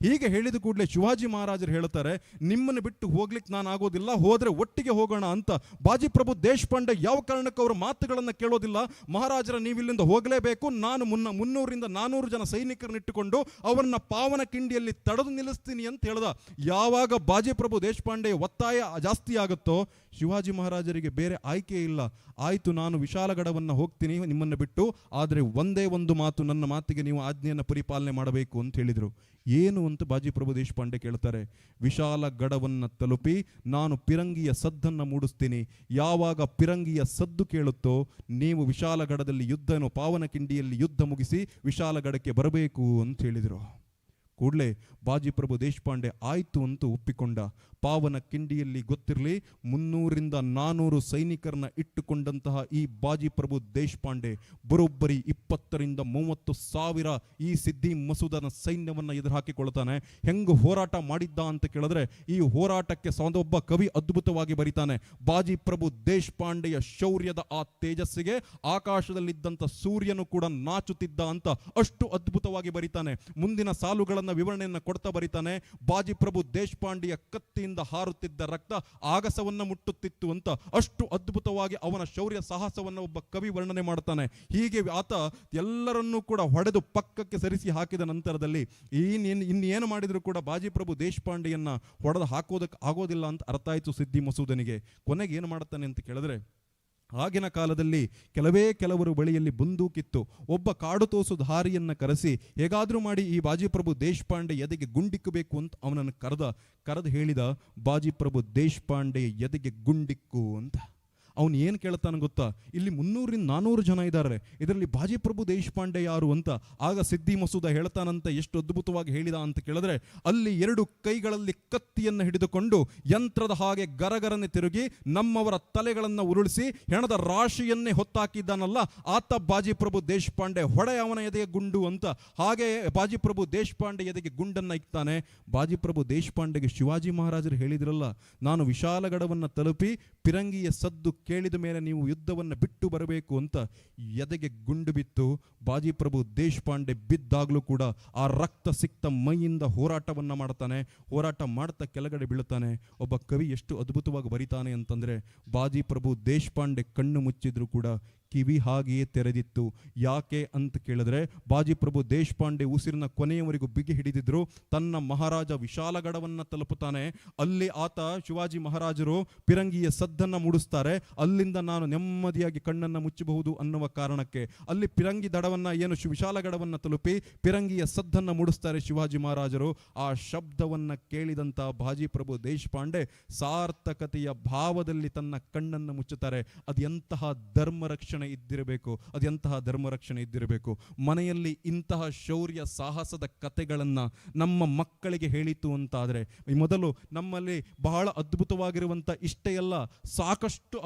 ಹೀಗೆ ಹೇಳಿದ ಕೂಡಲೇ ಶಿವಾಜಿ ಮಹಾರಾಜರು ಹೇಳ್ತಾರೆ, ನಿಮ್ಮನ್ನು ಬಿಟ್ಟು ಹೋಗ್ಲಿಕ್ಕೆ ನಾನು ಆಗೋದಿಲ್ಲ, ಹೋದರೆ ಒಟ್ಟಿಗೆ ಹೋಗೋಣ ಅಂತ. ಬಾಜಿಪ್ರಭು ದೇಶಪಾಂಡೆ ಯಾವ ಕಾರಣಕ್ಕೂ ಅವರ ಮಾತುಗಳನ್ನು ಕೇಳೋದಿಲ್ಲ. ಮಹಾರಾಜರ, ನೀವಿಲ್ಲಿಂದ ಹೋಗಲೇಬೇಕು, ನಾನು 300-400 ಜನ ಸೈನಿಕರನ್ನ ಇಟ್ಟುಕೊಂಡು ಅವರನ್ನ ಪಾವನ ಕಿಂಡಿಯಲ್ಲಿ ತಡೆದು ನಿಲ್ಲಿಸ್ತೀನಿ ಅಂತ ಹೇಳ್ದ. ಯಾವಾಗ ಬಾಜಿಪ್ರಭು ದೇಶಪಾಂಡೆ ಒತ್ತಾಯ ಜಾಸ್ತಿ ಆಗುತ್ತೋ ಶಿವಾಜಿ ಮಹಾರಾಜರಿಗೆ ಬೇರೆ ಆಯ್ಕೆ ಇಲ್ಲ. ಆಯಿತು, ನಾನು ವಿಶಾಲಗಡವನ್ನು ಹೋಗ್ತೀನಿ ನಿಮ್ಮನ್ನು ಬಿಟ್ಟು, ಆದರೆ ಒಂದೇ ಒಂದು ಮಾತು, ನನ್ನ ಮಾತಿಗೆ ನೀವು ಆಜ್ಞೆಯನ್ನು ಪರಿಪಾಲನೆ ಮಾಡಬೇಕು ಅಂತ ಹೇಳಿದರು. ಏನು ಅಂತ ಬಾಜಿಪ್ರಭು ದೇಶಪಾಂಡೆ ಕೇಳ್ತಾರೆ. ವಿಶಾಲಗಡವನ್ನು ತಲುಪಿ ನಾನು ಪಿರಂಗಿಯ ಸದ್ದನ್ನು ಮೂಡಿಸ್ತೀನಿ. ಯಾವಾಗ ಪಿರಂಗಿಯ ಸದ್ದು ಕೇಳುತ್ತೋ ನೀವು ವಿಶಾಲಗಡದಲ್ಲಿ ಯುದ್ಧನೋ ಪಾವನ ಕಿಂಡಿಯಲ್ಲಿ ಯುದ್ಧ ಮುಗಿಸಿ ವಿಶಾಲಗಡಕ್ಕೆ ಬರಬೇಕು ಅಂತ ಹೇಳಿದರು. ಕೂಡಲೇ ಬಾಜಿ ಪ್ರಭು ದೇಶಪಾಂಡೆ ಆಯ್ತು ಅಂತ ಒಪ್ಪಿಕೊಂಡ. ಪಾವನ ಕಿಂಡಿಯಲ್ಲಿ ಗೊತ್ತಿರಲಿ 300ರಿಂದ 400 ಸೈನಿಕರನ್ನ ಇಟ್ಟುಕೊಂಡಂತಹ ಈ ಬಾಜಿ ಪ್ರಭು ದೇಶಪಾಂಡೆ ಬರೋಬ್ಬರಿ 20ರಿಂದ 30 ಸಾವಿರ ಈ ಸಿದ್ದಿ ಮಸೂದನ ಸೈನ್ಯವನ್ನ ಎದುರು ಹಾಕಿಕೊಳ್ತಾನೆ. ಹೆಂಗ್ ಹೋರಾಟ ಮಾಡಿದ್ದ ಅಂತ ಕೇಳಿದ್ರೆ ಈ ಹೋರಾಟಕ್ಕೆ ಒಬ್ಬ ಕವಿ ಅದ್ಭುತವಾಗಿ ಬರೀತಾನೆ. ಬಾಜಿ ಪ್ರಭು ದೇಶಪಾಂಡೆಯ ಶೌರ್ಯದ ಆ ತೇಜಸ್ಸಿಗೆ ಆಕಾಶದಲ್ಲಿದ್ದಂಥ ಸೂರ್ಯನು ಕೂಡ ನಾಚುತ್ತಿದ್ದ ಅಂತ ಅಷ್ಟು ಅದ್ಭುತವಾಗಿ ಬರೀತಾನೆ. ಮುಂದಿನ ಸಾಲುಗಳನ್ನ ವಿವರಣೆಯನ್ನ ಕೊಡ್ತಾ ಬರೀತಾನೆ. ಬಾಜಿ ಪ್ರಭು ದೇಶಪಾಂಡೆಯ ಕತ್ತಿಯಿಂದ ಹಾರುತ್ತಿದ್ದ ರಕ್ತ ಆಗಸವನ್ನ ಮುಟ್ಟುತ್ತಿತ್ತು ಅಂತ ಅಷ್ಟು ಅದ್ಭುತವಾಗಿ ಅವನ ಶೌರ್ಯ ಸಾಹಸವನ್ನ ಒಬ್ಬ ಕವಿ ವರ್ಣನೆ ಮಾಡ್ತಾನೆ. ಹೀಗೆ ಆತ ಎಲ್ಲರನ್ನೂ ಕೂಡ ಹೊಡೆದು ಪಕ್ಕಕ್ಕೆ ಸರಿಸಿ ಹಾಕಿದ ನಂತರದಲ್ಲಿ ಇನ್ನೇನು ಮಾಡಿದ್ರು ಕೂಡ ಬಾಜಿ ಪ್ರಭು ದೇಶಪಾಂಡೆಯನ್ನ ಹೊಡೆದು ಹಾಕೋದಕ್ಕೆ ಆಗೋದಿಲ್ಲ ಅಂತ ಅರ್ಥ ಆಯ್ತು ಸಿದ್ದಿ ಮಸೂದನಿಗೆ. ಕೊನೆಗೆ ಏನು ಮಾಡ್ತಾನೆ ಅಂತ ಕೇಳಿದ್ರೆ, ಆಗಿನ ಕಾಲದಲ್ಲಿ ಕೆಲವರು ಬಳಿಯಲ್ಲಿ ಬಂದೂಕಿತ್ತು. ಒಬ್ಬ ಕಾಡುತೋಸುಧಾರಿಯನ್ನ ಕರೆಸಿ ಹೇಗಾದ್ರೂ ಮಾಡಿ ಈ ಬಾಜಿ ಪ್ರಭು ದೇಶಪಾಂಡೆ ಎದೆಗೆ ಗುಂಡಿಕ್ಕಬೇಕು ಅಂತ ಅವನನ್ನು ಕರೆದು ಹೇಳಿದ, ಬಾಜಿ ಪ್ರಭು ದೇಶಪಾಂಡೆ ಎದೆಗೆ ಗುಂಡಿಕ್ಕು ಅಂತ. ಅವನು ಏನು ಕೇಳ್ತಾನೆ ಗೊತ್ತಾ, ಇಲ್ಲಿ 300ರಿಂದ 400 ಜನ ಇದ್ದಾರೆ, ಇದರಲ್ಲಿ ಬಾಜಿ ಪ್ರಭು ದೇಶಪಾಂಡೆ ಯಾರು ಅಂತ. ಆಗ ಸಿದ್ದಿ ಮಸೂದ ಹೇಳ್ತಾನಂತ, ಎಷ್ಟು ಅದ್ಭುತವಾಗಿ ಹೇಳಿದ ಅಂತ ಕೇಳಿದ್ರೆ, ಅಲ್ಲಿ 2 ಕೈಗಳಲ್ಲಿ ಕತ್ತಿಯನ್ನು ಹಿಡಿದುಕೊಂಡು ಯಂತ್ರದ ಹಾಗೆ ಗರಗರನೆ ತಿರುಗಿ ನಮ್ಮವರ ತಲೆಗಳನ್ನು ಉರುಳಿಸಿ ಹೆಣದ ರಾಶಿಯನ್ನೇ ಹೊತ್ತಾಕಿದ್ದಾನಲ್ಲ ಆತ ಬಾಜಿ ಪ್ರಭು ದೇಶಪಾಂಡೆ, ಹೊಡೆ ಅವನ ಎದೆಗೆ ಗುಂಡು ಅಂತ. ಹಾಗೆ ಬಾಜಿ ಪ್ರಭು ದೇಶಪಾಂಡೆ ಎದೆಗೆ ಗುಂಡನ್ನ ಇಕ್ತಾನೆ. ಬಾಜಿ ಪ್ರಭು ದೇಶಪಾಂಡೆಗೆ ಶಿವಾಜಿ ಮಹಾರಾಜರು ಹೇಳಿದ್ರಲ್ಲ, ನಾನು ವಿಶಾಲಗಡವನ್ನು ತಲುಪಿ ಪಿರಂಗಿಯ ಸದ್ದು ಕೇಳಿದ ಮೇಲೆ ನೀವು ಯುದ್ಧವನ್ನು ಬಿಟ್ಟು ಬರಬೇಕು ಅಂತ. ಎದೆಗೆ ಗುಂಡು ಬಿತ್ತು. ಬಾಜಿ ಪ್ರಭು ದೇಶಪಾಂಡೆ ಬಿದ್ದಾಗಲೂ ಕೂಡ ಆ ರಕ್ತ ಸಿಕ್ತ ಮೈಯಿಂದ ಹೋರಾಟವನ್ನ ಮಾಡ್ತಾನೆ. ಹೋರಾಟ ಮಾಡ್ತಾ ಕೆಳಗಡೆ ಬೀಳ್ತಾನೆ. ಒಬ್ಬ ಕವಿ ಎಷ್ಟು ಅದ್ಭುತವಾಗಿ ಬರೀತಾನೆ ಅಂತಂದ್ರೆ, ಬಾಜಿ ಪ್ರಭು ದೇಶಪಾಂಡೆ ಕಣ್ಣು ಮುಚ್ಚಿದ್ರು ಕೂಡ ಕಿವಿ ಹಾಗೆಯೇ ತೆರೆದಿತ್ತು. ಯಾಕೆ ಅಂತ ಕೇಳಿದ್ರೆ, ಬಾಜಿ ಪ್ರಭು ದೇಶಪಾಂಡೆ ಉಸಿರಿನ ಕೊನೆಯವರೆಗೂ ಬಿಗಿ ಹಿಡಿದಿದ್ರು. ತನ್ನ ಮಹಾರಾಜ ವಿಶಾಲಗಡವನ್ನ ತಲುಪುತ್ತಾನೆ. ಅಲ್ಲಿ ಆತ ಶಿವಾಜಿ ಮಹಾರಾಜರು ಪಿರಂಗಿಯ ಸದ್ದನ್ನ ಮೂಡಿಸ್ತಾರೆ. ಅಲ್ಲಿಂದ ನಾನು ನೆಮ್ಮದಿಯಾಗಿ ಕಣ್ಣನ್ನ ಮುಚ್ಚಬಹುದು ಅನ್ನುವ ಕಾರಣಕ್ಕೆ ಅಲ್ಲಿ ಪಿರಂಗಿ ದಡವನ್ನ ಏನು ವಿಶಾಲಗಡವನ್ನ ತಲುಪಿ ಪಿರಂಗಿಯ ಸದ್ದನ್ನ ಮೂಡಿಸ್ತಾರೆ ಶಿವಾಜಿ ಮಹಾರಾಜರು. ಆ ಶಬ್ದವನ್ನ ಕೇಳಿದಂತ ಬಾಜಿ ಪ್ರಭು ದೇಶಪಾಂಡೆ ಸಾರ್ಥಕತೆಯ ಭಾವದಲ್ಲಿ ತನ್ನ ಕಣ್ಣನ್ನು ಮುಚ್ಚುತ್ತಾರೆ. ಅದೆಂತಹ ಧರ್ಮ ರಕ್ಷಣೆ ಇದ್ದಿರಬೇಕು, ಅದೆಂತಹ ಧರ್ಮ ರಕ್ಷಣೆ ಇದ್ದಿರಬೇಕು. ಮನೆಯಲ್ಲಿ ಇಂತಹ ಶೌರ್ಯ ಸಾಹಸದ ಕಥೆಗಳನ್ನ ನಮ್ಮ ಮಕ್ಕಳಿಗೆ ಹೇಳಿತು ಅಂತಾದ್ರೆ, ಮೊದಲು ನಮ್ಮಲ್ಲಿ ಬಹಳ ಅದ್ಭುತವಾಗಿರುವಂತ ಇಷ್ಟೇ ಅಲ್ಲ, ಸಾಕಷ್ಟು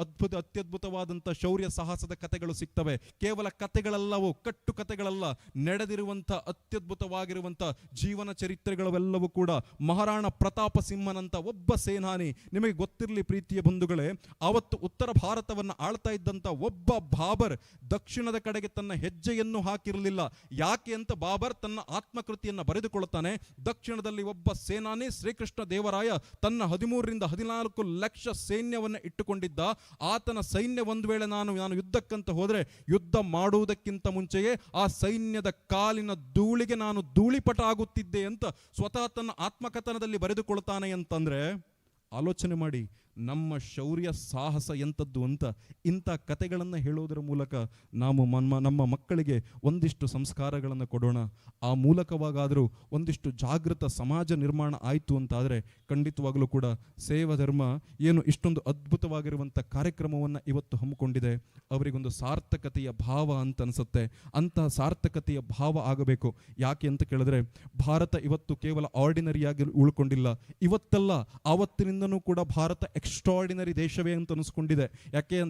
ಅತ್ಯದ್ಭುತವಾದಂಥ ಶೌರ್ಯ ಸಾಹಸದ ಕಥೆಗಳು ಸಿಗ್ತವೆ. ಕೇವಲ ಕಥೆಗಳಲ್ಲವೋ, ಕಟ್ಟು ಕಥೆಗಳಲ್ಲ, ನಡೆದಿರುವಂಥ ಅತ್ಯದ್ಭುತವಾಗಿರುವಂಥ ಜೀವನ ಚರಿತ್ರೆಗಳೆಲ್ಲವೂ ಕೂಡ. ಮಹಾರಾಣ ಪ್ರತಾಪ ಸಿಂಹನಂತ ಒಬ್ಬ ಸೇನಾನಿ, ನಿಮಗೆ ಗೊತ್ತಿರಲಿ ಪ್ರೀತಿಯ ಬಂಧುಗಳೇ, ಅವತ್ತು ಉತ್ತರ ಭಾರತವನ್ನು ಆಳ್ತಾ ಇದ್ದಂಥ ಒಬ್ಬ ಬಾಬರ್ ದಕ್ಷಿಣದ ಕಡೆಗೆ ತನ್ನ ಹೆಜ್ಜೆಯನ್ನು ಹಾಕಿರಲಿಲ್ಲ. ಯಾಕೆ ಅಂತ ಬಾಬರ್ ತನ್ನ ಆತ್ಮಕೃತಿಯನ್ನು ಬರೆದುಕೊಳ್ಳುತ್ತಾನೆ. ದಕ್ಷಿಣದಲ್ಲಿ ಒಬ್ಬ ಸೇನಾನಿ ಶ್ರೀಕೃಷ್ಣ ದೇವರಾಯ ತನ್ನ 13ರಿಂದ 14 ಲಕ್ಷ ಸೈನ್ಯವನ್ನು ಇಟ್ಟುಕೊಂಡಿದ್ದ. ಆತನ ಸೈನ್ಯ ಒಂದು ವೇಳೆ ನಾನು ಯುದ್ಧಕ್ಕಂತ ಹೋದ್ರೆ ಯುದ್ಧ ಮಾಡುವುದಕ್ಕಿಂತ ಮುಂಚೆಯೇ ಆ ಸೈನ್ಯದ ಕಾಲಿನ ಧೂಳಿಗೆ ನಾನು ಧೂಳಿಪಟ ಆಗುತ್ತಿದ್ದೆ ಅಂತ ಸ್ವತಃ ತನ್ನ ಆತ್ಮಕಥನದಲ್ಲಿ ಬರೆದುಕೊಳ್ತಾನೆ ಅಂತಂದ್ರೆ, ಆಲೋಚನೆ ಮಾಡಿ ನಮ್ಮ ಶೌರ್ಯ ಸಾಹಸ ಎಂಥದ್ದು ಅಂತ. ಇಂಥ ಕಥೆಗಳನ್ನು ಹೇಳೋದರ ಮೂಲಕ ನಾವು ನಮ್ಮ ಮಕ್ಕಳಿಗೆ ಒಂದಿಷ್ಟು ಸಂಸ್ಕಾರಗಳನ್ನು ಕೊಡೋಣ. ಆ ಮೂಲಕವಾಗಾದರೂ ಒಂದಿಷ್ಟು ಜಾಗೃತ ಸಮಾಜ ನಿರ್ಮಾಣ ಆಯಿತು ಅಂತಾದರೆ ಖಂಡಿತವಾಗಲೂ ಕೂಡ ಸೇವಾ ಧರ್ಮ ಏನು ಇಷ್ಟೊಂದು ಅದ್ಭುತವಾಗಿರುವಂಥ ಕಾರ್ಯಕ್ರಮವನ್ನು ಇವತ್ತು ಹಮ್ಮಿಕೊಂಡಿದೆ, ಅವರಿಗೊಂದು ಸಾರ್ಥಕತೆಯ ಭಾವ ಅಂತ ಅನಿಸುತ್ತೆ. ಅಂತಹ ಸಾರ್ಥಕತೆಯ ಭಾವ ಆಗಬೇಕು. ಯಾಕೆ ಅಂತ ಕೇಳಿದ್ರೆ, ಭಾರತ ಇವತ್ತು ಕೇವಲ ಆರ್ಡಿನರಿಯಾಗಿ ಉಳ್ಕೊಂಡಿಲ್ಲ. ಇವತ್ತಲ್ಲ, ಆವತ್ತಿನಿಂದನೂ ಕೂಡ ಭಾರತ ಎಕ್ಸ್ಟ್ರಾರ್ಡಿನರಿ ದೇಶವೇ ಅಂತ ಅನಿಸ್ಕೊಂಡಿದೆ.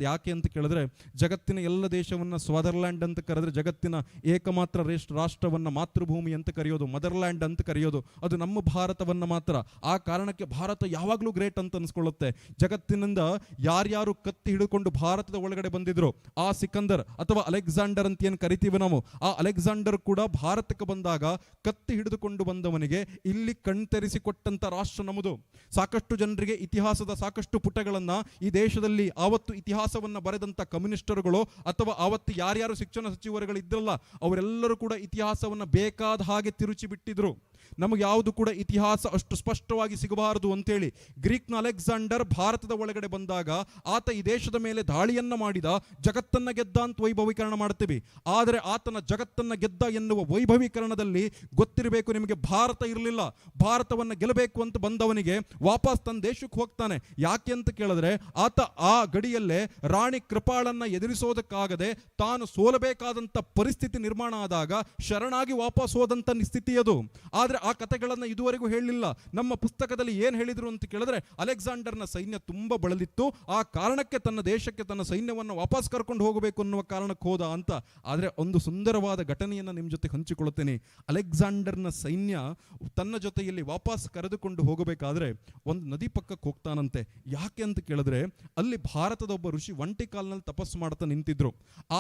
ಯಾಕೆ ಅಂತ ಕೇಳಿದ್ರೆ, ಜಗತ್ತಿನ ಎಲ್ಲ ದೇಶವನ್ನ ಸ್ವಾದರ್ಲ್ಯಾಂಡ್ ಅಂತ ಕರೆದ್ರೆ, ಜಗತ್ತಿನ ಏಕಮಾತ್ರ ರಾಷ್ಟ್ರವನ್ನ ಮಾತೃಭೂಮಿ ಅಂತ ಕರೆಯೋದು, ಮದರ್ಲ್ಯಾಂಡ್ ಅಂತ ಕರೆಯೋದು ಅದು ನಮ್ಮ ಭಾರತವನ್ನ ಮಾತ್ರ. ಆ ಕಾರಣಕ್ಕೆ ಭಾರತ ಯಾವಾಗಲೂ ಗ್ರೇಟ್ ಅಂತ ಅನಿಸ್ಕೊಳ್ಳುತ್ತೆ. ಜಗತ್ತಿನಿಂದ ಯಾರ್ಯಾರು ಕತ್ತಿ ಹಿಡಿದುಕೊಂಡು ಭಾರತದ ಒಳಗಡೆ ಬಂದಿದ್ರು, ಆ ಸಿಕಂದರ್ ಅಥವಾ ಅಲೆಕ್ಸಾಂಡರ್ ಅಂತ ಏನು ಕರಿತೀವಿ ನಾವು, ಆ ಅಲೆಕ್ಸಾಂಡರ್ ಕೂಡ ಭಾರತಕ್ಕೆ ಬಂದಾಗ ಕತ್ತಿ ಹಿಡಿದುಕೊಂಡು ಬಂದವನಿಗೆ ಇಲ್ಲಿ ಕಣ್ತೆರೆಸಿಕೊಟ್ಟಂತ ರಾಷ್ಟ್ರ ನಮ್ಮದು. ಸಾಕಷ್ಟು ಜನರಿಗೆ ಇತಿಹಾಸದ ಸಾಕಷ್ಟು ಪುಟಗಳನ್ನ ಈ ದೇಶದಲ್ಲಿ ಆವತ್ತು ಇತಿಹಾಸವನ್ನ ಬರೆದಂತ ಕಮ್ಯುನಿಸ್ಟರುಗಳು ಅಥವಾ ಆವತ್ತು ಯಾರ್ಯಾರು ಶಿಕ್ಷಣ ಸಚಿವರುಗಳು ಇದ್ರಲ್ಲ, ಅವರೆಲ್ಲರೂ ಕೂಡ ಇತಿಹಾಸವನ್ನ ಬೇಕಾದ ಹಾಗೆ ತಿರುಚಿ ಬಿಟ್ಟಿದ್ರು. ನಮಗೆ ಯಾವುದು ಕೂಡ ಇತಿಹಾಸ ಅಷ್ಟು ಸ್ಪಷ್ಟವಾಗಿ ಸಿಗಬಾರದು ಅಂತೇಳಿ ಗ್ರೀಕ್ನ ಅಲೆಕ್ಸಾಂಡರ್ ಭಾರತದ ಒಳಗಡೆ ಬಂದಾಗ ಆತ ಈ ದೇಶದ ಮೇಲೆ ದಾಳಿಯನ್ನ ಮಾಡಿದ, ಜಗತ್ತನ್ನ ಗೆದ್ದ ಅಂತ ವೈಭವೀಕರಣ ಮಾಡ್ತೀವಿ. ಆದರೆ ಆತನ ಜಗತ್ತನ್ನ ಗೆದ್ದ ಎನ್ನುವ ವೈಭವೀಕರಣದಲ್ಲಿ ಗೊತ್ತಿರಬೇಕು ನಿಮಗೆ, ಭಾರತ ಇರಲಿಲ್ಲ. ಭಾರತವನ್ನು ಗೆಲ್ಲಬೇಕು ಅಂತ ಬಂದವನಿಗೆ ವಾಪಸ್ ತನ್ನ ದೇಶಕ್ಕೆ ಹೋಗ್ತಾನೆ. ಯಾಕೆ ಅಂತ ಕೇಳಿದ್ರೆ, ಆತ ಆ ಗಡಿಯಲ್ಲೇ ರಾಣಿ ಕೃಪಾಳನ್ನ ಎದುರಿಸೋದಕ್ಕಾಗದೆ ತಾನು ಸೋಲಬೇಕಾದಂತ ಪರಿಸ್ಥಿತಿ ನಿರ್ಮಾಣ ಆದಾಗ ಶರಣಾಗಿ ವಾಪಸ್ ಹೋದಂತ ಸ್ಥಿತಿ ಅದು. ಆದ್ರೆ ಆದರೆ ಆ ಕಥೆಗಳನ್ನು ಇದುವರೆಗೂ ಹೇಳಲಿಲ್ಲ. ನಮ್ಮ ಪುಸ್ತಕದಲ್ಲಿ ಏನು ಹೇಳಿದರು ಅಂತ ಕೇಳಿದ್ರೆ, ಅಲೆಕ್ಸಾಂಡರ್ನ ಸೈನ್ಯ ತುಂಬ ಬಳಲಿತ್ತು, ಆ ಕಾರಣಕ್ಕೆ ತನ್ನ ದೇಶಕ್ಕೆ ತನ್ನ ಸೈನ್ಯವನ್ನು ವಾಪಸ್ ಕರ್ಕೊಂಡು ಹೋಗಬೇಕು ಅನ್ನುವ ಕಾರಣಕ್ಕೆ ಹೋದ ಅಂತ. ಆದರೆ ಒಂದು ಸುಂದರವಾದ ಘಟನೆಯನ್ನು ನಿಮ್ಮ ಜೊತೆ ಹಂಚಿಕೊಳ್ಳುತ್ತೇನೆ. ಅಲೆಕ್ಸಾಂಡರ್ನ ಸೈನ್ಯ ತನ್ನ ಜೊತೆಯಲ್ಲಿ ವಾಪಸ್ ಕರೆದುಕೊಂಡು ಹೋಗಬೇಕಾದ್ರೆ ಒಂದು ನದಿ ಪಕ್ಕಕ್ಕೆ ಹೋಗ್ತಾನಂತೆ. ಯಾಕೆ ಅಂತ ಕೇಳಿದ್ರೆ, ಅಲ್ಲಿ ಭಾರತದ ಒಬ್ಬ ಋಷಿ ಒಂಟಿ ಕಾಲ್ನಲ್ಲಿ ತಪಸ್ಸು ಮಾಡ್ತಾ ನಿಂತಿದ್ರು.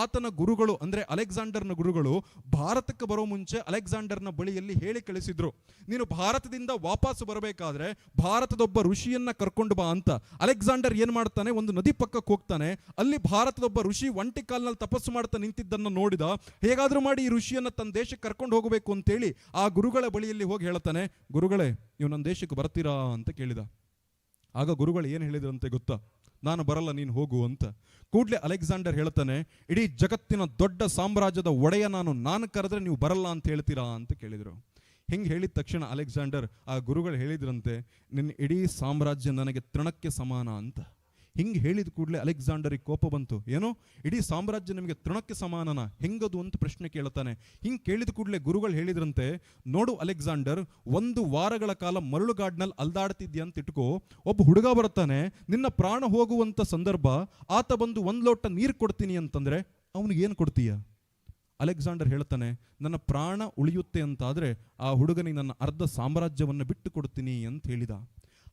ಆತನ ಗುರುಗಳು ಅಂದ್ರೆ ಅಲೆಕ್ಸಾಂಡರ್ನ ಗುರುಗಳು ಭಾರತಕ್ಕೆ ಬರೋ ಮುಂಚೆ ಅಲೆಕ್ಸಾಂಡರ್ನ ಬಳಿಯಲ್ಲಿ ಹೇಳಿ ಕಳಿಸಿದ್ರು, ನೀನು ಭಾರತದಿಂದ ವಾಪಸ್ ಬರಬೇಕಾದ್ರೆ ಭಾರತದೊಬ್ಬ ಋಷಿಯನ್ನ ಕರ್ಕೊಂಡು ಬಾ ಅಂತ. ಅಲೆಕ್ಸಾಂಡರ್ ಏನ್ ಮಾಡ್ತಾನೆ, ಒಂದು ನದಿ ಪಕ್ಕಕ್ಕೆ ಹೋಗ್ತಾನೆ. ಅಲ್ಲಿ ಭಾರತದೊಬ್ಬ ಋಷಿ ಒಂಟಿ ಕಾಲ್ನಲ್ಲಿ ತಪಸ್ಸು ಮಾಡ್ತಾ ನಿಂತಿದ್ದನ್ನು ನೋಡಿದ. ಹೇಗಾದ್ರೂ ಮಾಡಿ ಈ ಋಷಿಯನ್ನ ತನ್ನ ದೇಶಕ್ಕೆ ಕರ್ಕೊಂಡು ಹೋಗಬೇಕು ಅಂತೇಳಿ ಆ ಗುರುಗಳ ಬಳಿಯಲ್ಲಿ ಹೋಗಿ ಹೇಳ್ತಾನೆ, ಗುರುಗಳೇ ನೀವು ನನ್ನ ದೇಶಕ್ಕೆ ಬರ್ತೀರಾ ಅಂತ ಕೇಳಿದ. ಆಗ ಗುರುಗಳು ಏನು ಹೇಳಿದ್ರಂತೆ ಗೊತ್ತಾ, ನಾನು ಬರಲ್ಲ, ನೀನು ಹೋಗು ಅಂತ. ಕೂಡಲೇ ಅಲೆಕ್ಸಾಂಡರ್ ಹೇಳ್ತಾನೆ, ಇಡೀ ಜಗತ್ತಿನ ದೊಡ್ಡ ಸಾಮ್ರಾಜ್ಯದ ಒಡೆಯ ನಾನು ಕರೆದ್ರೆ ನೀವು ಬರಲ್ಲ ಅಂತ ಹೇಳ್ತೀರಾ ಅಂತ ಕೇಳಿದರು. ಹಿಂಗೆ ಹೇಳಿದ ತಕ್ಷಣ ಅಲೆಕ್ಸಾಂಡರ್, ಆ ಗುರುಗಳು ಹೇಳಿದ್ರಂತೆ, ನಿನ್ನ ಇಡೀ ಸಾಮ್ರಾಜ್ಯ ನನಗೆ ತೃಣಕ್ಕೆ ಸಮಾನ ಅಂತ. ಹಿಂಗೆ ಹೇಳಿದ ಕೂಡಲೇ ಅಲೆಕ್ಸಾಂಡರಿಗೆ ಕೋಪ ಬಂತು. ಏನೋ ಇಡೀ ಸಾಮ್ರಾಜ್ಯ ನಿಮಗೆ ತೃಣಕ್ಕೆ ಸಮಾನನ, ಹೆಂಗದು ಅಂತ ಪ್ರಶ್ನೆ ಕೇಳ್ತಾನೆ. ಹಿಂಗೆ ಕೇಳಿದ ಕೂಡಲೇ ಗುರುಗಳು ಹೇಳಿದ್ರಂತೆ, ನೋಡು ಅಲೆಕ್ಸಾಂಡರ್, 1 ವಾರಗಳ ಕಾಲ ಮರಳುಗಾಡ್ನಲ್ಲಿ ಅಲ್ದಾಡ್ತಿದ್ಯಾ ಅಂತ ಇಟ್ಕೋ. ಒಬ್ಬ ಹುಡುಗ ಬರ್ತಾನೆ, ನಿನ್ನ ಪ್ರಾಣ ಹೋಗುವಂಥ ಸಂದರ್ಭ, ಆತ ಬಂದು 1 ಲೋಟ ನೀರು ಕೊಡ್ತೀನಿ ಅಂತಂದ್ರೆ ಅವನಿಗೇನು ಕೊಡ್ತೀಯ? ಅಲೆಕ್ಸಾಂಡರ್ ಹೇಳ್ತಾನೆ, ನನ್ನ ಪ್ರಾಣ ಉಳಿಯುತ್ತೆ ಅಂತಾದರೆ ಆ ಹುಡುಗನಿಗೆ ನನ್ನ ಅರ್ಧ ಸಾಮ್ರಾಜ್ಯವನ್ನು ಬಿಟ್ಟು ಕೊಡ್ತೀನಿ ಅಂತ ಹೇಳಿದ.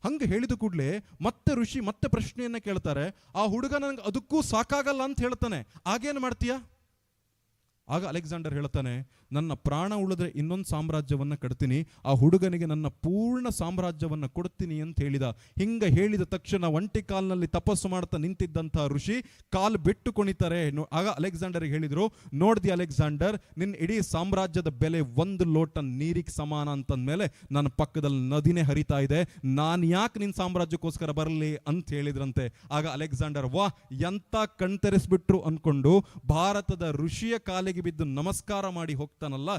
ಹಂಗೆ ಹೇಳಿದ ಕೂಡಲೇ ಮತ್ತೆ ಋಷಿ ಮತ್ತೆ ಪ್ರಶ್ನೆಯನ್ನ ಕೇಳ್ತಾರೆ. ಆ ಹುಡುಗ ನನಗೆ ಅದಕ್ಕೂ ಸಾಕಾಗಲ್ಲ ಅಂತ ಹೇಳ್ತಾನೆ, ಆಗೇನು ಮಾಡ್ತೀಯ? ಆಗ ಅಲೆಕ್ಸಾಂಡರ್ ಹೇಳ್ತಾನೆ, ನನ್ನ ಪ್ರಾಣ ಉಳಿದ್ರೆ ಇನ್ನೊಂದು ಸಾಮ್ರಾಜ್ಯವನ್ನು ಕಟ್ತೀನಿ, ಆ ಹುಡುಗನಿಗೆ ನನ್ನ ಪೂರ್ಣ ಸಾಮ್ರಾಜ್ಯವನ್ನು ಕೊಡ್ತೀನಿ ಅಂತ ಹೇಳಿದ. ಹಿಂಗೆ ಹೇಳಿದ ತಕ್ಷಣ ಒಂಟಿ ಕಾಲ್ನಲ್ಲಿ ತಪಸ್ಸು ಮಾಡ್ತಾ ನಿಂತಿದ್ದಂಥ ಋಷಿ ಕಾಲು ಬಿಟ್ಟು ಕುಣಿತಾರೆ. ಆಗ ಅಲೆಕ್ಸಾಂಡರ್ಗೆ ಹೇಳಿದ್ರು, ನೋಡ್ದಿ ಅಲೆಕ್ಸಾಂಡರ್, ನಿನ್ನ ಇಡೀ ಸಾಮ್ರಾಜ್ಯದ ಬೆಲೆ 1 ಲೋಟ ನೀರಿಗೆ ಸಮಾನ ಅಂತಂದ್ಮೇಲೆ ನನ್ನ ಪಕ್ಕದಲ್ಲಿ ನದಿನೇ ಹರಿತಾ ಇದೆ, ನಾನು ಯಾಕೆ ನಿನ್ನ ಸಾಮ್ರಾಜ್ಯಕ್ಕೋಸ್ಕರ ಬರಲಿ ಅಂತ ಹೇಳಿದ್ರಂತೆ. ಆಗ ಅಲೆಕ್ಸಾಂಡರ್, ವಾ ಎಂತ ಕಣ್ತೆರೆಸ್ಬಿಟ್ರು ಅನ್ಕೊಂಡು ಭಾರತದ ಋಷಿಯ ಕಾಲಿಗೆ ಬಿದ್ದು ನಮಸ್ಕಾರ ಮಾಡಿ ಹೋಗ್ತಾನಲ್ಲ.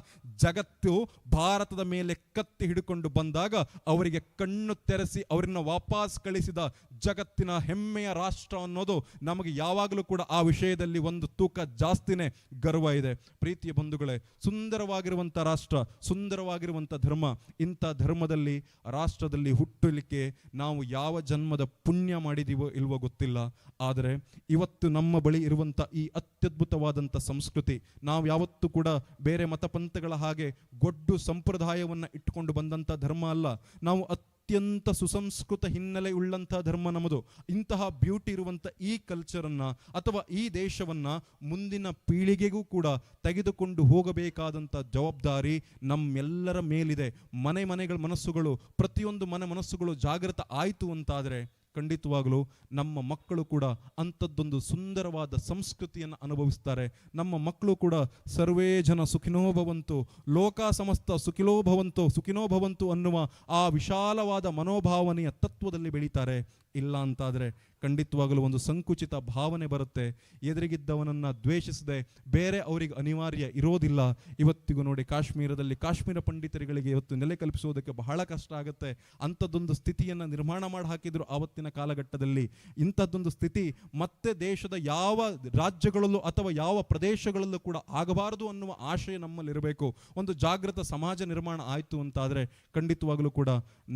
ಜಗತ್ತು ಭಾರತದ ಮೇಲೆ ಕತ್ತಿ ಹಿಡ್ಕೊಂಡು ಬಂದಾಗ ಅವರಿಗೆ ಕಣ್ಣು ತೆರೆಸಿ ಅವರನ್ನ ವಾಪಸ್ ಕಳಿಸಿದ ಜಗತ್ತಿನ ಹೆಮ್ಮೆಯ ರಾಷ್ಟ್ರ ಅನ್ನೋದು ನಮಗೆ ಯಾವಾಗಲೂ ಕೂಡ ಆ ವಿಷಯದಲ್ಲಿ ಒಂದು ತೂಕ ಜಾಸ್ತಿನೇ ಗರ್ವ ಇದೆ. ಪ್ರೀತಿಯ ಬಂಧುಗಳೇ, ಸುಂದರವಾಗಿರುವಂಥ ರಾಷ್ಟ್ರ, ಸುಂದರವಾಗಿರುವಂಥ ಧರ್ಮ, ಇಂಥ ಧರ್ಮದಲ್ಲಿ ರಾಷ್ಟ್ರದಲ್ಲಿ ಹುಟ್ಟಲಿಕ್ಕೆ ನಾವು ಯಾವ ಜನ್ಮದ ಪುಣ್ಯ ಮಾಡಿದೀವೋ ಇಲ್ವೋ ಗೊತ್ತಿಲ್ಲ. ಆದರೆ ಇವತ್ತು ನಮ್ಮ ಬಳಿ ಇರುವಂಥ ಈ ಅತ್ಯದ್ಭುತವಾದಂಥ ಸಂಸ್ಕೃತಿ, ನಾವು ಯಾವತ್ತೂ ಕೂಡ ಬೇರೆ ಮತಪಂಥಗಳ ಹಾಗೆ ಗೊಡ್ಡು ಸಂಪ್ರದಾಯವನ್ನು ಇಟ್ಟುಕೊಂಡು ಬಂದಂಥ ಧರ್ಮ ಅಲ್ಲ. ನಾವು ಅತ್ಯಂತ ಸುಸಂಸ್ಕೃತ ಹಿನ್ನೆಲೆ ಉಳ್ಳಂಥ ಧರ್ಮ ನಮ್ಮದು. ಇಂತಹ ಬ್ಯೂಟಿ ಇರುವಂಥ ಈ ಕಲ್ಚರನ್ನು ಅಥವಾ ಈ ದೇಶವನ್ನು ಮುಂದಿನ ಪೀಳಿಗೆಗೂ ಕೂಡ ತೆಗೆದುಕೊಂಡು ಹೋಗಬೇಕಾದಂಥ ಜವಾಬ್ದಾರಿ ನಮ್ಮೆಲ್ಲರ ಮೇಲಿದೆ. ಮನೆಗಳ ಮನಸ್ಸುಗಳು, ಪ್ರತಿಯೊಂದು ಮನಸ್ಸುಗಳು ಜಾಗೃತ ಆಯಿತು ಅಂತಾದರೆ ಖಂಡಿತವಾಗಲೂ ನಮ್ಮ ಮಕ್ಕಳು ಕೂಡ ಅಂಥದ್ದೊಂದು ಸುಂದರವಾದ ಸಂಸ್ಕೃತಿಯನ್ನು ಅನುಭವಿಸ್ತಾರೆ. ನಮ್ಮ ಮಕ್ಕಳು ಕೂಡ ಸರ್ವೇ ಜನ ಸುಖಿನೋ ಭವಂತು, ಲೋಕ ಸಮಸ್ತ ಸುಖಿನೋ ಭವಂತು ಅನ್ನುವ ಆ ವಿಶಾಲವಾದ ಮನೋಭಾವನೆಯ ತತ್ವದಲ್ಲಿ ಬೆಳೀತಾರೆ. ಇಲ್ಲ ಅಂತಾದರೆ ಖಂಡಿತವಾಗಲೂ ಒಂದು ಸಂಕುಚಿತ ಭಾವನೆ ಬರುತ್ತೆ. ಎದುರಿಗಿದ್ದವನನ್ನು ದ್ವೇಷಿಸದೆ ಬೇರೆ ಅವರಿಗೆ ಅನಿವಾರ್ಯ ಇರೋದಿಲ್ಲ. ಇವತ್ತಿಗೂ ನೋಡಿ, ಕಾಶ್ಮೀರದಲ್ಲಿ ಕಾಶ್ಮೀರ ಪಂಡಿತರುಗಳಿಗೆ ಇವತ್ತು ನೆಲೆ ಕಲ್ಪಿಸೋದಕ್ಕೆ ಬಹಳ ಕಷ್ಟ ಆಗುತ್ತೆ. ಅಂಥದ್ದೊಂದು ಸ್ಥಿತಿಯನ್ನು ನಿರ್ಮಾಣ ಮಾಡಿ ಹಾಕಿದ್ರು ಆವತ್ತಿನ ಕಾಲಘಟ್ಟದಲ್ಲಿ. ಇಂಥದ್ದೊಂದು ಸ್ಥಿತಿ ಮತ್ತೆ ದೇಶದ ಯಾವ ರಾಜ್ಯಗಳಲ್ಲೂ ಅಥವಾ ಯಾವ ಪ್ರದೇಶಗಳಲ್ಲೂ ಕೂಡ ಆಗಬಾರದು ಅನ್ನುವ ಆಶಯ ನಮ್ಮಲ್ಲಿರಬೇಕು. ಒಂದು ಜಾಗೃತ ಸಮಾಜ ನಿರ್ಮಾಣ ಆಯಿತು ಅಂತಾದರೆ ಖಂಡಿತವಾಗಲೂ ಕೂಡ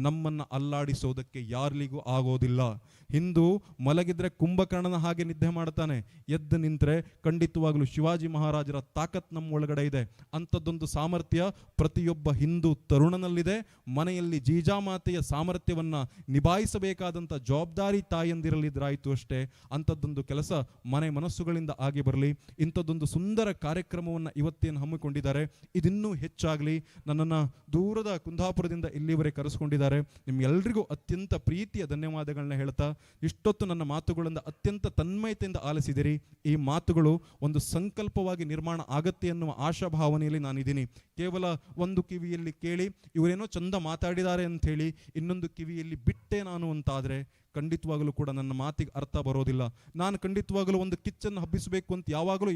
ನಮ್ಮನ್ನು ಅಲ್ಲಾಡಿಸೋದಕ್ಕೆ ಯಾರಿಗೂ ಆಗೋದಿಲ್ಲ. ಹಿಂದೂ ಮಲಗಿದ್ರೆ ಕುಂಭಕರ್ಣನ ಹಾಗೆ ನಿದ್ದೆ ಮಾಡ್ತಾನೆ, ಎದ್ದು ನಿಂತರೆ ಖಂಡಿತವಾಗಲೂ ಶಿವಾಜಿ ಮಹಾರಾಜರ ತಾಕತ್ ನಮ್ಮ ಒಳಗಡೆ ಇದೆ. ಅಂಥದ್ದೊಂದು ಸಾಮರ್ಥ್ಯ ಪ್ರತಿಯೊಬ್ಬ ಹಿಂದೂ ತರುಣನಲ್ಲಿದೆ. ಮನೆಯಲ್ಲಿ ಜೀಜಾಮಾತೆಯ ಸಾಮರ್ಥ್ಯವನ್ನು ನಿಭಾಯಿಸಬೇಕಾದಂಥ ಜವಾಬ್ದಾರಿ ತಾಯಂದಿರಲಿದ್ರಾಯಿತು ಅಷ್ಟೇ. ಅಂಥದ್ದೊಂದು ಕೆಲಸ ಮನಸ್ಸುಗಳಿಂದ ಆಗಿ ಬರಲಿ. ಇಂಥದ್ದೊಂದು ಸುಂದರ ಕಾರ್ಯಕ್ರಮವನ್ನು ಇವತ್ತೇನು ಹಮ್ಮಿಕೊಂಡಿದ್ದಾರೆ, ಇದಿನ್ನೂ ಹೆಚ್ಚಾಗಲಿ. ನನ್ನನ್ನು ದೂರದ ಕುಂದಾಪುರದಿಂದ ಇಲ್ಲಿವರೆಗೆ ಕರೆಸ್ಕೊಂಡಿದ್ದಾರೆ. ನಿಮ್ಗೆಲ್ರಿಗೂ ಅತ್ಯಂತ ಪ್ರೀತಿಯ ಧನ್ಯವಾದಗಳನ್ನ ಹೇಳ್ತಾ, ಇಷ್ಟೊತ್ತು ನನ್ನ ಮಾತುಗಳಿಂದ ಅತ್ಯಂತ ತನ್ಮಯತೆಯಿಂದ ಆಲಿಸಿದಿರಿ. ಈ ಮಾತುಗಳು ಒಂದು ಸಂಕಲ್ಪವಾಗಿ ನಿರ್ಮಾಣ ಆಗತ್ತೆ ಅನ್ನುವ ಆಶಾಭಾವನೆಯಲ್ಲಿ ನಾನಿದ್ದೀನಿ. ಕೇವಲ ಒಂದು ಕಿವಿಯಲ್ಲಿ ಕೇಳಿ ಇವರೇನೋ ಚಂದ ಮಾತಾಡಿದ್ದಾರೆ ಅಂತ ಹೇಳಿ ಇನ್ನೊಂದು ಕಿವಿಯಲ್ಲಿ ಬಿಟ್ಟೆ ನಾನು ಅಂತಾದರೆ ಖಂಡಿತವಾಗಲೂ ಕೂಡ ನನ್ನ ಮಾತಿಗೆ ಅರ್ಥ ಬರೋದಿಲ್ಲ. ನಾನು ಖಂಡಿತವಾಗಲೂ ಒಂದು ಕಿಚ್ಚನ್ನು ಹಬ್ಬಿಸಬೇಕು ಅಂತ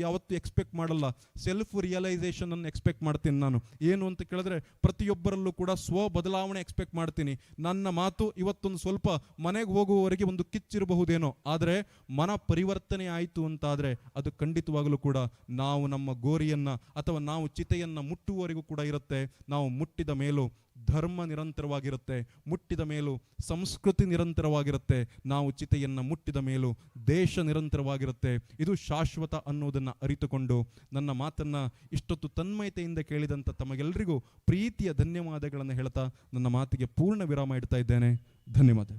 ಯಾವತ್ತೂ ಎಕ್ಸ್ಪೆಕ್ಟ್ ಮಾಡಲ್ಲ. ಸೆಲ್ಫ್ ರಿಯಲೈಸೇಷನ್ ಅನ್ನು ಎಕ್ಸ್ಪೆಕ್ಟ್ ಮಾಡ್ತೀನಿ. ನಾನು ಏನು ಅಂತ ಕೇಳಿದ್ರೆ ಪ್ರತಿಯೊಬ್ಬರಲ್ಲೂ ಕೂಡ ಸ್ವ ಬದಲಾವಣೆ ಎಕ್ಸ್ಪೆಕ್ಟ್ ಮಾಡ್ತೀನಿ. ನನ್ನ ಮಾತು ಇವತ್ತೊಂದು ಸ್ವಲ್ಪ ಮನೆಗೆ ಹೋಗುವವರೆಗೆ ಒಂದು ಕಿಚ್ಚಿರಬಹುದೇನೋ, ಆದರೆ ಮನ ಪರಿವರ್ತನೆ ಆಯಿತು ಅಂತಾದರೆ ಅದು ಖಂಡಿತವಾಗಲೂ ಕೂಡ ನಾವು ನಮ್ಮ ಗೋರಿಯನ್ನು ಅಥವಾ ನಾವು ಚಿತೆಯನ್ನು ಮುಟ್ಟುವವರೆಗೂ ಕೂಡ ಇರುತ್ತೆ. ನಾವು ಮುಟ್ಟಿದ ಮೇಲೂ ಧರ್ಮ ನಿರಂತರವಾಗಿರುತ್ತೆ, ಮುಟ್ಟಿದ ಮೇಲೂ ಸಂಸ್ಕೃತಿ ನಿರಂತರವಾಗಿರುತ್ತೆ, ನಾವು ಚಿತೆಯನ್ನು ಮುಟ್ಟಿದ ಮೇಲೂ ದೇಶ ನಿರಂತರವಾಗಿರುತ್ತೆ. ಇದು ಶಾಶ್ವತ ಅನ್ನೋದನ್ನು ಅರಿತುಕೊಂಡು ನನ್ನ ಮಾತನ್ನು ಇಷ್ಟೊತ್ತು ತನ್ಮಯತೆಯಿಂದ ಕೇಳಿದಂಥ ತಮಗೆಲ್ಲರಿಗೂ ಪ್ರೀತಿಯ ಧನ್ಯವಾದಗಳನ್ನು ಹೇಳ್ತಾ ನನ್ನ ಮಾತಿಗೆ ಪೂರ್ಣ ವಿರಾಮ ಇಡ್ತಾ ಇದ್ದೇನೆ. ಧನ್ಯವಾದ.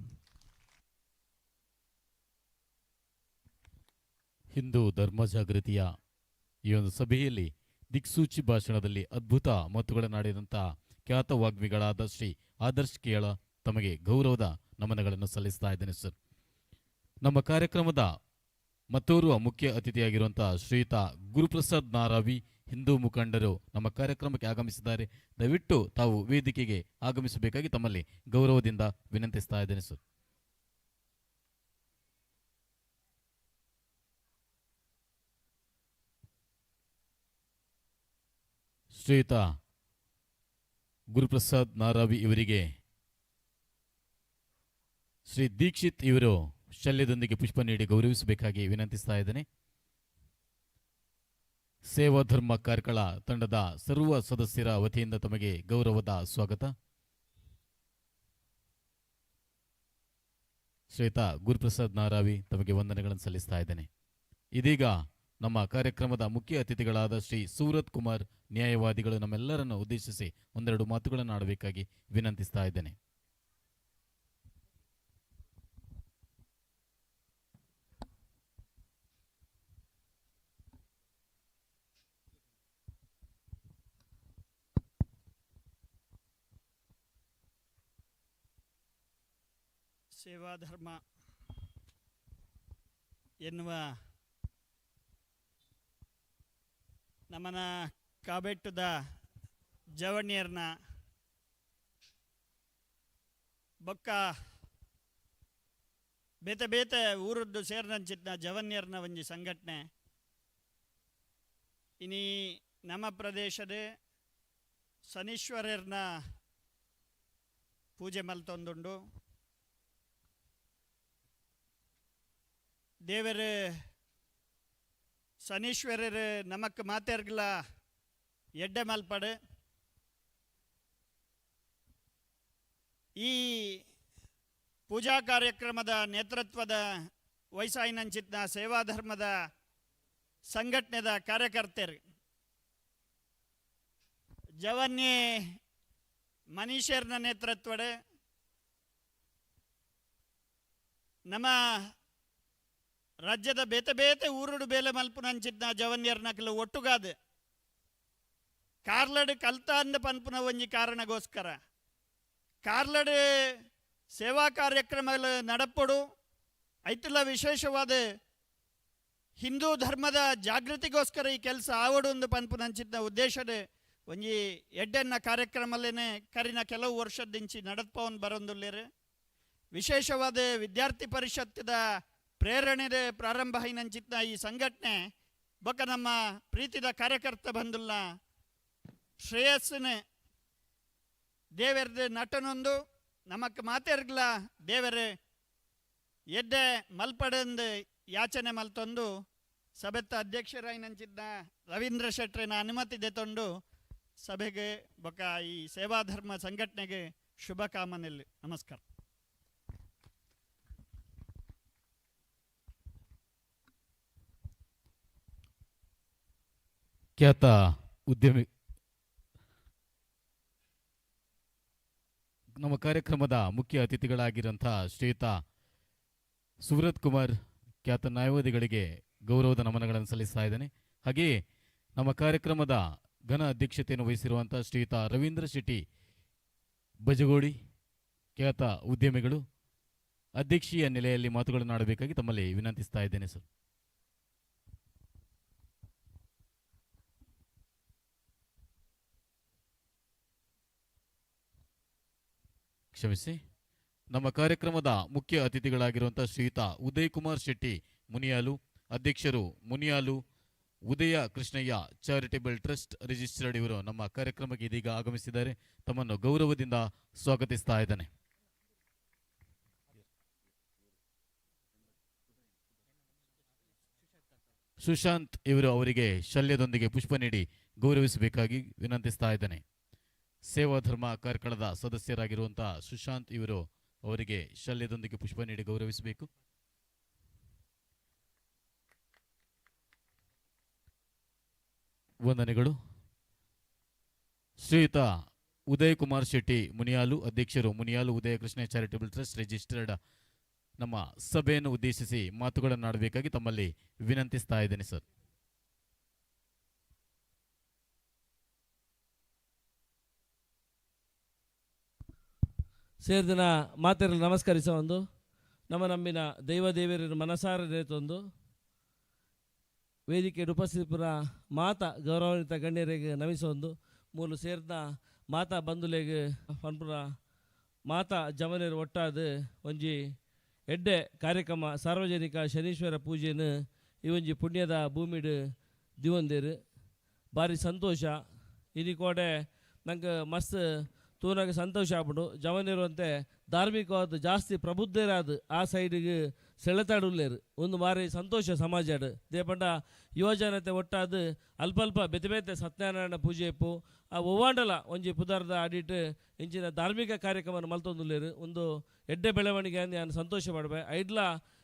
ಹಿಂದೂ ಧರ್ಮ ಜಾಗೃತಿಯ ಈ ಒಂದು ಸಭೆಯಲ್ಲಿ ದಿಕ್ಸೂಚಿ ಭಾಷಣದಲ್ಲಿ ಅದ್ಭುತ ಮಾತುಗಳನ್ನಾಡಿದಂಥ ಖ್ಯಾತ ವಾಗ್ಮಿಗಳಾದ ಶ್ರೀ ಆದರ್ಶ್ ಕೇಳ ತಮಗೆ ಗೌರವದ ನಮನಗಳನ್ನು ಸಲ್ಲಿಸ್ತಾ ಇದ್ದೇನೆ ಸರ್. ನಮ್ಮ ಕಾರ್ಯಕ್ರಮದ ಮತ್ತೋರ್ವ ಮುಖ್ಯ ಅತಿಥಿಯಾಗಿರುವಂಥ ಶ್ರೀಯುತ ಗುರುಪ್ರಸಾದ್ ನಾರಾವಿ ಹಿಂದೂ ಮುಖಂಡರು ನಮ್ಮ ಕಾರ್ಯಕ್ರಮಕ್ಕೆ ಆಗಮಿಸಿದ್ದಾರೆ. ದಯವಿಟ್ಟು ತಾವು ವೇದಿಕೆಗೆ ಆಗಮಿಸಬೇಕಾಗಿ ತಮ್ಮಲ್ಲಿ ಗೌರವದಿಂದ ವಿನಂತಿಸ್ತಾ ಇದ್ದೇನೆ ಸರ್. ಶ್ರೀಯುತ ಗುರುಪ್ರಸಾದ್ ನಾರಾವಿ ಇವರಿಗೆ ಶ್ರೀ ದೀಕ್ಷಿತ್ ಇವರು ಶಲ್ಯದೊಂದಿಗೆ ಪುಷ್ಪ ನೀಡಿ ಗೌರವಿಸಬೇಕಾಗಿ ವಿನಂತಿಸ್ತಾ ಇದ್ದೇನೆ. ಸೇವಾ ಧರ್ಮ ಕಾರ್ಕಳ ತಂಡದ ಸರ್ವ ಸದಸ್ಯರ ವತಿಯಿಂದ ತಮಗೆ ಗೌರವದ ಸ್ವಾಗತ. ಶ್ರೀಯುತ ಗುರುಪ್ರಸಾದ್ ನಾರಾವಿ ತಮಗೆ ವಂದನೆಗಳನ್ನು ಸಲ್ಲಿಸ್ತಾ ಇದ್ದೇನೆ. ಇದೀಗ ನಮ್ಮ ಕಾರ್ಯಕ್ರಮದ ಮುಖ್ಯ ಅತಿಥಿಗಳಾದ ಶ್ರೀ ಸೂರತ್ ಕುಮಾರ್ ನ್ಯಾಯವಾದಿಗಳು ನಮ್ಮೆಲ್ಲರನ್ನು ಉದ್ದೇಶಿಸಿ ಒಂದೆರಡು ಮಾತುಗಳನ್ನು ಆಡಬೇಕಾಗಿ ವಿನಂತಿಸ್ತಾ ಇದ್ದೇನೆ. ಸೇವಾಧರ್ಮ ಎನ್ನುವ ನಮ್ಮನ ಕಾಬೆಟ್ಟುದ ಜವಣ್ಯರ್ನ ಬೊಕ್ಕ ಬೇತೆ ಬೇತೆ ಊರದ್ದು ಸೇರ್ನಂಚಿತ್ನ ಜವನ್ಯರ್ನ ಒಂಜಿ ಸಂಘಟನೆ ಇನಿ ನಮ್ಮ ಪ್ರದೇಶದ ಶನೀಶ್ವರರ್ನ ಪೂಜೆ ಮಲ್ತೊಂದುಂಡು. ದೇವರ ಶನೀಶ್ವರರು ನಮಕ್ ಮಾತೆರ್ಗಲ ಎಡ್ಡೆ ಮಲ್ಪಡು. ಈ ಪೂಜಾ ಕಾರ್ಯಕ್ರಮದ ನೇತೃತ್ವದ ವಯಸ್ಸಾಯಿನಂಚಿತ್ನ ಸೇವಾಧರ್ಮದ ಸಂಘಟನೆದ ಕಾರ್ಯಕರ್ತರು ಜವನ್ಯೆ ಮನೀಷರ್ನ ನೇತೃತ್ವದ ನಮ್ಮ ರಾಜ್ಯದ ಬೇತೆ ಬೇತೆ ಊರುಡು ಬೇಲೆ ಮಲ್ಪುನಂಚಿದ್ನ ಜವನ್ಯರ್ನಕಲು ಒಟ್ಟುಗಾದ ಕಾರ್ಲಡ್ ಕಲ್ತ ಅಂದ ಪನ್ಪುನ ಒಂಜಿ ಕಾರಣಗೋಸ್ಕರ ಕಾರ್ಲಡ್ ಸೇವಾ ಕಾರ್ಯಕ್ರಮಗಳು ನಡಪಡು ಐತಲ್ಲ ವಿಶೇಷವಾದ ಹಿಂದೂ ಧರ್ಮದ ಜಾಗೃತಿಗೋಸ್ಕರ ಈ ಕೆಲಸ ಆವಡು ಒಂದು ಪನ್ಪುನಂಚಿದ್ನ ಉದ್ದೇಶದ ಒಂಜಿ ಎಡ್ಡೆನ್ನ ಕಾರ್ಯಕ್ರಮಲೇನೆ ಕರಿನ ಕೆಲವು ವರ್ಷದಿಂಚಿ ನಡತ್ಪವನ್ ಬರೊಂದುಲ್ಲೇರು. ವಿಶೇಷವಾದ ವಿದ್ಯಾರ್ಥಿ ಪರಿಷತ್ತದ ಪ್ರೇರಣೆದ ಪ್ರಾರಂಭ ಐನಂಚಿತ್ನ ಈ ಸಂಘಟನೆ ಬೊಕ್ಕ ನಮ್ಮ ಪ್ರೀತಿದ ಕಾರ್ಯಕರ್ತ ಬಂದುಲ್ಲ ಶ್ರೇಯಸ್ಸನ ದೇವರದ ನಟನೊಂದು ನಮಕ್ ಮಾತೆರ್ಗಲ ದೇವರ ಎಡ್ಡೆ ಮಲ್ಪಡಂದು ಯಾಚನೆ ಮಲ್ತೊಂದು ಸಭೆತ್ತ ಅಧ್ಯಕ್ಷರಾಯಿನಂಚಿದ್ದ ರವೀಂದ್ರ ಶೆಟ್ರಿನ ಅನುಮತಿ ದೆತೊಂಡು ಸಭೆಗೆ ಬೊಕ್ಕ ಈ ಸೇವಾಧರ್ಮ ಸಂಘಟನೆಗೆ ಶುಭ ಕಾಮನೆಯಲ್ಲಿ ನಮಸ್ಕಾರ. ಖ್ಯಾತ ಉದ್ಯಮಿ ನಮ್ಮ ಕಾರ್ಯಕ್ರಮದ ಮುಖ್ಯ ಅತಿಥಿಗಳಾಗಿರುವಂಥ ಶ್ರೀಯುತ ಸೂರತ್ ಕುಮಾರ್ ಖ್ಯಾತ ನ್ಯಾಯವಾದಿಗಳಿಗೆ ಗೌರವದ ನಮನಗಳನ್ನು ಸಲ್ಲಿಸ್ತಾ ಇದ್ದೇನೆ. ಹಾಗೆಯೇ ನಮ್ಮ ಕಾರ್ಯಕ್ರಮದ ಘನ ಅಧ್ಯಕ್ಷತೆಯನ್ನು ವಹಿಸಿರುವಂಥ ಶ್ರೀಯುತ ರವೀಂದ್ರ ಶೆಟ್ಟಿ ಬಜಗೋಡಿ ಖ್ಯಾತ ಉದ್ಯಮಿಗಳು ಅಧ್ಯಕ್ಷೀಯ ನೆಲೆಯಲ್ಲಿ ಮಾತುಗಳನ್ನು ಆಡಬೇಕಾಗಿ ತಮ್ಮಲ್ಲಿ ವಿನಂತಿಸ್ತಾ ಇದ್ದೇನೆ ಸರ್. ಕ್ಷಮಿಸಿ. ನಮ್ಮ ಕಾರ್ಯಕ್ರಮದ ಮುಖ್ಯ ಅತಿಥಿಗಳಾಗಿರುವಂಥ ಶ್ರೀಯುತ ಉದಯ್ ಕುಮಾರ್ ಶೆಟ್ಟಿ ಮುನಿಯಾಲು ಅಧ್ಯಕ್ಷರು ಮುನಿಯಾಲು ಉದಯ ಕೃಷ್ಣಯ್ಯ ಚಾರಿಟೇಬಲ್ ಟ್ರಸ್ಟ್ ರಿಜಿಸ್ಟರ್ಡ್ ಇವರು ನಮ್ಮ ಕಾರ್ಯಕ್ರಮಕ್ಕೆ ಇದೀಗ ಆಗಮಿಸಿದ್ದಾರೆ. ತಮ್ಮನ್ನು ಗೌರವದಿಂದ ಸ್ವಾಗತಿಸ್ತಾ ಇದ್ದಾನೆ. ಸುಶಾಂತ್ ಇವರು ಅವರಿಗೆ ಶಲ್ಯದೊಂದಿಗೆ ಪುಷ್ಪ ನೀಡಿ ಗೌರವಿಸಬೇಕಾಗಿ ವಿನಂತಿಸ್ತಾ ಇದ್ದಾನೆ. ಸೇವಾಧರ್ಮ ಕಾರ್ಕಳದ ಸದಸ್ಯರಾಗಿರುವಂತಹ ಸುಶಾಂತ್ ಇವರು ಅವರಿಗೆ ಶಲ್ಯದೊಂದಿಗೆ ಪುಷ್ಪ ನೀಡಿ ಗೌರವಿಸಬೇಕು. ವಂದನೆಗಳು. ಶ್ರೀಯುತ ಉದಯ್ ಕುಮಾರ್ ಶೆಟ್ಟಿ ಮುನಿಯಾಲು, ಅಧ್ಯಕ್ಷರು ಮುನಿಯಾಲು ಉದಯ ಕೃಷ್ಣ ಚಾರಿಟಬಲ್ ಟ್ರಸ್ಟ್ ರಿಜಿಸ್ಟರ್ಡ್, ನಮ್ಮ ಸಭೆಯನ್ನು ಉದ್ದೇಶಿಸಿ ಮಾತುಗಳನ್ನಾಡಬೇಕಾಗಿ ತಮ್ಮಲ್ಲಿ ವಿನಂತಿಸ್ತಾ ಇದ್ದೇನೆ ಸರ್. ಸೇರಿದಿನ ಮಾತೆರಲು ನಮಸ್ಕರಿಸ ಒಂದು ನಮ್ಮ ನಮ್ಮಿನ ದೈವ ದೇವರ ಮನಸಾರ ತಂದು ವೇದಿಕೆಯಲ್ಲಿ ಉಪಸ್ಥಿತರ ಮಾತಾ ಗೌರವಾನ್ವಿತ ಗಣ್ಯರಿಗೆ ನಮಿಸೊಂದು ಮೂಲು ಸೇರಿದ ಮಾತಾ ಬಂಧುಲೆಗೆ ಪನ್ಪುರ ಮಾತಾ ಜಮನೇರು ಒಟ್ಟಾದ ಒಂಜಿ ಎಡ್ಡೆ ಕಾರ್ಯಕ್ರಮ ಸಾರ್ವಜನಿಕ ಶನೀಶ್ವರ ಪೂಜೆಯನ್ನು ಈ ಒಂಜಿ ಪುಣ್ಯದ ಭೂಮಿಡು ದಿವಂದೇರು ಭಾರಿ ಸಂತೋಷ. ಇನಿ ಕೋಡೆ ನಂಗೆ ಮಸ್ತ್ ತೂನಾಗ ಸಂತೋಷ ಆಗ್ಬಿಡು. ಜವನಿರುವಂತೆ ಧಾರ್ಮಿಕವಾದ ಜಾಸ್ತಿ ಪ್ರಬುದ್ಧರಾದ ಆ ಸೈಡಿಗೆ ಸೆಳೆತಾಡುಲ್ಲೇರು ಒಂದು ಮಾರಿ ಸಂತೋಷ ಸಮಾಜ ದೇಪಂಡ ಯುವಜನತೆ ಒಟ್ಟಾದ ಅಲ್ಪ ಬೆತೆ ಬೆತೆ ಸತ್ಯನಾರಾಯಣ ಪೂಜೆ ಇಪ್ಪು ಆ ಒವ್ವಾಂಡಲ ಒಂಜಿ ಪುದಾರ್ದ ಆಡಿಟ್ಟು ಇಂಚಿನ ಧಾರ್ಮಿಕ ಕಾರ್ಯಕ್ರಮ ಮಲ್ತೊಂದುಲ್ಲೇರು ಒಂದು ಎಡ್ಡೆ ಬೆಳವಣಿಗೆ ಅಂದು ನಾನು ಸಂತೋಷ ಪಡ್ಬೆ. ಐಡ್ಲ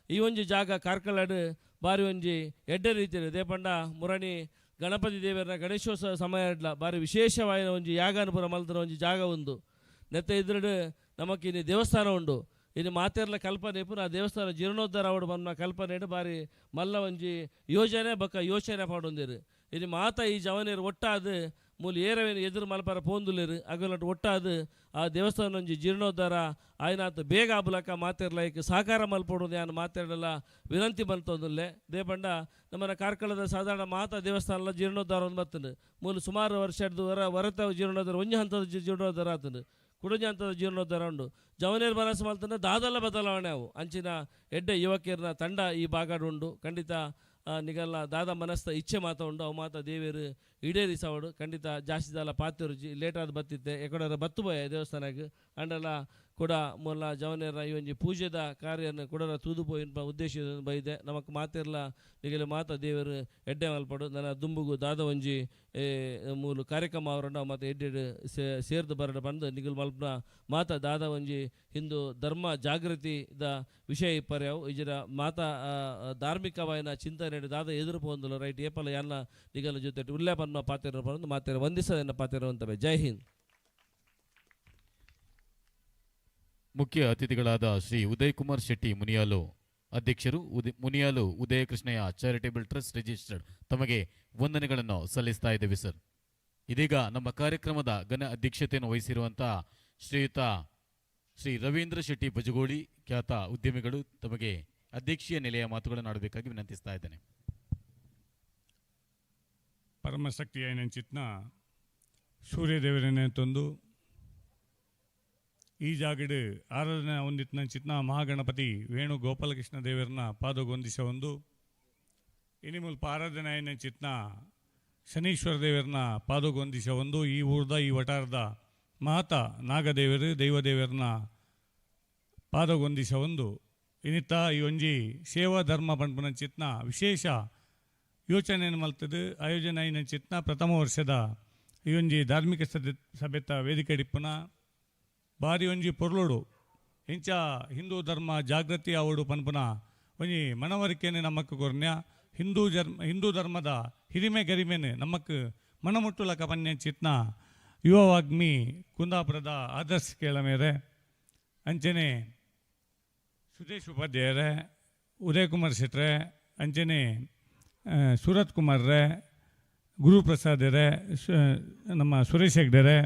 ಈ ಒಂಜಿ ಜಾಗ ಕಾರ್ಕಳಡು ಬಾರಿ ಒಂಜಿ ಎಡ್ಡೆ ರೀತಿಯಲ್ಲಿ ದೇಪಂಡ ಮುರಣಿ ಗಣಪತಿ ದೇವರ ಗಣೇಶೋತ್ಸವ ಸಮಯ ಇಡ್ಲ ಬಾರಿ ವಿಶೇಷವಾದ ಒಂಜಿ ಯಾಗಾನುಪುರ ಮಲ್ತರ ಒಂಜಿ ಜಾಗ ಒಂದು ನೆತ್ತ ಇದ್ರಡು ನಮಕಿನಿ ದೇವಸ್ಥಾನ ಉಂಡು. ಇನ್ನು ಮಾತೆರ್ಲ ಕಲ್ಪನೆ ಇಪ್ಪು ಆ ದೇವಸ್ಥಾನ ಜೀರ್ಣೋದ್ಧಾರ ಅವಡು ಬಂದ ಕಲ್ಪನೆ ಇಡು ಬಾರಿ ಮಲ್ಲ ಒಂಜಿ ಯೋಜನೆ ಬೊಕ್ಕ ಯೋಚನೆ ಪಾಡೊಂದಿರು. ಇನ್ನು ಮಾತ ಈ ಜವನೇರು ಒಟ್ಟಾದ ಮೂಲ ಏರವೇನು ಎದುರು ಮಲ್ಪರ ಪೋಂದುಲೇರು ಅಗಲಟ್ಟು ಒಟ್ಟಾದ ಆ ದೇವಸ್ಥಾನ ಒಂಜಿ ಜೀರ್ಣೋದ್ಧಾರ ಆಯ್ನಾತು ಬೇಗ ಆಬುಲಕ ಮಾತೆರ್ಲೈಕ್ ಸಹಕಾರ ಮಲ್ಪೊಡು ನಾನು ಮಾತಾಡಲ್ಲ ವಿನಂತಿ ಬಂತೊಂದುಲ್ಲೆ ದೇಪಂಡ ನಮ್ಮನ ಕಾರ್ಕಳದ ಸಾಧಾರಣ ಮಾತಾ ದೇವಸ್ಥಾನ ಜೀರ್ಣೋದ್ಧಾರ ಒಂದು ಬರ್ತದೆ ಮೂಲ ಸುಮಾರು ವರ್ಷದ್ದು ಹೊರತ ಜೀರ್ಣೋದ್ಧಾರ ಒಂಜಿ ಹಂತದ ಜೀರ್ಣೋದ್ಧಾರ ಆಗ್ತದೆ ಕುಡಂಜ ಹಂತದ ಜೀರ್ಣೋದ್ಧಾರ ಉಂಡು. ಜವನೇರು ಮನಸ್ಸು ಮಲ್ತಂದ್ರೆ ದಾದಲ್ಲ ಬದಲಾವಣೆ ಅವು ಅಂಚಿನ ಎಡ್ಡೆ ಯುವಕಿಯರನ್ನ ತಂಡ ಈ ಭಾಗ ಉಂಡು. ಖಂಡಿತ ನಿಗಲ್ಲ ದಾದ ಮನಸ್ಥ ಇಚ್ಛೆ ಮಾತ ಉಂಡು ಅವು ಮಾತ ದೇವೇರು ಈಡೇರಿಸವಡು ಖಂಡಿತ ಜಾಸ್ತಿ ದಾಲ ಪಾತ್ಯರು ಲೇಟಾದ ಬತ್ತಿತ್ತೆ ಎಕಡರ ಬತ್ತು ಬಯ ದೇವಸ್ಥಾನಕ್ಕೆ ಅಂಡಲ್ಲ ಕೂಡ ಮೊಲ್ಲ ಜವನೇರ ಈ ಒಂಜಿ ಪೂಜೆದ ಕಾರ್ಯನ ಕುಡರ ತೂದು ಪೋಯಿನ ಉದ್ದೇಶ ಬೈದೆ ನಮಕ್ ಮಾತಿರ್ಲ ನಿಗಲೆ ಮಾತ ದೇವರು ಎಡ್ಡೆ ಮಲ್ಪಡು ನನ್ನ ದುಂಬುಗು ದಾದ ಒಂಜಿ ಮೂಲು ಕಾರ್ಯಕ್ರಮ ಅವರನ್ನು ಮತ್ತು ಎಡ್ಡೆ ಸೇರ್ದು ಬರಡು ಬಂದು ನಿಗಲ್ ಮಲ್ಪನ ಮಾತ ದಾದ ಒಂಜಿ ಹಿಂದೂ ಧರ್ಮ ಜಾಗೃತಿದ ವಿಷಯ ಇಪ್ಪರ್ಯಾವು ಇಜರ ಮಾತ ಧಾರ್ಮಿಕವಾಯಿನ ಚಿಂತನೆ ದಾದ ಎದುರು ಪೋಂದುಲು ರೈಟ್ ಏಪಲ ಎಲ್ಲ ನಿಗಲ ಜೊತೆ ಉಲ್ಲೇಪನ ಪಾತ್ರ ಬಂದು ಮಾತೇರ ವಂದಿಸದನ್ನ ಪಾತ್ರವಂತವೆ. ಜೈ ಹಿಂದ್. ಮುಖ್ಯ ಅತಿಥಿಗಳಾದ ಶ್ರೀ ಉದಯ್ ಕುಮಾರ್ ಶೆಟ್ಟಿ ಮುನಿಯಾಲು, ಅಧ್ಯಕ್ಷರು ಮುನಿಯಾಲು ಉದಯ ಕೃಷ್ಣಯ್ಯ ಚಾರಿಟೇಬಲ್ ಟ್ರಸ್ಟ್ ರಿಜಿಸ್ಟರ್ಡ್, ತಮಗೆ ವಂದನೆಗಳನ್ನು ಸಲ್ಲಿಸ್ತಾ ಇದ್ದೇವೆ ಸರ್. ಇದೀಗ ನಮ್ಮ ಕಾರ್ಯಕ್ರಮದ ಘನ ಅಧ್ಯಕ್ಷತೆಯನ್ನು ವಹಿಸಿರುವಂತಹ ಶ್ರೀಯುತ ಶ್ರೀ ರವೀಂದ್ರ ಶೆಟ್ಟಿ ಬಜಗೋಳಿ, ಖ್ಯಾತ ಉದ್ಯಮಿಗಳು, ತಮಗೆ ಅಧ್ಯಕ್ಷೀಯ ನೆಲೆಯ ಮಾತುಗಳನ್ನು ಆಡಬೇಕಾಗಿ ವಿನಂತಿಸ್ತಾ ಇದ್ದೇನೆ. ಪರಮಶಕ್ತಿಯ ಚಿತ್ನ ಸೂರ್ಯದೇವರನ್ನೇ ತಂದು ಈ ಜಾಗಡು ಆರಾಧನೆ ಹೊಂದಿತ್ನ ಚಿತ್ನ ಮಹಾಗಣಪತಿ ವೇಣು ಗೋಪಾಲಕೃಷ್ಣ ದೇವರನ್ನ ಪಾದಗೊಂದಿಸ ಒಂದು ಇನಿ ಮುಲ್ಪ ಆರಾಧನೆ ಆಯ್ನ ಚಿತ್ನ ಶನೀಶ್ವರ ದೇವರನ್ನ ಪಾದಗೊಂದಿಸ ಒಂದು ಈ ಊರ್ದ ಈ ವಟಾರದ ಮಹತ ನಾಗದೇವರು ದೈವದೇವರನ್ನ ಪಾದಗೊಂದಿಸ ಒಂದು ಇನ್ನಿತ್ತ ಈ ಒಂಜಿ ಸೇವಾ ಧರ್ಮ ಪಂಪನ ಚಿತ್ನ ವಿಶೇಷ ಯೋಚನೆಯನ್ನು ಮಲ್ತದು ಆಯೋಜನೆ ಆಯ್ನ ಚಿತ್ನ ಪ್ರಥಮ ವರ್ಷದ ಈ ಒಂಜಿ ಧಾರ್ಮಿಕ ಸಭೆತ ವೇದಿಕೆ ಡಿಪ್ಪುನ ಬಾರಿ ಒಂಜಿ ಪೊರ್ಲೋಡು ಇಂಚ ಹಿಂದೂ ಧರ್ಮ ಜಾಗೃತಿ ಆವಡು ಪನ್ಪುನ ಒಂಜಿ ಮನವರಿಕೆನೆ ನಮಕ್ ಕೊರ್ನ್ಯ ಹಿಂದೂ ಧರ್ಮದ ಹಿರಿಮೆ ಗರಿಮೆನೆ ನಮಕ್ ಮನಮುಟ್ಟುಲಕ ಪನ್ಯ ಚಿತ್ನ ಯುವ ವಾಗ್ಮಿ ಕುಂದಾಪುರದ ಆದರ್ಶ ಕೇಳಮೇರೆ ಅಂಚನೆ ಸುದೇಶ್ ಉಪಾಧ್ಯಾಯರೇ, ಉದಯ್ ಕುಮಾರ್ ಶೆಟ್ರೆ, ಅಂಚನೆ ಸೂರತ್ ಕುಮಾರ್ರೆ, ಗುರುಪ್ರಸಾದರೇ, ನಮ್ಮ ಸುರೇಶ್ ಹೆಗ್ಡೆರೆ,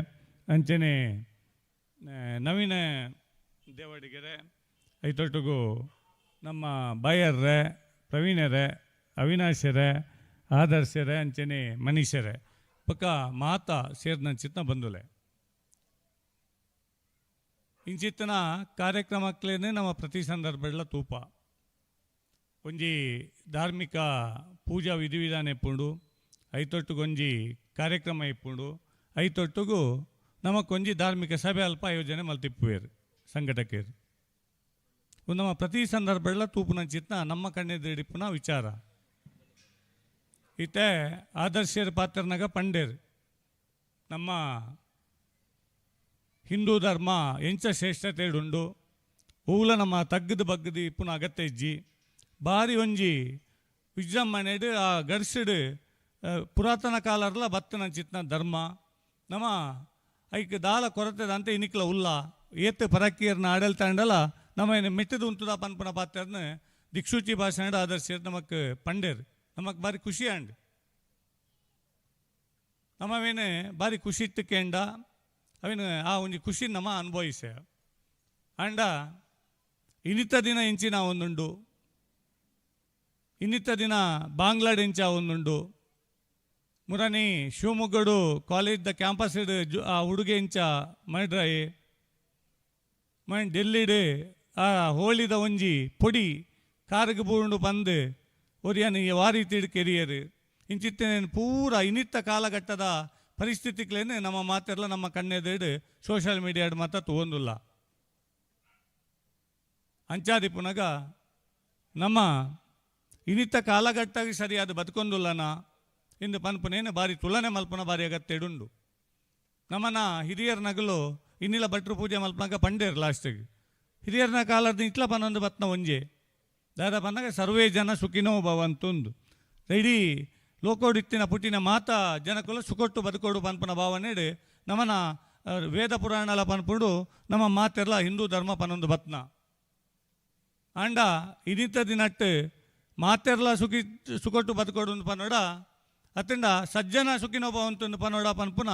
ಅಂಚನೆ ನವೀನ ದೇವಡಿಗೆರೆ, ಐತೊಟ್ಟಿಗೂ ನಮ್ಮ ಬಾಯರ್ರೆ, ಪ್ರವೀಣರೇ, ಅವಿನಾಶರೇ, ಆದರ್ಶರೇ, ಅಂಚನೆ ಮನೀಶರೇ ಪಕ್ಕ ಮಾತಾ ಸೇರ್ನ ಚಿತ್ನ ಬಂದುಲೆ ಇಂಚಿತ್ತನ ಕಾರ್ಯಕ್ರಮಕ್ಕೇನೆ ನಮ್ಮ ಪ್ರತಿ ಸಂದರ್ಭ ತೂಪ ಒಂಜಿ ಧಾರ್ಮಿಕ ಪೂಜಾ ವಿಧಿವಿಧಾನ ಇಪ್ಪುಂಡು, ಐತೊಟ್ಟುಗೊಂಜಿ ಕಾರ್ಯಕ್ರಮ ಇಪ್ಪುಂಡು, ಐತೊಟ್ಟುಗೂ ನಮಕೊಂಜಿ ಧಾರ್ಮಿಕ ಸಭೆ ಅಲ್ಪ ಆಯೋಜನೆ ಮಲ್ತಿಪ್ಪುವೇರು ಸಂಘಟಕೇರು ನಮ್ಮ ಪ್ರತಿ ಸಂದರ್ಭ ತೂಪುನ ಚಿತ್ನ ನಮ್ಮ ಕಣ್ಣೆದಿಡಿಪ್ಪುನ ವಿಚಾರ ಇತ್ತೆ ಆದರ್ಶರ ಪಾತ್ರನಾಗ ಪಂಡೇರು ನಮ್ಮ ಹಿಂದೂ ಧರ್ಮ ಎಂಚ ಶ್ರೇಷ್ಠತೆ ಉಂಡು ಊಲ ನಮ್ಮ ತಗ್ಗದ ಬಗ್ಗದಿ ಪುನಃ ಅಗತ್ಯ ಇಜ್ಜಿ ಬಾರಿ ಒಂಜಿ ವಿಜೃಂಭಣೆಡು ಆ ಗರ್ಸಿಡು ಪುರಾತನ ಕಾಲರ್ಲ ಬತ್ತನ ಚಿತ್ನ ಧರ್ಮ ನಮ್ಮ ಐಕ್ ದಾಲ ಕೊರತೆದ ಅಂತ ಇನಿಕ್ಲ ಉಲ್ಲ ಏತ್ ಪರಕೀರ್ನ ಆಡಳಿತ ಅಂಡಲ ನಮ್ಮ ಏನು ಮೆಟ್ಟದು ಉಂಟುದ ಪನ್ಪುನ ಪಾತ್ರನ ದಿಕ್ಸೂಚಿ ಭಾಷಣ ಆದರ್ಶ ನಮಕ್ ಪಂಡೇರ್ ನಮಕ್ ಬಾರಿ ಖುಷಿ ಅಂಡ್ ನಮ್ಮವೇನು ಬಾರಿ ಖುಷಿ ಇತ್ತುಕೆಂಡ ಅವೇನು ಆ ಒಂಜಿ ಖುಷಿ ನಮ್ಮ ಅನುಭವಿಸ ಅಂಡ ಇನ್ನಿತ್ತ ದಿನ ಇಂಚಿನ ಒಂದುಂಡು ಇನ್ನಿತ್ತ ದಿನ ಬಾಂಗ್ಲಾಡೆಂಚ ಒಂದುಂಡು ಮುರನಿ ಶಿವಮೊಗ್ಗಡು ಕಾಲೇಜ್ದ ಕ್ಯಾಂಪಸ್ ಆ ಹುಡುಗೆ ಇಂಚ ಮೈಡ್ರಾಯಿ ಮೈನ್ ಡೆಲ್ಲಿಡ್ ಆ ಹೋಳಿದ ಒಂಜಿ ಪೊಡಿ ಕಾರ್ಗೆ ಬೂಂಡು ಬಂದು ಒರಿಯನ್ ವಾರಿ ತಿಡ್ ಕೆರಿಯರ್ ಇಂಚಿತ್ತೇನು ಪೂರ ಇನ್ನಿತ್ತ ಕಾಲಘಟ್ಟದ ಪರಿಸ್ಥಿತಿಗಳೇನು ನಮ್ಮ ಮಾತೆಲ್ಲ ನಮ್ಮ ಕಣ್ಣೆದಿಡು ಸೋಷಿಯಲ್ ಮೀಡಿಯಾಡ್ ಮಾತ್ರ ತಗೊಂದಿಲ್ಲ ಅಂಚಾದಿ ಪುನಗ ನಮ್ಮ ಇನ್ನಿತ್ತ ಕಾಲಘಟ್ಟಕ್ಕೆ ಸರಿಯಾದ ಬದುಕೊಂದುಲ್ಲನ ಇಂದು ಪನ್ಪುನೇನು ಬಾರಿ ತುಲನೆ ಮಲ್ಪನ ಬಾರಿ ಅಗತ್ಯ ಇಡುಂಡು ನಮ್ಮನ ಹಿರಿಯರ ನಗಲು ಇನ್ನಿಲ್ಲ ಭಟ್ರು ಪೂಜೆ ಮಲ್ಪನಾಗ ಪಂಡೇರು ಲಾಸ್ಟಿಗೆ ಹಿರಿಯರನ ಕಾಲದ ಇಟ್ಲ ಪನ್ನೊಂದು ಬತ್ನ ಒಂಜೆ ದಾದ ಪನ್ನಾಗ ಸರ್ವೇ ಜನ ಸುಖಿನೋ ಭವಂತುಂದು ಇಡೀ ಲೋಕೋಡಿತ್ತಿನ ಪುಟ್ಟಿನ ಮಾತ ಜನಕುಲ ಸುಕೊಟ್ಟು ಬದುಕೋಡು ಪನ್ಪನ ಭಾವನೆಡು ನಮ್ಮನ ವೇದ ಪುರಾಣಲ ಪನ್ಪುಡು ನಮ್ಮ ಮಾತೆಲ್ಲ ಹಿಂದೂ ಧರ್ಮ ಪನ್ನೊಂದು ಬತ್ನ ಅಂಡ ಇನ್ನಿತ್ತ ದಿನಟ್ಟು ಮಾತೆರ್ಲ ಸುಕೊಟ್ಟು ಬದುಕೋಡು ಪನ್ನೋಡ ಅತ್ತಂಡ ಸಜ್ಜನ ಸುಖಿನೋ ಭವಂತು ಪನ್ನೋಡ ಪನ್ಪುನ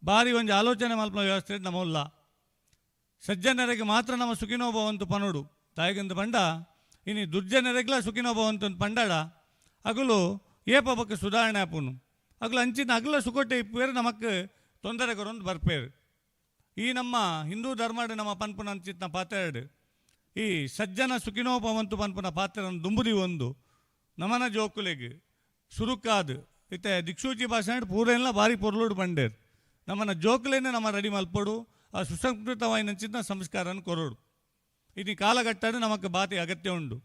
ಬಾರಿ ಒಂಜಿ ಆಲೋಚನೆ ಮಲ್ಪನ ವ್ಯವಸ್ಥೆ ನಮ್ಮಲ್ಲ ಸಜ್ಜನರಿಗೆ ಮಾತ್ರ ನಮ್ಮ ಸುಖಿನೋ ಭವಂತು ಪನ್ನೋಡು ತಾಯಿಗಿಂದ ಪಂಡ ಇನ್ನು ದುರ್ಜನರಿಗೆಲ್ಲ ಸುಖಿನೋ ಭವಂತು ಪಂಡಾಡ ಅಗಲು ಏಪ ಬಕ್ಕ ಸುಧಾರಣೆ ಆಪುನು ಅಗಲು ಅಂಚಿನ ಅಗಲ ಸುಕೊಟ್ಟೆ ಇಪ್ಪೇರು ನಮಕ್ ತೊಂದರೆ ಕೊರೊಂದು ಬರ್ಪೇರು ಈ ನಮ್ಮ ಹಿಂದೂ ಧರ್ಮಡ್ ನಮ್ಮ ಪನ್ಪುನ ಅಂಚಿತ್ನ ಪಾತ್ರೆಡು ಈ ಸಜ್ಜನ ಸುಖಿನೋ ಭವಂತು ಪನ್ಪುನ ಪಾತ್ರೆನ ದುಂಬುದಿ ಒಂದು ನಮನ ಜೋಕುಲೆಗೆ ಸುರುಕಾದು ಇತ್ತೆ ದಿಕ್ಸೂಚಿ ಭಾಷಣ ಪೂರೆಲ್ಲ ಬಾರಿ ಪೊರ್ಲುಡು ಪಂಡೇರು ನಮ್ಮನ ಜೋಕುಲೇನೆ ನಮ್ಮ ರೆಡಿ ಮಲ್ಪಡು ಆ ಸುಸಂಸ್ಕೃತವಾಯಿನಂಚಿನ ಸಂಸ್ಕಾರನ ಕೊರೋಡು ಇದು ಕಾಲಘಟ್ಟದ ನಮಕ್ ಬಾತಿ ಅಗತ್ಯ ಉಂಡು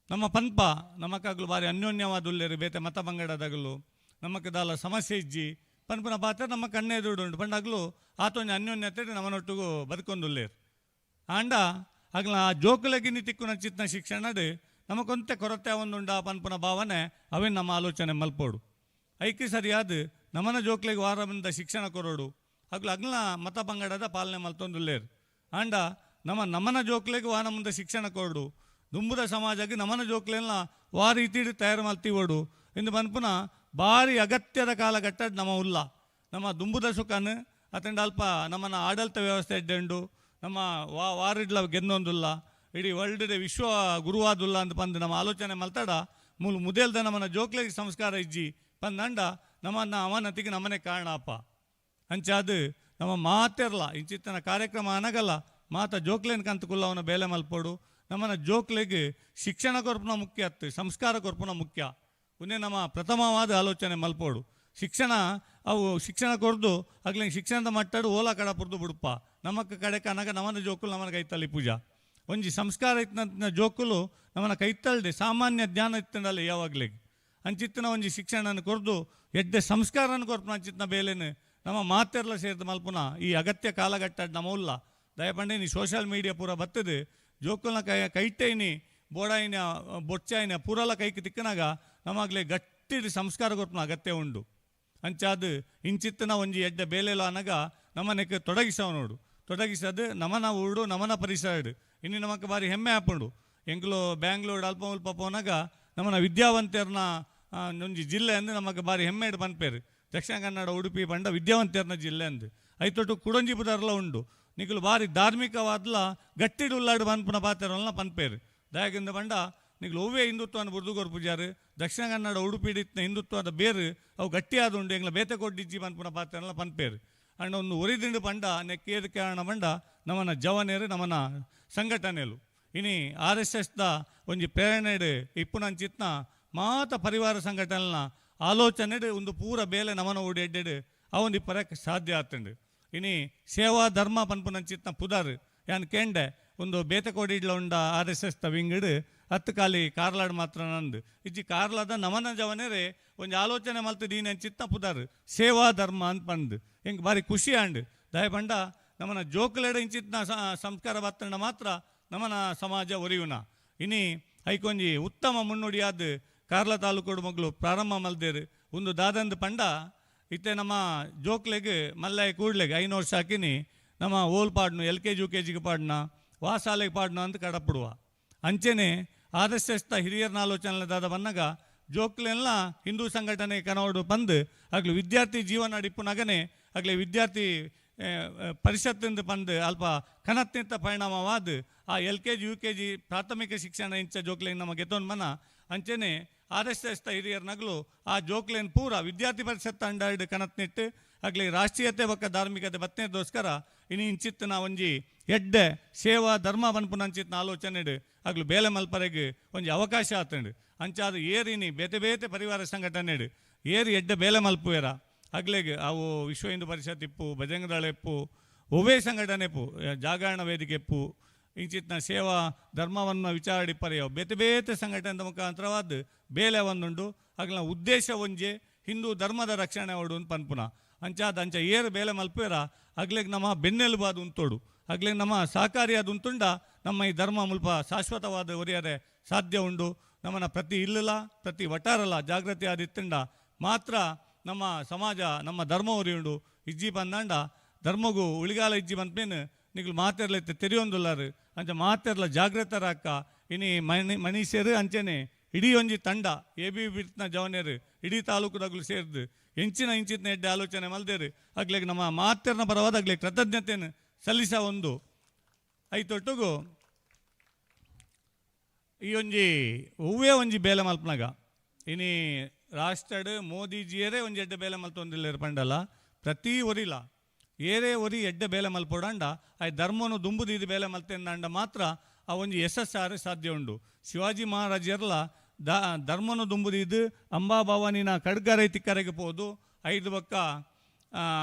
ನಮ್ಮ ಪನ್ಪ ನಮಕಾಗಲು ಬಾರಿ ಅನ್ಯೋನ್ಯವಾದುಲ್ಲೇರು ಬೇತೆ ಮತ ಪಂಗಡದಾಗಲು ನಮಕ್ ದಾಲ ಸಮಸ್ಯೆ ಇಜ್ಜಿ ಪನ್ಪುನ ಪಾತ್ರ ನಮ್ಮ ಕಣ್ಣೆ ಎದುರುಂಡು ಪಂಡಾಗಲು ಆತೊಂದು ಅನ್ಯೋನ್ಯತೆ ನಮ್ಮನೊಟ್ಟಿಗೂ ಬದುಕೊಂದುಲ್ಲೇರು ಆಂಡ ಆಗ್ಲ ಆ ಜೋಕುಲಗಿನಿ ತಿಕ್ಕು ನಚ್ಚಿತ್ನ ಶಿಕ್ಷಣಡು ನಮಕೊಂತೆ ಕೊರತೆ ಒಂದುಂಡ ಪನ್ಪುನ ಭಾವನೆ ಅವೇನು ನಮ್ಮ ಆಲೋಚನೆ ಮಲ್ಪೋಡು ಐಕಿ ಸರಿಯಾದ ನಮನ ಜೋಕ್ಲೆಗೆ ವಾರದಿಂದ ಶಿಕ್ಷಣ ಕೊರೋಡು ಆಗ್ಲು ಅಗ್ಲ ಮತ ಪಂಗಡದ ಪಾಲನೆ ಮಲ್ತೊಂದುಲ್ಲೇರು ಆಂಡ ನಮನ ಜೋಕ್ಲೆಗೆ ವಾರ ಮುಂದೆ ಶಿಕ್ಷಣ ಕೊರಡು ದುಂಬುದ ಸಮಾಜಕ್ಕೆ ನಮನ ಜೋಕ್ಲೆಲ್ಲ ವಾ ರೀತಿಡು ತಯಾರು ಮಲ್ತಿವೋಡು ಇಂದು ಪನ್ಪುನ ಭಾರಿ ಅಗತ್ಯದ ಕಾಲಘಟ್ಟ ನಮ್ಮ ಉಲ್ಲ ನಮ್ಮ ದುಂಬುದ ಸುಖನ್ ಅತಂಡ ಅಲ್ಪ ನಮ್ಮನ ಆಡಳಿತ ವ್ಯವಸ್ಥೆ ಎಡ್ಡೆಂಡು ನಮ್ಮ ವಾರಿಡ್ಲ ಗೆನ್ನೊಂದುಲ್ಲ ಇಡೀ ವರ್ಲ್ಡ್ ವಿಶ್ವ ಗುರುವಾದುಲ್ಲ ಅಂತ ಪಂದು ನಮ್ಮ ಆಲೋಚನೆ ಮಲ್ತಾಡ ಮುದೇಲ್ದ ನಮ್ಮನ ಜೋಕ್ಲೆಗೆ ಸಂಸ್ಕಾರ ಇಜ್ಜಿ ಪಂದಂಡ ನಮ್ಮನ್ನ ಅವನತಿಗೆ ನಮ್ಮನೆ ಕಾರಣ ಅಪ್ಪ ಅಂಚಾದು ನಮ್ಮ ಮಾತೆರ್ಲ ಇಂಚಿತ್ತನ ಕಾರ್ಯಕ್ರಮ ಅನಗಲ್ಲ ಮಾತ ಜೋಕ್ಲೇನ್ ಕಂತಕುಲ್ಲ ಅವನ ಬೇಲೆ ಮಲ್ಪೋಡು ನಮ್ಮನ ಜೋಕ್ಲೆಗೆ ಶಿಕ್ಷಣ ಕೊರ್ಪುನ ಮುಖ್ಯ ಅತ್ತು ಸಂಸ್ಕಾರ ಕೊರ್ಪುನ ಮುಖ್ಯ ಉನ್ನೇ ನಮ್ಮ ಪ್ರಥಮವಾದ ಆಲೋಚನೆ ಮಲ್ಪೋಡು ಶಿಕ್ಷಣ ಅವು ಶಿಕ್ಷಣ ಕೊರ್ದು ಆಗ್ಲಿ ಶಿಕ್ಷಣದ ಮಟ್ಟಡು ಓಲಾ ಕಡ ಪುರ್ದು ಬಿಡುಪ್ಪ ನಮಕ್ ಕಡೆಕ ಅನಗ ನಮ್ಮನ ಜೋಕುಲು ನಮ್ಮನ ಕೈತಲ್ಲಿ ಪೂಜಾ ಒಂಜಿ ಸಂಸ್ಕಾರ ಇತ್ತಿನ ಜೋಕುಲು ನಮ್ಮನ ಕೈತಲ್ದೆ ಸಾಮಾನ್ಯ ಜ್ಞಾನ ಇತ್ತಂಡಲ್ಲ ಯಾವಾಗ್ಲಿಗೆ ಅಂಚಿತ್ತಿನ ಒಂಜಿ ಶಿಕ್ಷಣ ಕೊರ್ದು ಎಡ್ಡೆ ಸಂಸ್ಕಾರನ ಕೊರ್ಪುನ ಅಂಚಿತ್ತಿನ ಬೇಲೆನು ನಮ್ಮ ಮಾತೆರ್ಲ ಸೇರಿದ ಮಲ್ಪುನ ಈ ಅಗತ್ಯ ಕಾಲಘಟ್ಟ ನಮ್ಮಲ್ಲ ದಯಪಂಡೆ ನೀ ಸೋಷಿಯಲ್ ಮೀಡಿಯಾ ಪೂರ ಬತ್ತದು ಜೋಕುಲ್ನ ಕೈಟೈನಿ ಬೋಡಾಯಿನ ಬೊಚ್ಚಾಯಿನ ಪೂರಲ ಕೈಗೆ ತಿಕ್ಕನಾಗ ನಮಗ್ಲೆ ಗಟ್ಟಿ ಸಂಸ್ಕಾರ ಕೊರ್ಪುನ ಅಗತ್ಯ ಉಂಡು ಅಂಚಾದು ಇಂಚಿತ್ತಿನ ಒಂಜಿ ಎಡ್ಡೆ ಬೇಲೆಲ ಅನಗ ನಮ್ಮನೆಕ್ಕೆ ತೊಡಗಿಸವ ನೋಡು ತೊಡಗಿಸದು ನಮನ ಊಡು ನಮನ ಪರಿಸರ ಇನ್ನು ನಮಕ್ ಬಾರಿ ಹೆಮ್ಮೆ ಹಾಪುಂಡು ಎಂಗ್ಲು ಬ್ಯಾಂಗ್ಳೂರು ಅಲ್ಪ ಉಲ್ಪ ಪೋನಾಗ ನಮ್ಮನ ವಿದ್ಯಾವಂತರ್ನ ಒಂಜಿ ಜಿಲ್ಲೆ ಅಂದು ನಮಗೆ ಬಾರಿ ಹೆಮ್ಮೆ ಇಡು ಪನ್ಪೇರು ದಕ್ಷಿಣ ಕನ್ನಡ ಉಡುಪಿ ಪಂಡ ವಿದ್ಯಾವಂತರ್ನ ಜಿಲ್ಲೆ ಅಂದು ಐತೊಟ್ಟು ಕುಡಂಜಿ ಬುದಾರ್ಲ ಉಂಡು ನಿಖಲು ಬಾರಿ ಧಾರ್ಮಿಕವಾದ್ಲ ಗಟ್ಟಿಡು ಉಲ್ಲಾಡು ಪನ್ಪುನ ಪಾತ್ರಗಳನ್ನ ಪನ್ಪೇರು ದಯಾಗಿಂದ ಪಂಡ ನಿಖಲು ಒವ್ವೇ ಹಿಂದುತ್ವನ ಬುರ್ದುಗೋರು ಪೂಜಾರು ದಕ್ಷಿಣ ಕನ್ನಡ ಉಡುಪಿ ಇಡಿತ್ನ ಹಿಂದುತ್ವದ ಬೇರು ಅವು ಗಟ್ಟಿಯಾದ ಉಂಡು ಎಂಗ್ಲ ಬೇತೆ ಕೊಡ್ಡಿಜ್ಜಿ ಪನ್ಪುನ ಪಾತ್ರಗಳನ್ನ ಪನ್ಪೇರು ಅಂಡ್ ಒಂದು ಒರಿದಿಂಡು ಪಂಡ ನೆಕ್ಕೇದು ಕಾರಣ ಪಂಡ ನಮ್ಮನ ಜವನೇರು ನಮ್ಮನ ಸಂಘಟನೆಲು ಇನಿ RSSದ ಒಂಜಿ ಪ್ರೇರಣೆಡು ಇಪ್ಪುನಂಚಿತ್ನ ಮಾತ ಪರಿವಾರ ಸಂಘಟನೆನ ಆಲೋಚನೆಡು ಒಂದು ಪೂರ ಬೇಲೆ ನಮನ ಓಡಿ ಎಡ್ಡೆಡು ಅವೊಂದು ಪರಕ್ಕೆ ಸಾಧ್ಯ ಆತಂಡು ಇನಿ ಸೇವಾ ಧರ್ಮ ಪನ್ಪುನಂಚಿತ್ನ ಪುದಾರ್ ಯಾನ್ ಕೇಂಡೆ ಒಂದು ಬೇತಕೋಡಿಡ್ಲ ಉಂಡ RSSದ ವಿಂಗಡು ಹತ್ತು ಕಾಲಿ ಕಾರ್ಲಾಡ್ ಮಾತ್ರ ನಂದು ಇಜ್ಜಿ ಕಾರ್ಲಾದ ನಮನ ಜವನೇರೆ ಒಂದು ಆಲೋಚನೆ ಮಲ್ತು ದೀನಿ ಅಂಚಿತ್ನ ಪುದಾರ್ ಸೇವಾ ಧರ್ಮ ಅಂತ ಪಂದು ಹೆಂಗೆ ಬಾರಿ ಖುಷಿ ಆಂಡು ದಯ ಪಂಡ ನಮ್ಮನ ಜೋಕುಲೆಡ ಇಂಚಿತ್ನ ಸಂಸ್ಕಾರ ಬತ್ತಂಡ ಮಾತ್ರ ನಮ್ಮನ ಸಮಾಜ ಒರಿಯುನ ಇನಿ ಐಕೊಂಜಿ ಉತ್ತಮ ಮುನ್ನುಡಿಯಾದ ಕಾರ್ಲ ತಾಲೂಕೋಡು ಮಗಳು ಪ್ರಾರಂಭ ಮಲ್ದೇರು ಒಂದು ದಾದಂದು ಪಂಡ ಇತ್ತೆ ನಮ್ಮ ಜೋಕ್ಲೆಗೆ ಮಲ್ಲಾಯ ಕೂಡ್ಲೆಗೆ 5 ವರ್ಷ ಹಾಕಿನಿ ನಮ್ಮ ಓಲ್ ಪಾಡ್ನು LKG UKG ಪಾಡ್ನ ವಾಸಾಲೆಗೆ ಪಾಡ್ನ ಅಂತ ಕಡಪಡುವ ಅಂಚೆನೆ ಆದರ್ಶಸ್ಥ ಹಿರಿಯರ ಆಲೋಚನೆ ದಾದ ಬನ್ನಗ ಜೋಕ್ಲೆಲ್ಲ ಹಿಂದೂ ಸಂಘಟನೆ ಕನೋಡು ಬಂದು ಆಗ್ಲಿ ವಿದ್ಯಾರ್ಥಿ ಜೀವನ ಅಡಿಪುನಗನೆ ಆಗ್ಲಿ ವಿದ್ಯಾರ್ಥಿ ಪರಿಷತ್ತಿಂದ ಬಂದು ಅಲ್ಪ ಕನತ್ನಿಂತ ಪರಿಣಾಮವಾದ ಆ LKG UKG ಪ್ರಾಥಮಿಕ ಶಿಕ್ಷಣ ಇಂಚ ಜೋಕ್ಲೆನ್ ನಮ್ಮ ಗೆತ್ತೊಂದು ಮನ ಅಂಚೆನೆ ಆದರ್ಶಸ್ಥ ಹಿರಿಯರ ನಗಲು ಆ ಜೋಕ್ಲೆನ್ ಪೂರ ವಿದ್ಯಾರ್ಥಿ ಪರಿಷತ್ ಅಂಡಾಡ್ ಕನತ್ನಿಟ್ಟು ಆಗ್ಲಿ ರಾಷ್ಟ್ರೀಯತೆ ಬಕ್ಕ ಧಾರ್ಮಿಕತೆ ಬತ್ತನೇದೋಸ್ಕರ ಇನಿ ಇಂಚಿತ್ತಿನ ಒಂಜಿ ಎಡ್ಡೆ ಸೇವಾ ಧರ್ಮ ಬನ್ಪುನಂಚಿತ್ತಿನ ಆಲೋಚನೆ ಆಗ್ಲು ಬೇಲೆ ಮಲ್ಪರೆಗೆ ಒಂಜಿ ಅವಕಾಶ ಆತಂಡು ಅಂಚಾದ ಏರಿನಿ ಬೇತೆ ಬೇತೆ ಪರಿವಾರ ಸಂಘಟನೆ ಏರಿ ಎಡ್ಡೆ ಬೇಲೆ ಮಲ್ಪುವೆರ ಆಗ್ಲೆಗೆ ಅವು ವಿಶ್ವ ಹಿಂದೂ ಪರಿಷತ್ ಇಪ್ಪು ಬಜರಂಗ ದಳ ಇಪ್ಪು ಒವೇ ಸಂಘಟನೆ ಇಪ್ಪು ಜಾಗರಣ ವೇದಿಕೆ ಇಪ್ಪು ಇಂಚಿತ್ತಿನ ಸೇವಾ ಧರ್ಮವನ್ನು ವಿಚಾರಡಿ ಪರೆಯವು ಬೇತೆ ಬೇತೆ ಸಂಘಟನೆ ಮುಖಾಂತರವಾದ ಬೇಲೆ ಒಂದುಂಡು ಆಗ್ಲ ಉದ್ದೇಶ ಒಂಜೆ ಹಿಂದೂ ಧರ್ಮದ ರಕ್ಷಣೆ ಹೊಡು ಪನ್ಪುನ ಅಂಚಾದ ಅಂಚ ಏರು ಬೇಲೆ ಮಲ್ಪೇರ ಆಗ್ಲಿಗೆ ನಮ್ಮ ಬೆನ್ನೆಲುಬಾದ ಉಂತೋಡು ಆಗ್ಲಿಗೆ ನಮ್ಮ ಸಹಕಾರಿಯಾದ ಉಂತುಂಡ ನಮ್ಮ ಈ ಧರ್ಮ ಮುಲ್ಪ ಶಾಶ್ವತವಾದ ಒರಿಯರೆ ಸಾಧ್ಯ ಉಂಡು ನಮ್ಮನ್ನ ಪ್ರತಿ ಇಲ್ಲಲ ಪ್ರತಿ ವಟಾರಲ ಜಾಗೃತಿ ಆದಿತ್ತಂಡ ಮಾತ್ರ ನಮ್ಮ ಸಮಾಜ ನಮ್ಮ ಧರ್ಮ ಉಂಡು ಇಜ್ಜಿ ಬಂದಾಂಡ ಧರ್ಮಗೂ ಉಳಿಗಾಲ ಇಜ್ಜಿ ಬಂದ್ಮೇನು ನಿಗ್ಲು ಮಾತೆರ್ಲೈತೆ ತೆರೆಯೊಂದುಲ್ಲಾರು ಅಂಚ ಮಾತೆರ್ಲ ಜಾಗೃತರಾಕ ಇನಿ ಮನೀಷರು ಅಂಚೆನೆ ಇಡೀ ಒಂಜಿ ತಂಡ ABVನ ಜವನೇರು ಇಡೀ ತಾಲೂಕುದಾಗಲು ಸೇರಿದು ಇಂಚಿನ ಎಡ್ಡೆ ಆಲೋಚನೆ ಮಲ್ದೇರು ಆಗ್ಲಿಗೆ ನಮ್ಮ ಮಾತೆರ್ನ ಪರವಾದ ಆಗ್ಲಿಗೆ ಕೃತಜ್ಞತೆಯನ್ನು ಸಲ್ಲಿಸ ಒಂದು ಐತೊಟ್ಟಿಗೂ ಈ ಒಂಜಿ ಹೂವೇ ಒಂಜಿ ಬೇಲೆ ಮಲ್ಪನಾಗ ಇನಿ ರಾಷ್ಟ್ರಡ್ ಮೋದಿಜಿಯರೇ ಒಂಜಿ ಎಡ್ಡೆ ಬೇಲೆ ಮಲ್ತೊಂದಿಲ್ಲ ಪಂಡಲ್ಲ ಪ್ರತಿ ಒರಿಲ ಏರೇ ಒರಿ ಎಡ್ಡೆ ಬೇಲೆ ಮಲ್ಪೋಡಂಡ ಆ ಧರ್ಮನು ದುಂಬುದಿದ್ದು ಬೇಲೆ ಮಲ್ತೆಂದಂಡ ಮಾತ್ರ ಆ ಒಂಜಿ ಯಶಸ್ಸಾರೆ ಸಾಧ್ಯ ಉಂಡು ಶಿವಾಜಿ ಮಹಾರಾಜರ್ಲ ಧರ್ಮನು ದುಂಬುದಿದ್ದು ಅಂಬಾಭವಾನಿನ ಖಡ್ಗರೈ ತಿಕ್ಕರೆಗೆ ಪೋದು 5 ಬಕ್ಕ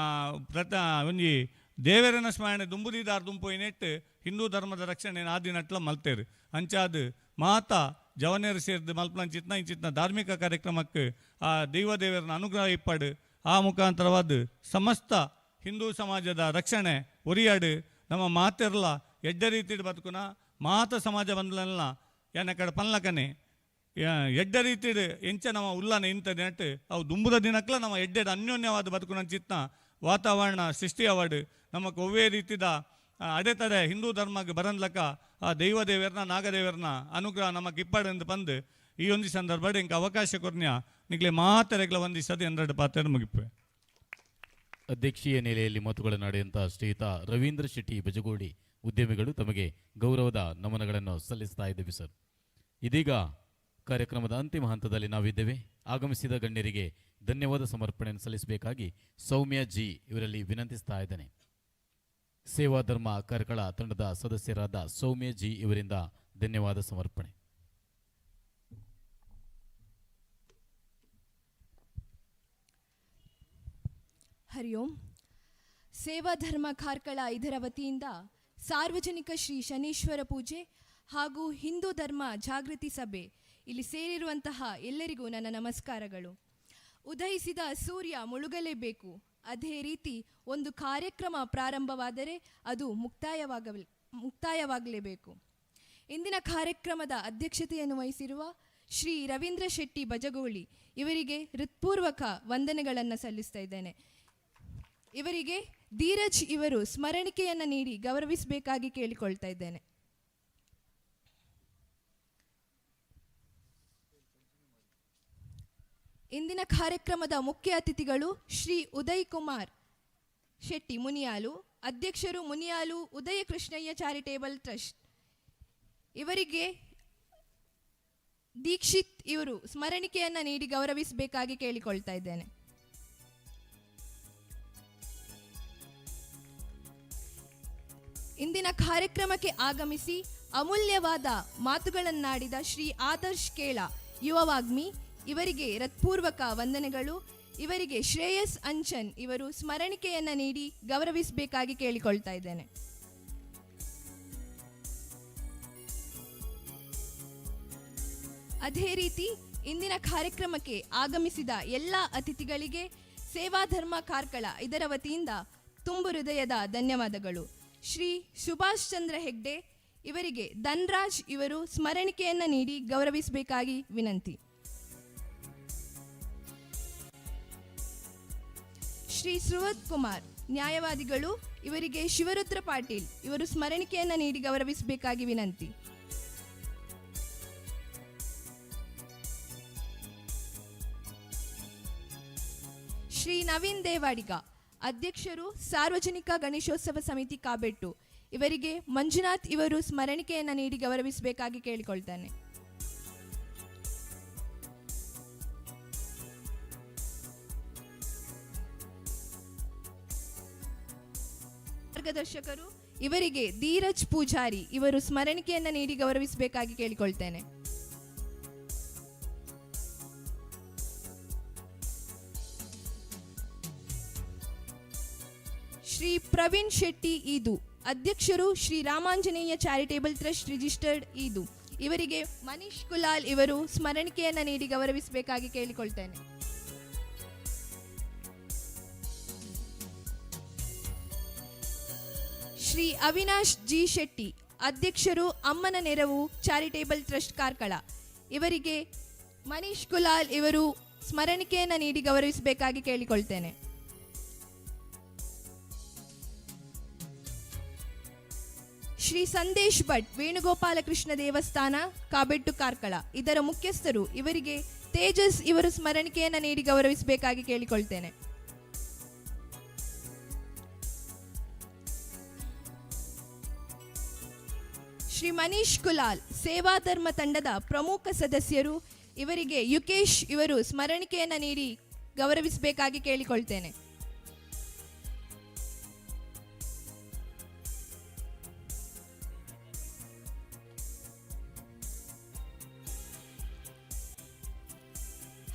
ಒಂಜಿ ದೇವರನ ಸ್ಮರಣೆ ದುಂಬುದಿದಾರ್ ದುಂಪು ನೆಟ್ಟು ಹಿಂದೂ ಧರ್ಮದ ರಕ್ಷಣೆ ಆದಿನಟ್ಲ ಮಲ್ತೇರು ಅಂಚಾದ ಮಾತಾ ಜವನೇರು ಸೇರಿದು ಮಲ್ಪನಂಚಿತ್ನ ಇಂಚಿತ್ನ ಧಾರ್ಮಿಕ ಕಾರ್ಯಕ್ರಮಕ್ಕೆ ಆ ದೇವರನ ಅನುಗ್ರಹ ಇಪ್ಪಡು ಆ ಮುಖಾಂತರವಾದ ಸಮಸ್ತ ಹಿಂದೂ ಸಮಾಜದ ರಕ್ಷಣೆ ಒರಿಯಾಡು ನಮ್ಮ ಮಾತೆರ್ಲ ಎಡ್ಡೆ ರೀತಿ ಬದುಕುನ ಮಾತ ಸಮಾಜ ಬಂದ್ಲಲ್ಲ ಏನ ಕಡೆ ಪನ್ಲಕನೆ ಎಡ್ಡೆ ರೀತಿ ಎಂಚ ನಮ್ಮ ಉಲ್ಲಾನ ಇಂಥದ್ದು ನೆಟ್ಟು ಅವು ದುಂಬುದ ದಿನಕ್ಲ ನಮ್ಮ ಎಡ್ಡೆದ ಅನ್ಯೋನ್ಯವಾದ ಬದುಕುನಂಚಿತ್ನ ವಾತಾವರಣ ಸೃಷ್ಟಿ ಅವಾಡು ನಮಗೆ ಒವ್ವೇ ರೀತಿದ ಅಡೆತಡೆ ಹಿಂದೂ ಧರ್ಮಕ್ಕೆ ಬರಂದ್ಲಕ ಆ ದೇವರನ ನಾಗದೇವರನ ಅನುಗ್ರಹ ನಮಗೆ ಇಪ್ಪಡೆಂದು ಬಂದು ಈ ಒಂದು ಸಂದರ್ಭ ಇಂಕ ಅವಕಾಶ ಕೊರ್ನ್ಯ ನಿಗ್ಲೆ ಮಾತರೆಗ್ಲ ಒಂದಿಸದು 2 ಪಾತ್ರ ಮುಗಿಪ್ಪೆ ಅಧ್ಯಕ್ಷೀಯ ನೆಲೆಯಲ್ಲಿ ಮಾತುಗಳನ್ನಾಡಿದಂಥ ಶ್ರೀಯುತ ರವೀಂದ್ರ ಶೆಟ್ಟಿ ಬಜಗೋಡಿ ಉದ್ಯಮಿಗಳು ತಮಗೆ ಗೌರವದ ನಮನಗಳನ್ನು ಸಲ್ಲಿಸ್ತಾ ಇದ್ದೇವೆ ಸರ್. ಇದೀಗ ಕಾರ್ಯಕ್ರಮದ ಅಂತಿಮ ಹಂತದಲ್ಲಿ ನಾವಿದ್ದೇವೆ. ಆಗಮಿಸಿದ ಗಣ್ಯರಿಗೆ ಧನ್ಯವಾದ ಸಮರ್ಪಣೆಯನ್ನು ಸಲ್ಲಿಸಬೇಕಾಗಿ ಸೌಮ್ಯ ಜಿ ಇವರಲ್ಲಿ ವಿನಂತಿಸ್ತಾ ಇದ್ದೇನೆ. ಸೇವಾ ಧರ್ಮ ಕಾರ್ಕಳ ತಂಡದ ಸದಸ್ಯರಾದ ಸೌಮ್ಯ ಜಿ ಇವರಿಂದ ಧನ್ಯವಾದ ಸಮರ್ಪಣೆ. ಹರಿ ಓಂ. ಸೇವಾ ಧರ್ಮ ಕಾರ್ಕಳ ಇದರ ವತಿಯಿಂದ ಸಾರ್ವಜನಿಕ ಶ್ರೀ ಶನೀಶ್ವರ ಪೂಜೆ ಹಾಗೂ ಹಿಂದೂ ಧರ್ಮ ಜಾಗೃತಿ ಸಭೆ ಇಲ್ಲಿ ಸೇರಿರುವಂತಹ ಎಲ್ಲರಿಗೂ ನನ್ನ ನಮಸ್ಕಾರಗಳು. ಉದಯಿಸಿದ ಸೂರ್ಯ ಮುಳುಗಲೇಬೇಕು, ಅದೇ ರೀತಿ ಒಂದು ಕಾರ್ಯಕ್ರಮ ಪ್ರಾರಂಭವಾದರೆ ಅದು ಮುಕ್ತಾಯವಾಗಲೇಬೇಕು. ಇಂದಿನ ಕಾರ್ಯಕ್ರಮದ ಅಧ್ಯಕ್ಷತೆಯನ್ನು ವಹಿಸಿರುವ ಶ್ರೀ ರವೀಂದ್ರ ಶೆಟ್ಟಿ ಬಜಗೋಳಿ ಇವರಿಗೆ ಹೃತ್ಪೂರ್ವಕ ವಂದನೆಗಳನ್ನು ಸಲ್ಲಿಸ್ತಾ ಇದ್ದೇನೆ. ಇವರಿಗೆ ಧೀರಜ್ ಇವರು ಸ್ಮರಣಿಕೆಯನ್ನು ನೀಡಿ ಗೌರವಿಸಬೇಕಾಗಿ ಕೇಳಿಕೊಳ್ತಾ ಇದ್ದೇನೆ. ಇಂದಿನ ಕಾರ್ಯಕ್ರಮದ ಮುಖ್ಯ ಅತಿಥಿಗಳು ಶ್ರೀ ಉದಯ್ ಕುಮಾರ್ ಶೆಟ್ಟಿ ಮುನಿಯಾಲು, ಅಧ್ಯಕ್ಷರು ಮುನಿಯಾಲು ಉದಯ ಕೃಷ್ಣಯ್ಯ ಚಾರಿಟೇಬಲ್ ಟ್ರಸ್ಟ್. ಇವರಿಗೆ ದೀಕ್ಷಿತ್ ಇವರು ಸ್ಮರಣಿಕೆಯನ್ನು ನೀಡಿ ಗೌರವಿಸಬೇಕಾಗಿ ಕೇಳಿಕೊಳ್ತಾ ಇದ್ದೇನೆ. ಇಂದಿನ ಕಾರ್ಯಕ್ರಮಕ್ಕೆ ಆಗಮಿಸಿ ಅಮೂಲ್ಯವಾದ ಮಾತುಗಳನ್ನಾಡಿದ ಶ್ರೀ ಆದರ್ಶ್ ಕೇಳ ಯುವ ವಾಗ್ಮಿ ಇವರಿಗೆ ಹೃತ್ಪೂರ್ವಕ ವಂದನೆಗಳು. ಇವರಿಗೆ ಶ್ರೇಯಸ್ ಅಂಚನ್ ಇವರು ಸ್ಮರಣಿಕೆಯನ್ನು ನೀಡಿ ಗೌರವಿಸಬೇಕಾಗಿ ಕೇಳಿಕೊಳ್ತಾ ಇದ್ದೇನೆ. ಅದೇ ರೀತಿ ಇಂದಿನ ಕಾರ್ಯಕ್ರಮಕ್ಕೆ ಆಗಮಿಸಿದ ಎಲ್ಲ ಅತಿಥಿಗಳಿಗೆ ಸೇವಾ ಧರ್ಮ ಕಾರ್ಕಳ ಇದರ ವತಿಯಿಂದ ತುಂಬು ಹೃದಯದ ಧನ್ಯವಾದಗಳು. ಶ್ರೀ ಸುಭಾಷ್ ಚಂದ್ರ ಹೆಗ್ಡೆ ಇವರಿಗೆ ಧನ್ರಾಜ್ ಇವರು ಸ್ಮರಣಿಕೆಯನ್ನು ನೀಡಿ ಗೌರವಿಸಬೇಕಾಗಿ ವಿನಂತಿ. ಶ್ರೀ ಸುವತ್ ಕುಮಾರ್ ನ್ಯಾಯವಾದಿಗಳು ಇವರಿಗೆ ಶಿವರುದ್ರ ಪಾಟೀಲ್ ಇವರು ಸ್ಮರಣಿಕೆಯನ್ನು ನೀಡಿ ಗೌರವಿಸಬೇಕಾಗಿ ವಿನಂತಿ. ಶ್ರೀ ನವೀನ್ ದೇವಾಡಿಗ ಅಧ್ಯಕ್ಷರು ಸಾರ್ವಜನಿಕ ಗಣೇಶೋತ್ಸವ ಸಮಿತಿ ಕಾಬೆಟ್ಟು ಇವರಿಗೆ ಮಂಜುನಾಥ್ ಇವರು ಸ್ಮರಣಿಕೆಯನ್ನು ನೀಡಿ ಗೌರವಿಸಬೇಕಾಗಿ ಕೇಳಿಕೊಳ್ತಾನೆ. ಮಾರ್ಗದರ್ಶಕರು ಇವರಿಗೆ ಧೀರಜ್ ಪೂಜಾರಿ ಇವರು ಸ್ಮರಣಿಕೆಯನ್ನು ನೀಡಿ ಗೌರವಿಸಬೇಕಾಗಿ ಕೇಳಿಕೊಳ್ತೇನೆ. ಶ್ರೀ ಪ್ರವೀಣ್ ಶೆಟ್ಟಿ ಈದು ಅಧ್ಯಕ್ಷರು Shri Ramanjaneya charitable trust registered ಈದು ಇವರಿಗೆ ಮನೀಶ್ ಕುಲಾಲ್ ಇವರು ಸ್ಮರಣಿಕೆಯನ್ನು ನೀಡಿ ಗೌರವಿಸಬೇಕಾಗಿ ಕೇಳಿಕೊಳ್ತೇನೆ. ಶ್ರೀ ಅವಿನಾಶ್ ಜಿ ಶೆಟ್ಟಿ ಅಧ್ಯಕ್ಷರು ಅಮ್ಮನ ನೆರವು ಚಾರಿಟೇಬಲ್ ಟ್ರಸ್ಟ್ ಕಾರ್ಕಳ ಇವರಿಗೆ ಮನೀಶ್ ಕುಲಾಲ್ ಇವರು ಸ್ಮರಣಿಕೆಯನ್ನು ನೀಡಿ ಗೌರವಿಸಬೇಕಾಗಿ ಕೇಳಿಕೊಳ್ತೇನೆ. ಶ್ರೀ ಸಂದೇಶ್ ಭಟ್ ವೇಣುಗೋಪಾಲ ಕೃಷ್ಣ ದೇವಸ್ಥಾನ ಕಾಬೆಟ್ಟು ಕಾರ್ಕಳ ಇದರ ಮುಖ್ಯಸ್ಥರು ಇವರಿಗೆ ತೇಜಸ್ ಇವರು ಸ್ಮರಣಿಕೆಯನ್ನು ನೀಡಿ ಗೌರವಿಸಬೇಕಾಗಿ ಕೇಳಿಕೊಳ್ತೇನೆ. ಶ್ರೀ ಮನೀಶ್ ಕುಲಾಲ್ ಸೇವಾ ಧರ್ಮ ತಂಡದ ಪ್ರಮುಖ ಸದಸ್ಯರು ಇವರಿಗೆ ಯುಕೇಶ್ ಇವರು ಸ್ಮರಣಿಕೆಯನ್ನು ನೀಡಿ ಗೌರವಿಸಬೇಕಾಗಿ ಕೇಳಿಕೊಳ್ತೇನೆ.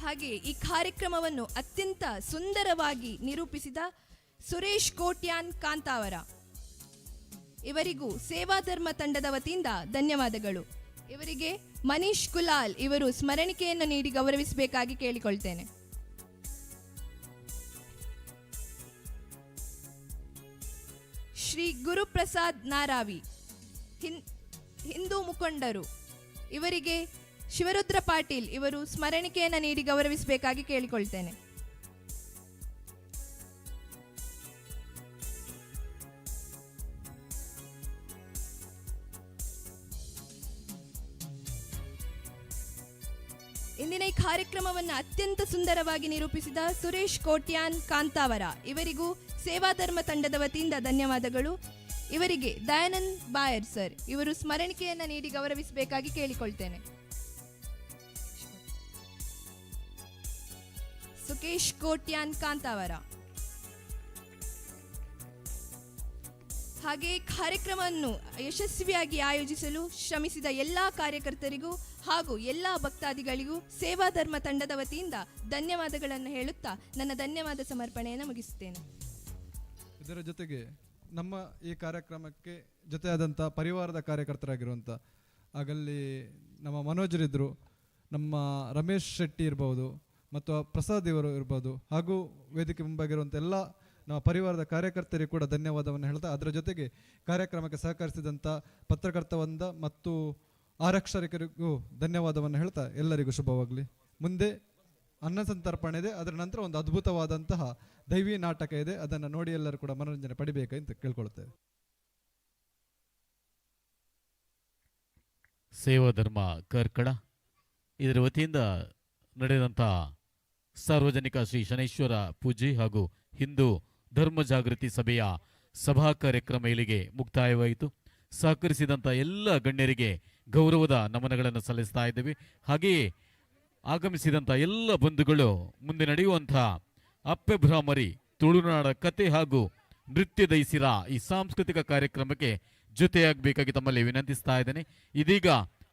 ಹಾಗೆ ಈ ಕಾರ್ಯಕ್ರಮವನ್ನು ಅತ್ಯಂತ ಸುಂದರವಾಗಿ ನಿರೂಪಿಸಿದ ಸುರೇಶ್ ಕೋಟ್ಯಾನ್ ಕಾಂತಾವರ ಇವರಿಗೂ ಸೇವಾ ಧರ್ಮ ತಂಡದ ವತಿಯಿಂದ ಧನ್ಯವಾದಗಳು. ಇವರಿಗೆ ಮನೀಶ್ ಕುಲಾಲ್ ಇವರು ಸ್ಮರಣಿಕೆಯನ್ನು ನೀಡಿ ಗೌರವಿಸಬೇಕಾಗಿ ಕೇಳಿಕೊಳ್ತೇನೆ. ಶ್ರೀ ಗುರುಪ್ರಸಾದ್ ನಾರಾವಿ ಹಿಂದೂ ಮುಖಂಡರು ಇವರಿಗೆ ಶಿವರುದ್ರ ಪಾಟೀಲ್ ಇವರು ಸ್ಮರಣಿಕೆಯನ್ನು ನೀಡಿ ಗೌರವಿಸಬೇಕಾಗಿ ಕೇಳಿಕೊಳ್ತೇನೆ. ಇಂದಿನ ಈ ಕಾರ್ಯಕ್ರಮವನ್ನು ಅತ್ಯಂತ ಸುಂದರವಾಗಿ ನಿರೂಪಿಸಿದ ಸುರೇಶ್ ಕೋಟ್ಯಾನ್ ಕಾಂತಾವರ ಇವರಿಗೂ ಸೇವಾ ಧರ್ಮ ತಂಡದ ವತಿಯಿಂದ ಧನ್ಯವಾದಗಳು. ಇವರಿಗೆ ದಯಾನಂದ್ ಬಾಯರ್ ಸರ್ ಇವರು ಸ್ಮರಣಿಕೆಯನ್ನು ನೀಡಿ ಗೌರವಿಸಬೇಕಾಗಿ ಕೇಳಿಕೊಳ್ತೇನೆ. ಸುಕೇಶ್ ಕೋಟ್ಯಾನ್ ಕಾಂತಾವರ ಹಾಗೆ ಕಾರ್ಯಕ್ರಮವನ್ನು ಯಶಸ್ವಿಯಾಗಿ ಆಯೋಜಿಸಲು ಶ್ರಮಿಸಿದ ಎಲ್ಲ ಕಾರ್ಯಕರ್ತರಿಗೂ ಹಾಗೂ ಎಲ್ಲ ಭಕ್ತಾದಿಗಳಿಗೂ ಸೇವಾ ಧರ್ಮ ತಂಡದ ವತಿಯಿಂದ ಧನ್ಯವಾದಗಳನ್ನು ಹೇಳುತ್ತಾ ನನ್ನ ಧನ್ಯವಾದ ಸಮರ್ಪಣೆಯನ್ನು ಮುಗಿಸುತ್ತೇನೆ. ಇದರ ಜೊತೆಗೆ ನಮ್ಮ ಈ ಕಾರ್ಯಕ್ರಮಕ್ಕೆ ಜೊತೆಯಾದಂಥ ಪರಿವಾರದ ಕಾರ್ಯಕರ್ತರಾಗಿರುವಂಥ ಆಗಲ್ಲಿ ನಮ್ಮ ಮನೋಜರಿದ್ದರು, ನಮ್ಮ ರಮೇಶ್ ಶೆಟ್ಟಿ ಇರ್ಬೋದು ಮತ್ತು ಪ್ರಸಾದ್ ಇವರು ಇರ್ಬೋದು, ಹಾಗೂ ವೇದಿಕೆ ಮುಂಭಾಗಿರುವಂಥ ಎಲ್ಲ ನಮ್ಮ ಪರಿವಾರದ ಕಾರ್ಯಕರ್ತರಿಗೂ ಕೂಡ ಧನ್ಯವಾದವನ್ನು ಹೇಳ್ತಾ, ಅದರ ಜೊತೆಗೆ ಕಾರ್ಯಕ್ರಮಕ್ಕೆ ಸಹಕರಿಸಿದಂಥ ಪತ್ರಕರ್ತವೃಂದ ಮತ್ತು ಆರಕ್ಷಕರಿಗೂ ಧನ್ಯವಾದವನ್ನು ಹೇಳ್ತಾ ಎಲ್ಲರಿಗೂ ಶುಭವಾಗಲಿ. ಮುಂದೆ ಅನ್ನ ಸಂತರ್ಪಣೆ ಇದೆ, ಅದರ ನಂತರ ಒಂದು ಅದ್ಭುತವಾದಂತಹ ದೈವಿ ನಾಟಕ ಇದೆ, ಅದನ್ನು ನೋಡಿ ಎಲ್ಲರೂ ಕೂಡ ಮನೋರಂಜನೆ ಪಡಿಬೇಕಂತ ಕೇಳ್ಕೊಳ್ತೇವೆ. ಸೇವಾ ಧರ್ಮ ಕಾರ್ಕಳ ಇದರ ವತಿಯಿಂದ ನಡೆದಂಥ ಸಾರ್ವಜನಿಕ ಶ್ರೀ ಶನೈಶ್ವರ ಪೂಜೆ ಹಾಗೂ ಹಿಂದೂ ಧರ್ಮ ಜಾಗೃತಿ ಸಭೆಯ ಸಭಾ ಕಾರ್ಯಕ್ರಮ ಇಲ್ಲಿಗೆ ಮುಕ್ತಾಯವಾಯಿತು. ಸಹಕರಿಸಿದಂಥ ಎಲ್ಲ ಗಣ್ಯರಿಗೆ ಗೌರವದ ನಮನಗಳನ್ನು ಸಲ್ಲಿಸ್ತಾ ಇದ್ದೇವೆ. ಹಾಗೆಯೇ ಆಗಮಿಸಿದಂಥ ಎಲ್ಲ ಬಂಧುಗಳು ಮುಂದೆ ನಡೆಯುವಂಥ ಅಪ್ಪೆ ಭ್ರಾಮರಿ ತುಳುನಾಡ ಕತೆ ಹಾಗೂ ನೃತ್ಯ ದೈಸಿರ ಈ ಸಾಂಸ್ಕೃತಿಕ ಕಾರ್ಯಕ್ರಮಕ್ಕೆ ಜೊತೆಯಾಗಬೇಕಾಗಿ ತಮ್ಮಲ್ಲಿ ವಿನಂತಿಸ್ತಾ ಇದ್ದೇನೆ. ಇದೀಗ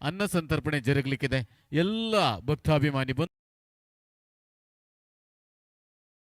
ಅನ್ನ ಸಂತರ್ಪಣೆ ಜರುಗಲಿಕ್ಕಿದೆ. ಎಲ್ಲ ಭಕ್ತಾಭಿಮಾನಿ ಬಂದು